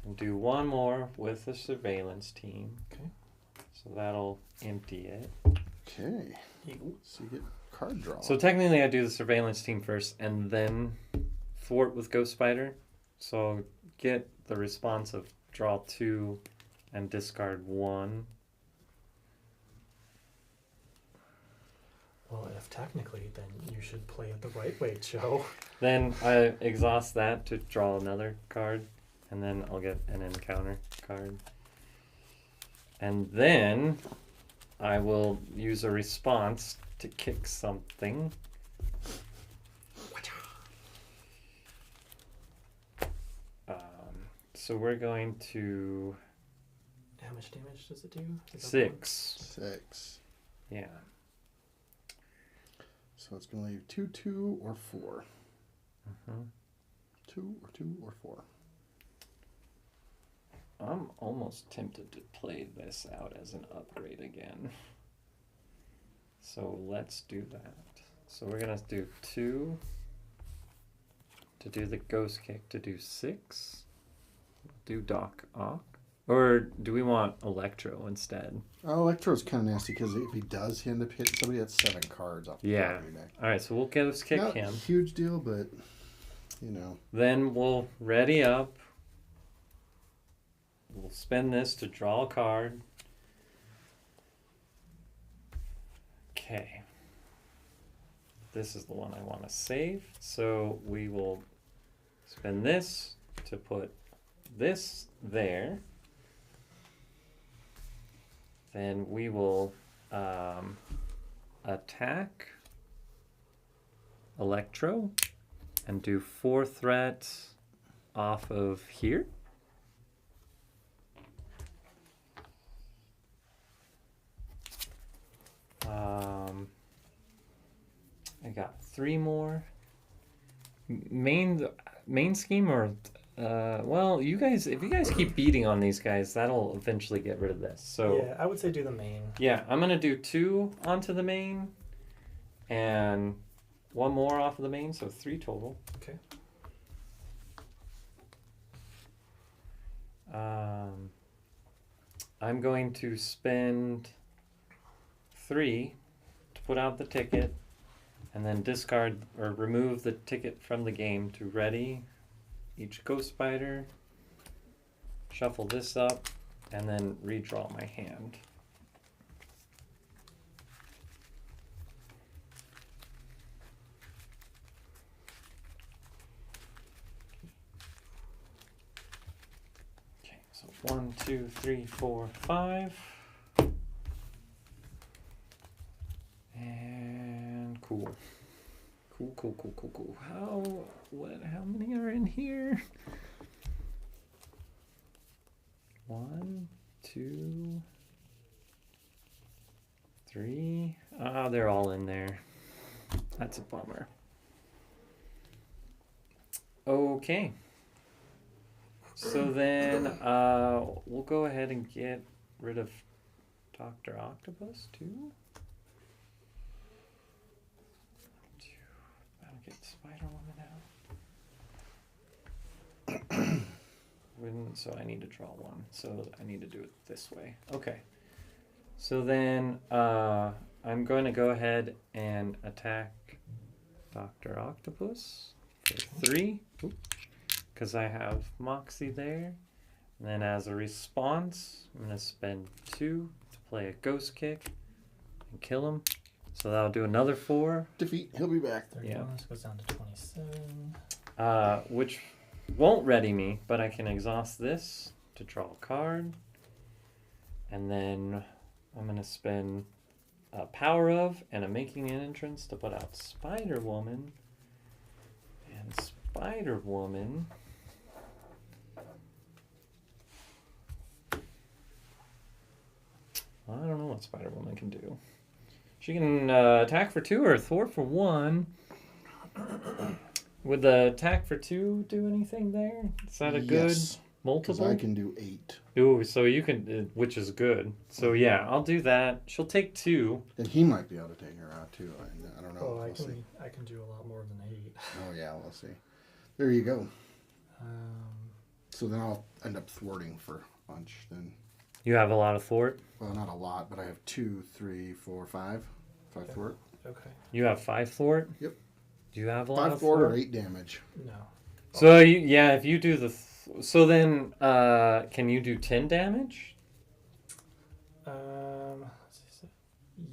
and do 1 more with the surveillance team. Okay. So that'll empty it. Okay. So you get card draw. So technically, I do the surveillance team first, and then thwart with Ghost Spider. So get the response of draw 2 and discard 1. Well, if technically, then you should play it the right way, Joe. Then I exhaust that to draw another card, and then I'll get an encounter card. And then I will use a response to kick something. So we're going to How much damage does it do? Is that 6. 6. Yeah. So it's going to leave 2, 2, or 4. Mm-hmm. 2 or 4. I'm almost tempted to play this out as an upgrade again. So let's do that. So we're going to do 2 to do the ghost kick to do 6. Do Doc Ock. Or do we want Electro instead? Oh, Electro's kind of nasty because if he does end up hitting somebody, that's 7 cards off the top of your deck. All right, so we'll get us kick Not him. a huge deal, but, you know. Then we'll ready up. We'll spend this to draw a card. Okay. This is the one I want to save. So we will spend this to put this there. Then we will attack Electro and do 4 threats off of here. I got 3 more. Main scheme or well, you guys, if you guys keep beating on these guys, that'll eventually get rid of this. So yeah, I would say do the main. yeah, I'm gonna do 2 onto the main, and 1 more off of the main, so 3 total. Okay. I'm going to spend 3 to put out the ticket, and then discard or remove the ticket from the game to ready each Ghost Spider, shuffle this up, and then redraw my hand. Okay, so 1, 2, 3, 4, 5. And cool. Cool. How many are in here? 1, 2, 3. Ah, they're all in there. That's a bummer. Okay. So then we'll go ahead and get rid of Dr. Octopus too. That'll get Spider-Woman out. So I need to draw 1. So I need to do it this way. Okay. So then I'm going to go ahead and attack Dr. Octopus for 3. Because I have Moxie there. And then as a response, I'm going to spend 2 to play a Ghost Kick and kill him. So that'll do another 4. Defeat. He'll be back. 31, Yeah. This goes down to 27. Which won't ready me, but I can exhaust this to draw a card. And then I'm going to spend a Power of and a Making an Entrance to put out Spider-Woman. And Spider-Woman... I don't know what Spider-Woman can do. She can attack for 2 or thwart for 1. Would the attack for 2 do anything there? Is that a good multiple? I can do 8. Ooh, so you can, which is good. So yeah, I'll do that. She'll take 2. And he might be able to take her out too. I don't know. Oh, We'll see. I can do a lot more than 8. Oh yeah, we'll see. There you go. Um, So then I'll end up thwarting for lunch then. You have a lot of thwart? Well, not a lot, but I have 2, 3, 4, 5. 5 thwart. okay. You have 5 thwart? Yep. Do you have a lot 5 of thwart thwart? or 8 damage. No. So yeah, if you do the... so then, can you do 10 damage?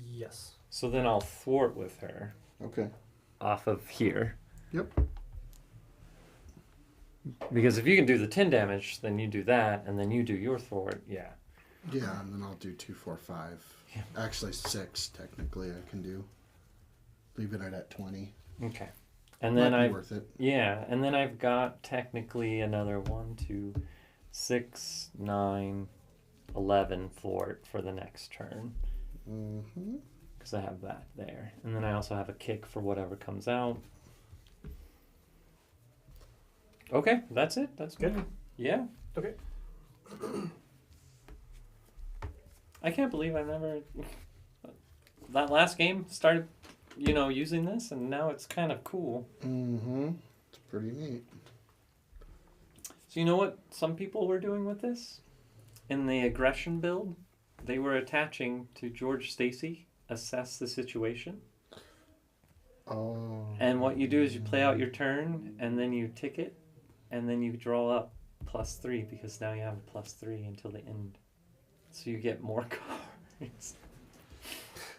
Yes. So then I'll thwart with her. Okay. Off of here. Yep. Because if you can do the 10 damage, then you do that, and then you do your thwart. Yeah. Yeah, and then I'll do 2, 4, 5. Yeah. Actually, 6 technically I can do. Leave it at 20. Okay. And then Might be worth it. Yeah, and then I've got technically another 1, 2, 6, 9, 11 thwart for the next turn. Mm-hmm. Because I have that there. And then I also have a kick for whatever comes out. Okay, that's it. That's Good. Yeah. Okay. I can't believe I never... That last game started, using this, and now it's kind of cool. Mm-hmm. It's pretty neat. So you know what some people were doing with this? in the aggression build, they were attaching to George Stacy, assess the situation. Oh. And what you do is you play out your turn, and then you tick it, and then you draw up +3 because now you have a +3 until the end. So you get more cards.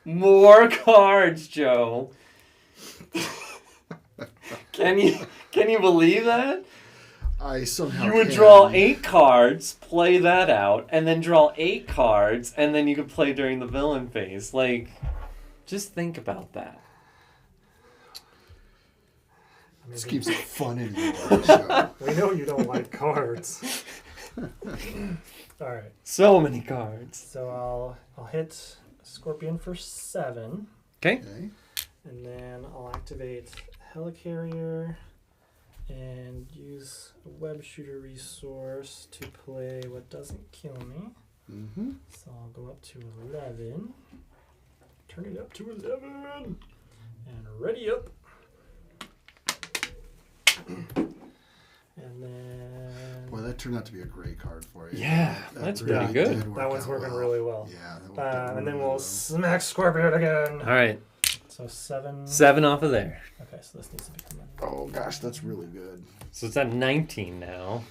More cards, Joe. Can you believe that? I somehow You would can. draw 8 cards, play that out, and then draw 8 cards, and then you could play during the villain phase. Like, just think about that. This keeps it fun in your show. We know you don't like cards. All right. So many cards. So I'll hit Scorpion for 7, Okay. Okay. and then I'll activate Helicarrier and use a web shooter resource to play what doesn't kill me. Mm-hmm. So I'll go up to 11. Turn it up to 11. And ready up. And then... Boy, that turned out to be a great card for you. Yeah, That that's really pretty good. did work that one's out working well. really well. Yeah, that worked out And then really we'll well. smack Scorpion again. All right. So 7. 7 off of there. Okay, so this needs to become a... Oh gosh, that's really good. So it's at 19 now.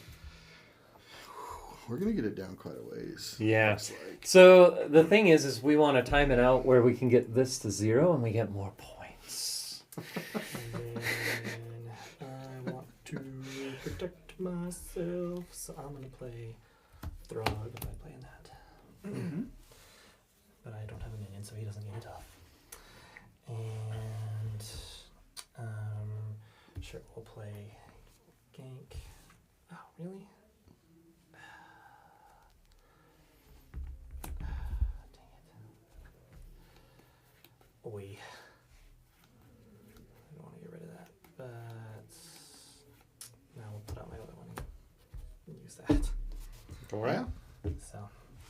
We're gonna get it down quite a ways. Yeah. Looks like. So the thing is we want to time it out where we can get this to 0 and we get more points. And then I want to protect myself, so I'm going to play Throg by playing that. Mm-hmm. But I don't have a minion, so he doesn't get it off. And sure, we'll play Gank. Oh, really? Dang it. Oi. I don't want to get rid of that, but now we'll put out my other one and use that. All right. Yeah. So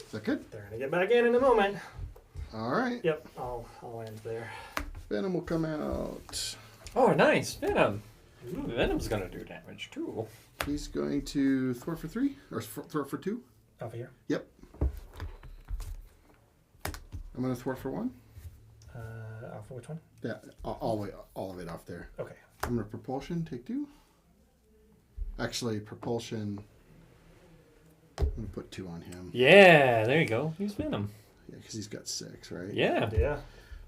Is that good? they're gonna get back in a moment. All right. Yep, I'll end there. Venom will come out. Oh, nice. Venom. Venom's going to do damage too. He's going to thwart for 3 or thwart for 2. Over here. Yep. I'm gonna thwart for 1. For which one? Yeah, all of it off there. Okay. I'm gonna propulsion, take 2. Actually, propulsion. I'm gonna put 2 on him. Yeah, there you go. Use Venom. Yeah, because he's got 6, right? Yeah. Yeah.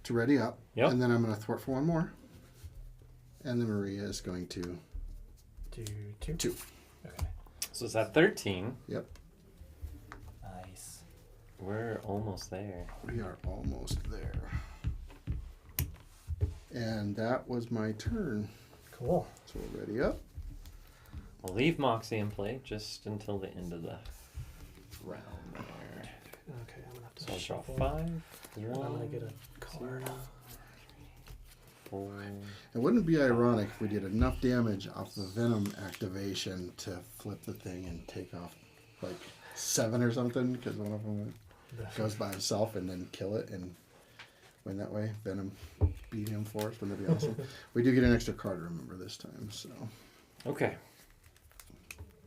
To ready up. Yep. And then I'm gonna thwart for 1 more. And then Maria is going to Do 2. 2. Okay. So it's at 13. Yep. Nice. We're almost there. We are almost there. And that was my turn. Cool. So we're ready up. We'll leave Moxie in play just until the end of the round there. Okay, I'm gonna have to So I'll draw shuffle. 5. And I'm gonna get a 1, card. 2, 4. It wouldn't be ironic if we did enough damage off the Venom activation to flip the thing and take off like 7 or something, because one of them goes by himself and then kill it and win that way. Venom beat him for us. Wouldn't that be awesome? We do get an extra card, remember, this time. So Okay.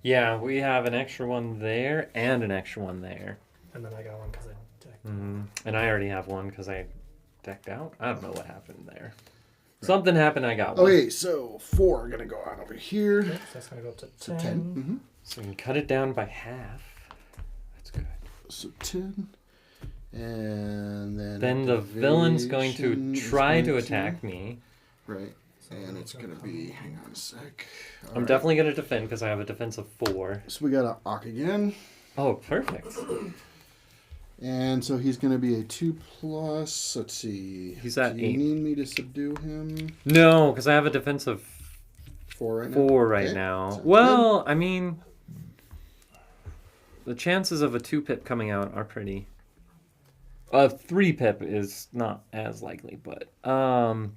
Yeah, we have an extra one there and an extra one there. And then I got one because I decked. And I already have one because I decked out. I don't know what happened there. Something happened, I got one. okay, so 4 are gonna go out over here. Yep, so that's gonna go up to 10. So 10. Mm-hmm. So we can cut it down by half. That's good. So 10. And Then the villain's going to activation is try to going attack me. Right. So And it's going to be, hang on a sec. All I'm right. definitely going to defend because I have a defense of 4. So we got a Ock again. Oh, perfect. And so he's going to be a 2+. Let's see. He's at Do you 8. need me to subdue him? No, because I have a defense of 4 right now? 4 right Okay. now. Sounds Well, I mean, the chances of a 2-pip coming out are pretty. A 3-pip is not as likely, but No,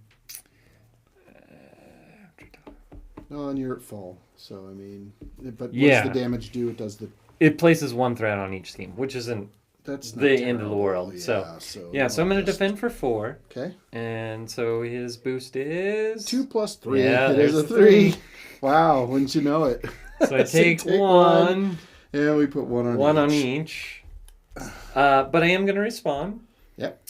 and you're at full. So, I mean, but Yeah. what's the damage do? It does the... it places 1 threat on each team, which isn't That's not the end of the terrible. world. Yeah, So so I'm going to just- defend for 4. Okay. And so his boost is 2 + 3. Yeah, It is there's a the 3. Wow, wouldn't you know it? So I take 1, And we put 1 on 1 on each. each. But I am going to respond. Yep.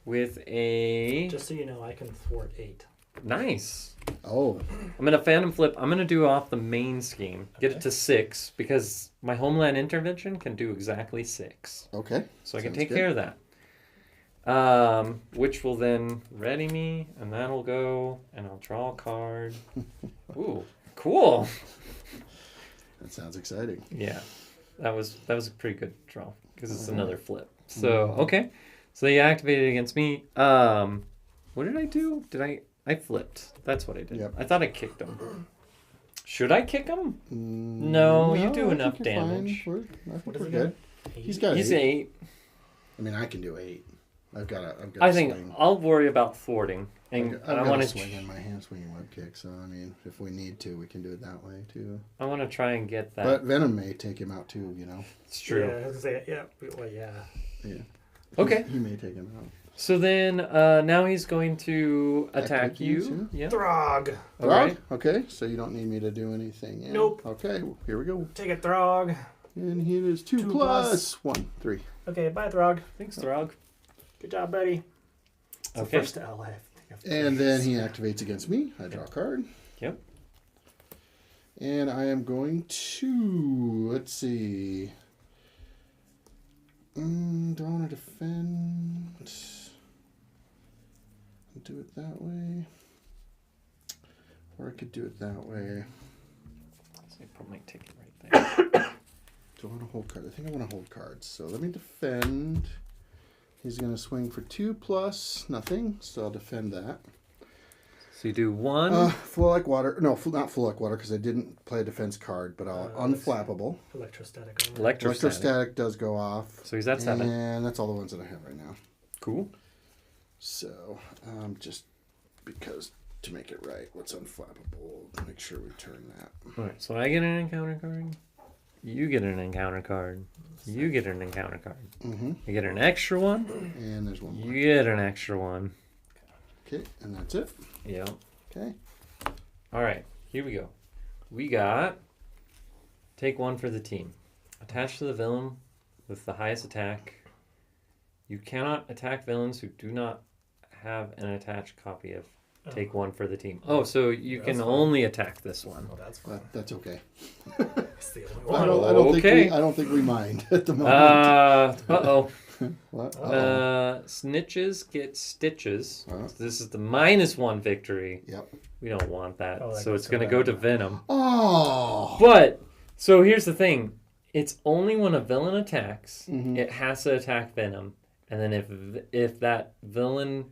With a... Just so you know, I can thwart 8. Nice. Oh. I'm going to Phantom Flip. I'm going to do off the main scheme. Get it to 6, because my Homeland Intervention can do exactly 6. Okay. So I can Sounds take good. care of that. Which will then ready me, and that'll go, and I'll draw a card. Ooh, cool. That sounds exciting. Yeah, that was a pretty good draw, because it's another flip. So, okay. So they activated against me. What did I do? I flipped. That's what I did. Yep. I thought I kicked him. Should I kick him? No, you do I enough think you're fine. damage. I think What we're is he good. Eight? He's got He's 8. 8. I mean, I can do 8. I've got I a think swing. I'll worry about thwarting. And I've I got want a to swing in my hand, swinging web kick. So I mean, if we need to, we can do it that way too. I want to try and get that. But Venom may take him out too. It's true. Yeah, I was gonna say, yeah. Well, yeah. Yeah. Okay. He may take him out. So then now he's going to attack Attack you, you. too? Yeah. Throg. All right. Okay. So you don't need me to do anything. Yeah. Nope. Okay. Here we go. Take it, Throg. And here is 2 2 plus 1, 3. Okay, bye, Throg. Thanks, Throg. Good job, buddy. It's Okay. the first L I think I've And then he activates against me. I draw a card. Yep. And I am going to, let's see. Do I want to defend? Do it that way. Or I could do it that way. So I probably take it right there. Do I want to hold cards? I think I want to hold cards. So let me defend. He's going to swing for 2 plus nothing. So I'll defend that. So you do 1. Flow like water. No, not flow like water because I didn't play a defense card, but I'll unflappable. Electrostatic. Electrostatic. Does go off. So he's at 7. And that's all the ones that I have right now. Cool. So, just because to make it right, let's unflappable. Make sure we turn that. All right. So I get an encounter card. You get an encounter card. You get an encounter card. Mm-hmm. You get an extra one. And there's one more. You get an extra one. Okay, and that's it. Yeah. Okay. All right. Here we go. We got take 1 for the team. Attached to the villain with the highest attack. You cannot attack villains who do not have an attached copy of take 1 for the team. Oh, so you That's can fine. only attack this one. Oh, that's fine. That's okay. That's the only one. I don't think we mind at the moment. Uh-oh. What? Snitches get stitches. Uh-huh. This is the -1 victory. Yep. We don't want that. Oh, that So goes it's to going to go to Venom. Venom. Oh. But, so here's the thing. It's only when a villain attacks, Mhm. it has to attack Venom. And then if that villain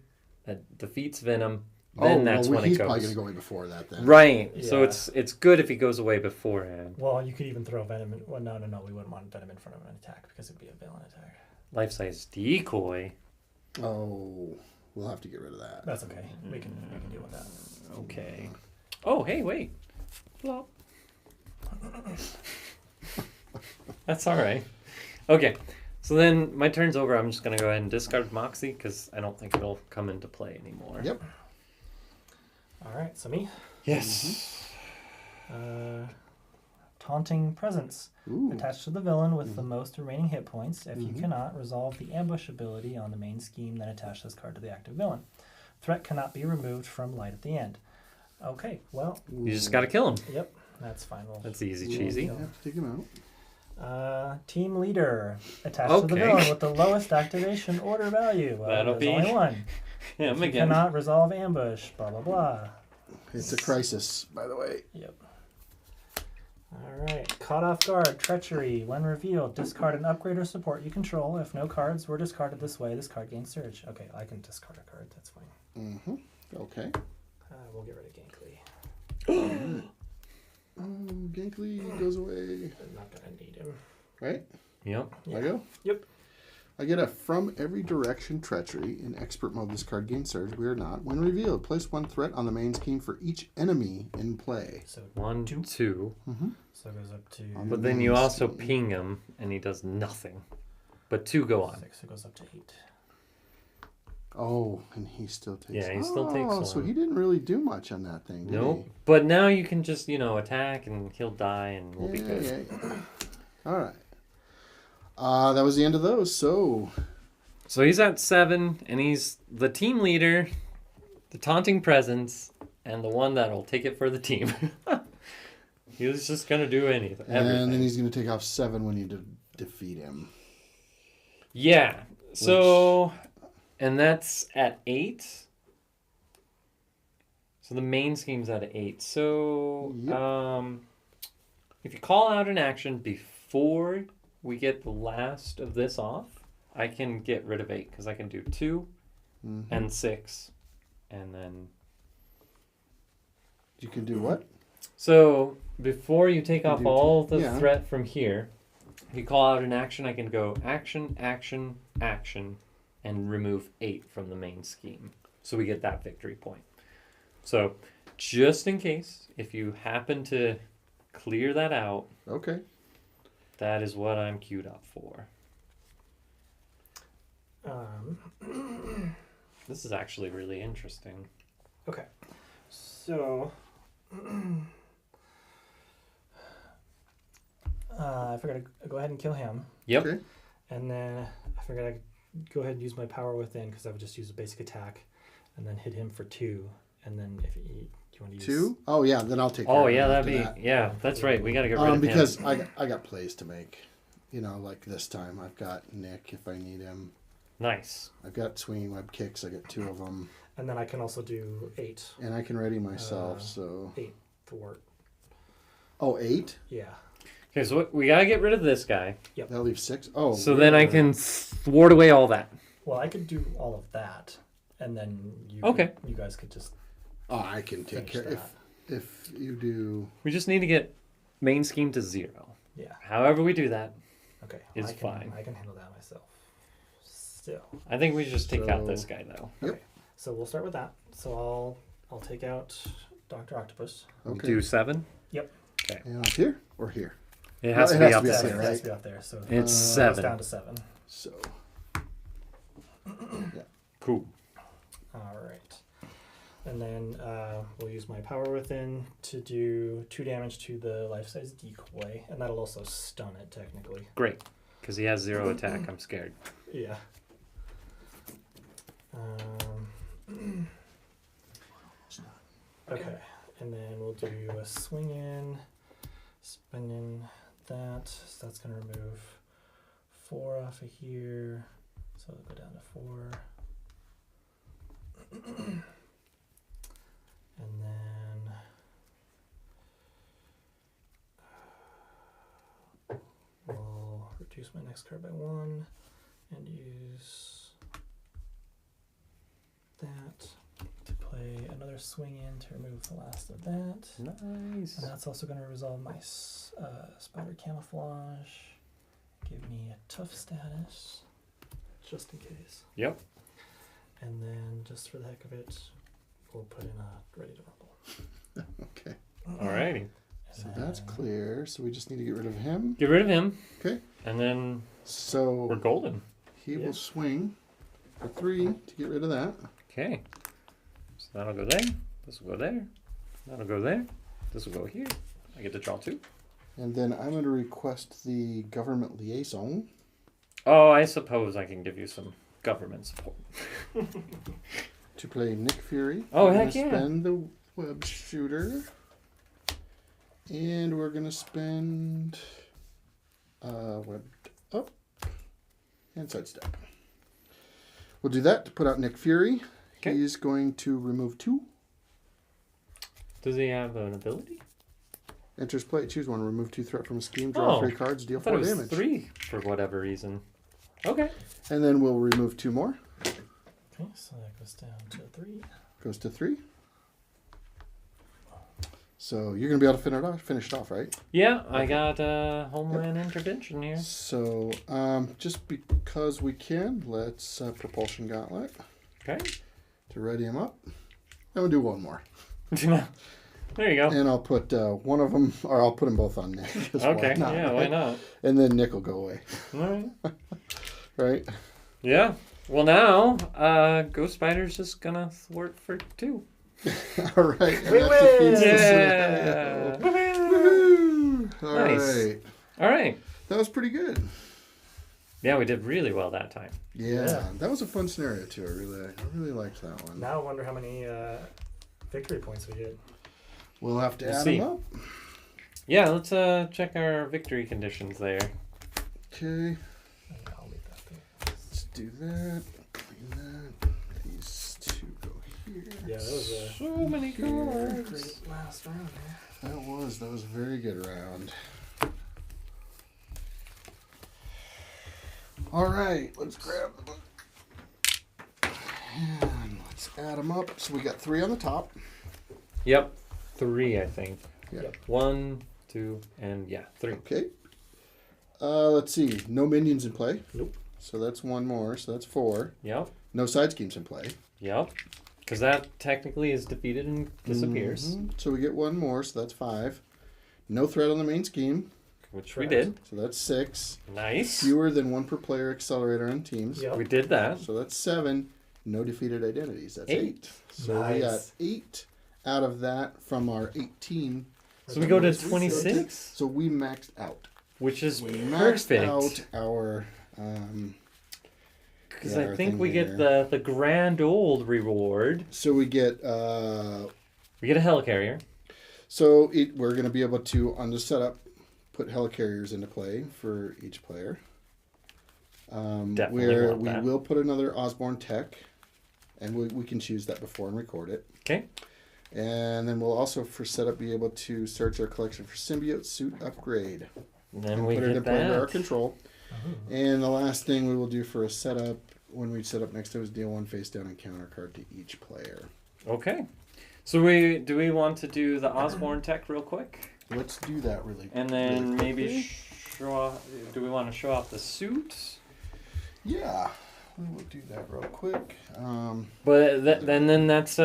defeats Venom, then that's when it he's goes. probably going to go way before that then. Right. So Yeah. it's good if he goes away beforehand. Well, you could even throw Venom in. Well, no. We wouldn't want Venom in front of an attack because it'd be a villain attack. Life-size decoy. Oh, we'll have to get rid of that. That's okay. We can deal with that. Okay. Oh, hey, wait. Flop. That's all right. Okay. So then my turn's over. I'm just going to go ahead and discard Moxie because I don't think it'll come into play anymore. Yep. All right. So me. Yes. Taunting Presence. Ooh. Attached to the villain with the most remaining hit points. If you Mhm. cannot, resolve the ambush ability on the main scheme, then attach this card to the active villain. Threat cannot be removed from light at the end. Okay, well, You just got to kill him. yep, that's fine. That's easy We'll cheesy. have to take him out. Team Leader. Attached to the Okay. villain with the lowest activation order value. That'll there's be only one. him You again. cannot resolve ambush, blah, blah, blah. It's a crisis, by the way. Yep. All right. Caught off guard. Treachery. When revealed, discard an upgrade or support you control. If no cards were discarded this way, this card gains surge. Okay, I can discard a card. That's fine. Mm-hmm. Okay. We'll get rid of Gankly. Ginkley goes away. I'm not going to need him. Right? Yep. Yeah. I go? Yep. I get a from every direction treachery. In expert mode, this card gains surge. We are not. When revealed, place 1 threat on the main scheme for each enemy in play. So 1, 2. so it goes up to But then you also ping him, and he does nothing. But 2 go on. 6. It goes up to 8. Oh, and he still takes. Yeah, he still takes Oh, so one. he didn't really do much on that thing, did Nope. But now you can just, attack, and he'll die, and he? we'll be good. Yeah. All right. That was the end of those. So he's at 7, and he's the team leader, the taunting presence, and the one that'll take it for the team. He was just going to do anything. and everything. then he's going to take off 7 when you defeat him. Yeah. So, and that's at 8. So the main scheme's at 8. So, Yep. if you call out an action before we get the last of this off, I can get rid of 8 because I can do 2 and 6, and then. You can do what? So before you take off do all two. the Yeah. threat from here, if you call out an action, I can go action, action, action, and remove 8 from the main scheme. So we get that victory point. So just in case, if you happen to clear that out, Okay. that is what I'm queued up for. This is actually really interesting. Okay. So, I figured I'd go ahead and kill him. Yep. Okay. And then I figured I'd go ahead and use my power within because I would just use a basic attack and then hit him for 2. And then if you want to use 2? Oh, yeah. Then I'll take care Oh of yeah, him that'd after be that. yeah. That's right. We gotta get rid of Because him. I got plays to make. You know, like this time I've got Nick if I need him. Nice. I've got swinging web kicks. I got 2 of them. And then I can also do 8 And I can ready myself, so... to work. Oh, 8? Yeah. Okay, so we gotta get rid of this guy. That leaves 6? Oh. So then I can thwart away all that. Well, I could do all of that, and then you guys could just Oh, I can take finish care. that. If you do... We just need to get main scheme to 0. Yeah. However we do that, Okay. It's I can, fine. I can handle that myself. Still. I think we just take out So- this guy though. Yep. Okay. So we'll start with that. So I'll take out Dr. Octopus. Okay. Do 7. And up here or here? It has Well, to it be has up to be there. up It there, has right? to be up there. So It's it goes 7. down to 7. So Cool. All right. And then we'll use my power within to do 2 damage to the life-size decoy, and that'll also stun it technically. Great. Because he has 0 attack. I'm scared. Yeah. Okay, and then we'll do a swing in, spending that. So that's going to remove 4 off of here. So it'll go down to 4. And then we'll reduce my next card by 1 and use that to play another swing in to remove the last of that. Nice. And that's also going to resolve my spider camouflage. Give me a tough status, just in case. Yep. And then, just for the heck of it, we'll put in a ready to rumble. okay. Alrighty. And So that's clear. So we just need to get rid of him. Get rid of him. Okay. And then we're So golden. he Yeah. will swing for 3 to get rid of that. Okay. So that'll go there. This will go there. That'll go there. This will go here. I get to draw 2. And then I'm going to request the government liaison. Oh, I suppose I can give you some government support. To play Nick Fury. Oh, We're heck gonna yeah. Spend the web shooter. And we're going to spend web up and sidestep. We'll do that to put out Nick Fury. Okay. He's going to remove 2. Does he have an ability? Enters play. Choose 1. Remove 2 threat from a scheme. Draw Oh, 3 cards. I Deal thought 4 it was damage. 3 for whatever reason. Okay. And then we'll remove 2 more. Okay, so that goes down to 3. Goes to 3. So you're going to be able to finish it off, right? Yeah, I got Homeland Intervention here. So just because we can, let's Propulsion Gauntlet Okay. to ready him up. And we'll do 1 more. There you go. And I'll put one of them, or I'll put them both on Nick. 'cause Okay. why not, Yeah, right? why not? And then Nick will go away, All right. right? Yeah. Well, now, Ghost Spider's just gonna thwart for 2. All right. And We that win! defeats the Yeah. scenario. Woohoo! All Nice. right. All right. That was pretty good. Yeah, we did really well that time. Yeah, that was a fun scenario too. I really liked that one. Now I wonder how many victory points we get. We'll have to We'll add see. them up. Yeah, let's check our victory conditions there. Okay, And I'll leave that there. let's do that. Clean that. These two go here. Yeah, that was a So many cards. great last round there. That was a very good round. All right, let's grab the book and let's add them up. So we got 3 on the top. Yep, 3 I think. Yeah. Yep. 1, 2, and 3. Okay. Let's see. No minions in play. Nope. So that's 1 more. So that's 4. Yep, No side schemes in play. yep. Because that technically is defeated and disappears, Mhm. So we get 1 more. So that's 5. No threat on the main scheme. which we Correct. did. So that's 6. Nice. Fewer than 1 per player accelerator on teams. Yep. We did that. So that's 7. No defeated identities. That's 8. So we got Nice. 8 out of that from our 18. So we go to Nice. 26, So we maxed out. which is We maxed perfect. out our. Because yeah, I our think thing we get here. the grand old reward. So we get. We get a helicarrier. So we're going to be able to, on the setup, put helicarriers into play for each player. Definitely Where want we that. will put another Osborne tech, and we can choose that before and record it. Okay. And then we'll also, for setup, be able to search our collection for symbiote suit upgrade. And then we Put it in get play under our that. control. Oh. And the last thing we will do for a setup, when we set up next to is deal 1 face down encounter card to each player. Okay. So do we want to do the Osborne tech real quick? Let's do that really And then really maybe quickly. show off, do we want to show off the suit? Yeah, we will do that real quick. But then that's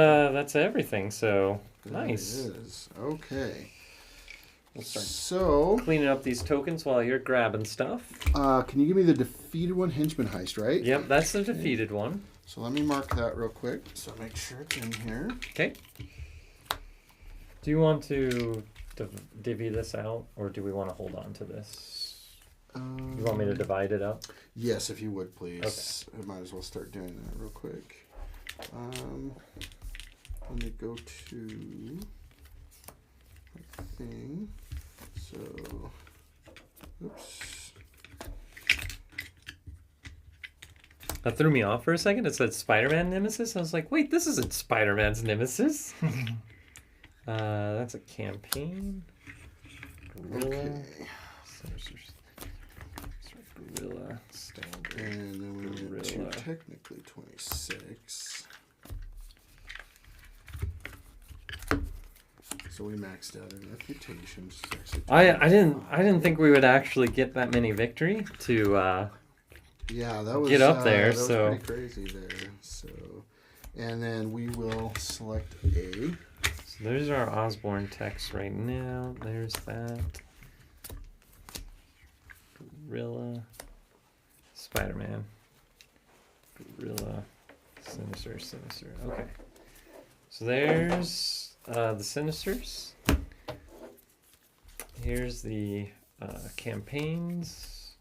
everything. So There nice. it is. Okay. We'll start So, cleaning up these tokens while you're grabbing stuff. can you give me the defeated one, Henchman Heist, right? Yep, that's the defeated one. So let me mark that real quick. So make sure it's in here. Okay. Do you want to divvy this out, or do we want to hold on to this? You want me to divide it up? Yes, if you would, please. I might as well start doing that real quick. Let me go to my thing. So, oops. That threw me off for a second. It said Spider-Man Nemesis. I was like, wait, this isn't Spider-Man's Nemesis. That's a campaign. Gorilla. Okay. Gorilla. Standard. And then we went to Gorilla. technically 26. So we maxed out our reputations. It's actually I 25. didn't think we would actually get that many victory to Yeah, that was get up there, that was so- pretty crazy there. So, and then we will select a. so there's our Osborne text right now. There's that. Gorilla. Spider-Man. Gorilla. Sinister. Okay. So there's the Sinisters. Here's the campaigns.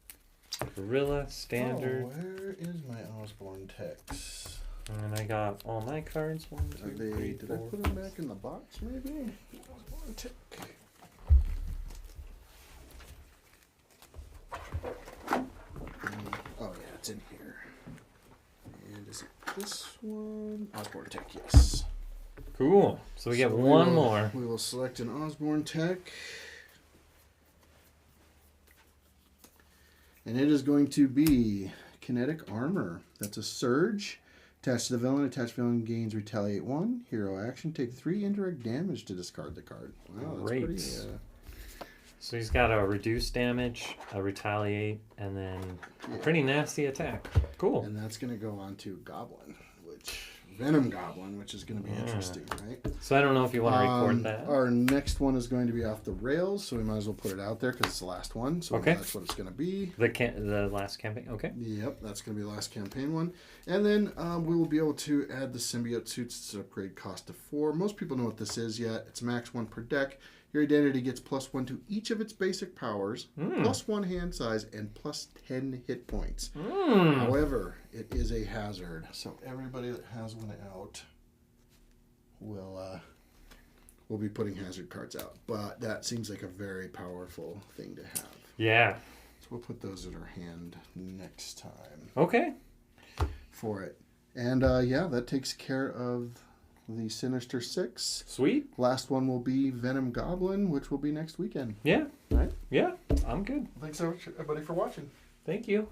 Gorilla, standard. Oh, where is my Osborne text? And I got all my cards. 1, Are 2, they? 3, Did I 4. put them back in the box? Maybe. Osborne tech. Oh yeah, it's in here. And is it this one? Osborne tech, yes. Cool. So we get So one will- more. We will select an Osborne tech. And it is going to be kinetic armor. That's a surge. Attached to the villain. Attached villain gains retaliate 1. Hero action. Take 3 indirect damage to discard the card. Wow, that's Great. pretty. So he's got a reduced damage, a retaliate, and then a pretty nasty attack. Cool. And that's going to go on to Goblin, Venom Goblin, which is going to be interesting, right? So I don't know if you want to record that. Our next one is going to be off the rails, so we might as well put it out there because it's the last one. So Okay. that's what it's going to be. The last campaign. Okay. Yep, that's going to be the last campaign one. And then we will be able to add the symbiote suits to upgrade cost to 4. Most people know what this is yet. It's max 1 per deck. Your identity gets +1 to each of its basic powers, Mm. +1 hand size, and +10 hit points. Mm. However, it is a hazard, so everybody that has one out will be putting hazard cards out. But that seems like a very powerful thing to have. Yeah. So we'll put those in our hand next time Okay. for it. And that takes care of the Sinister 6. Sweet. Last one will be Venom Goblin, which will be next weekend. Yeah. Right? Yeah. I'm good. Thanks so much, everybody, for watching. Thank you.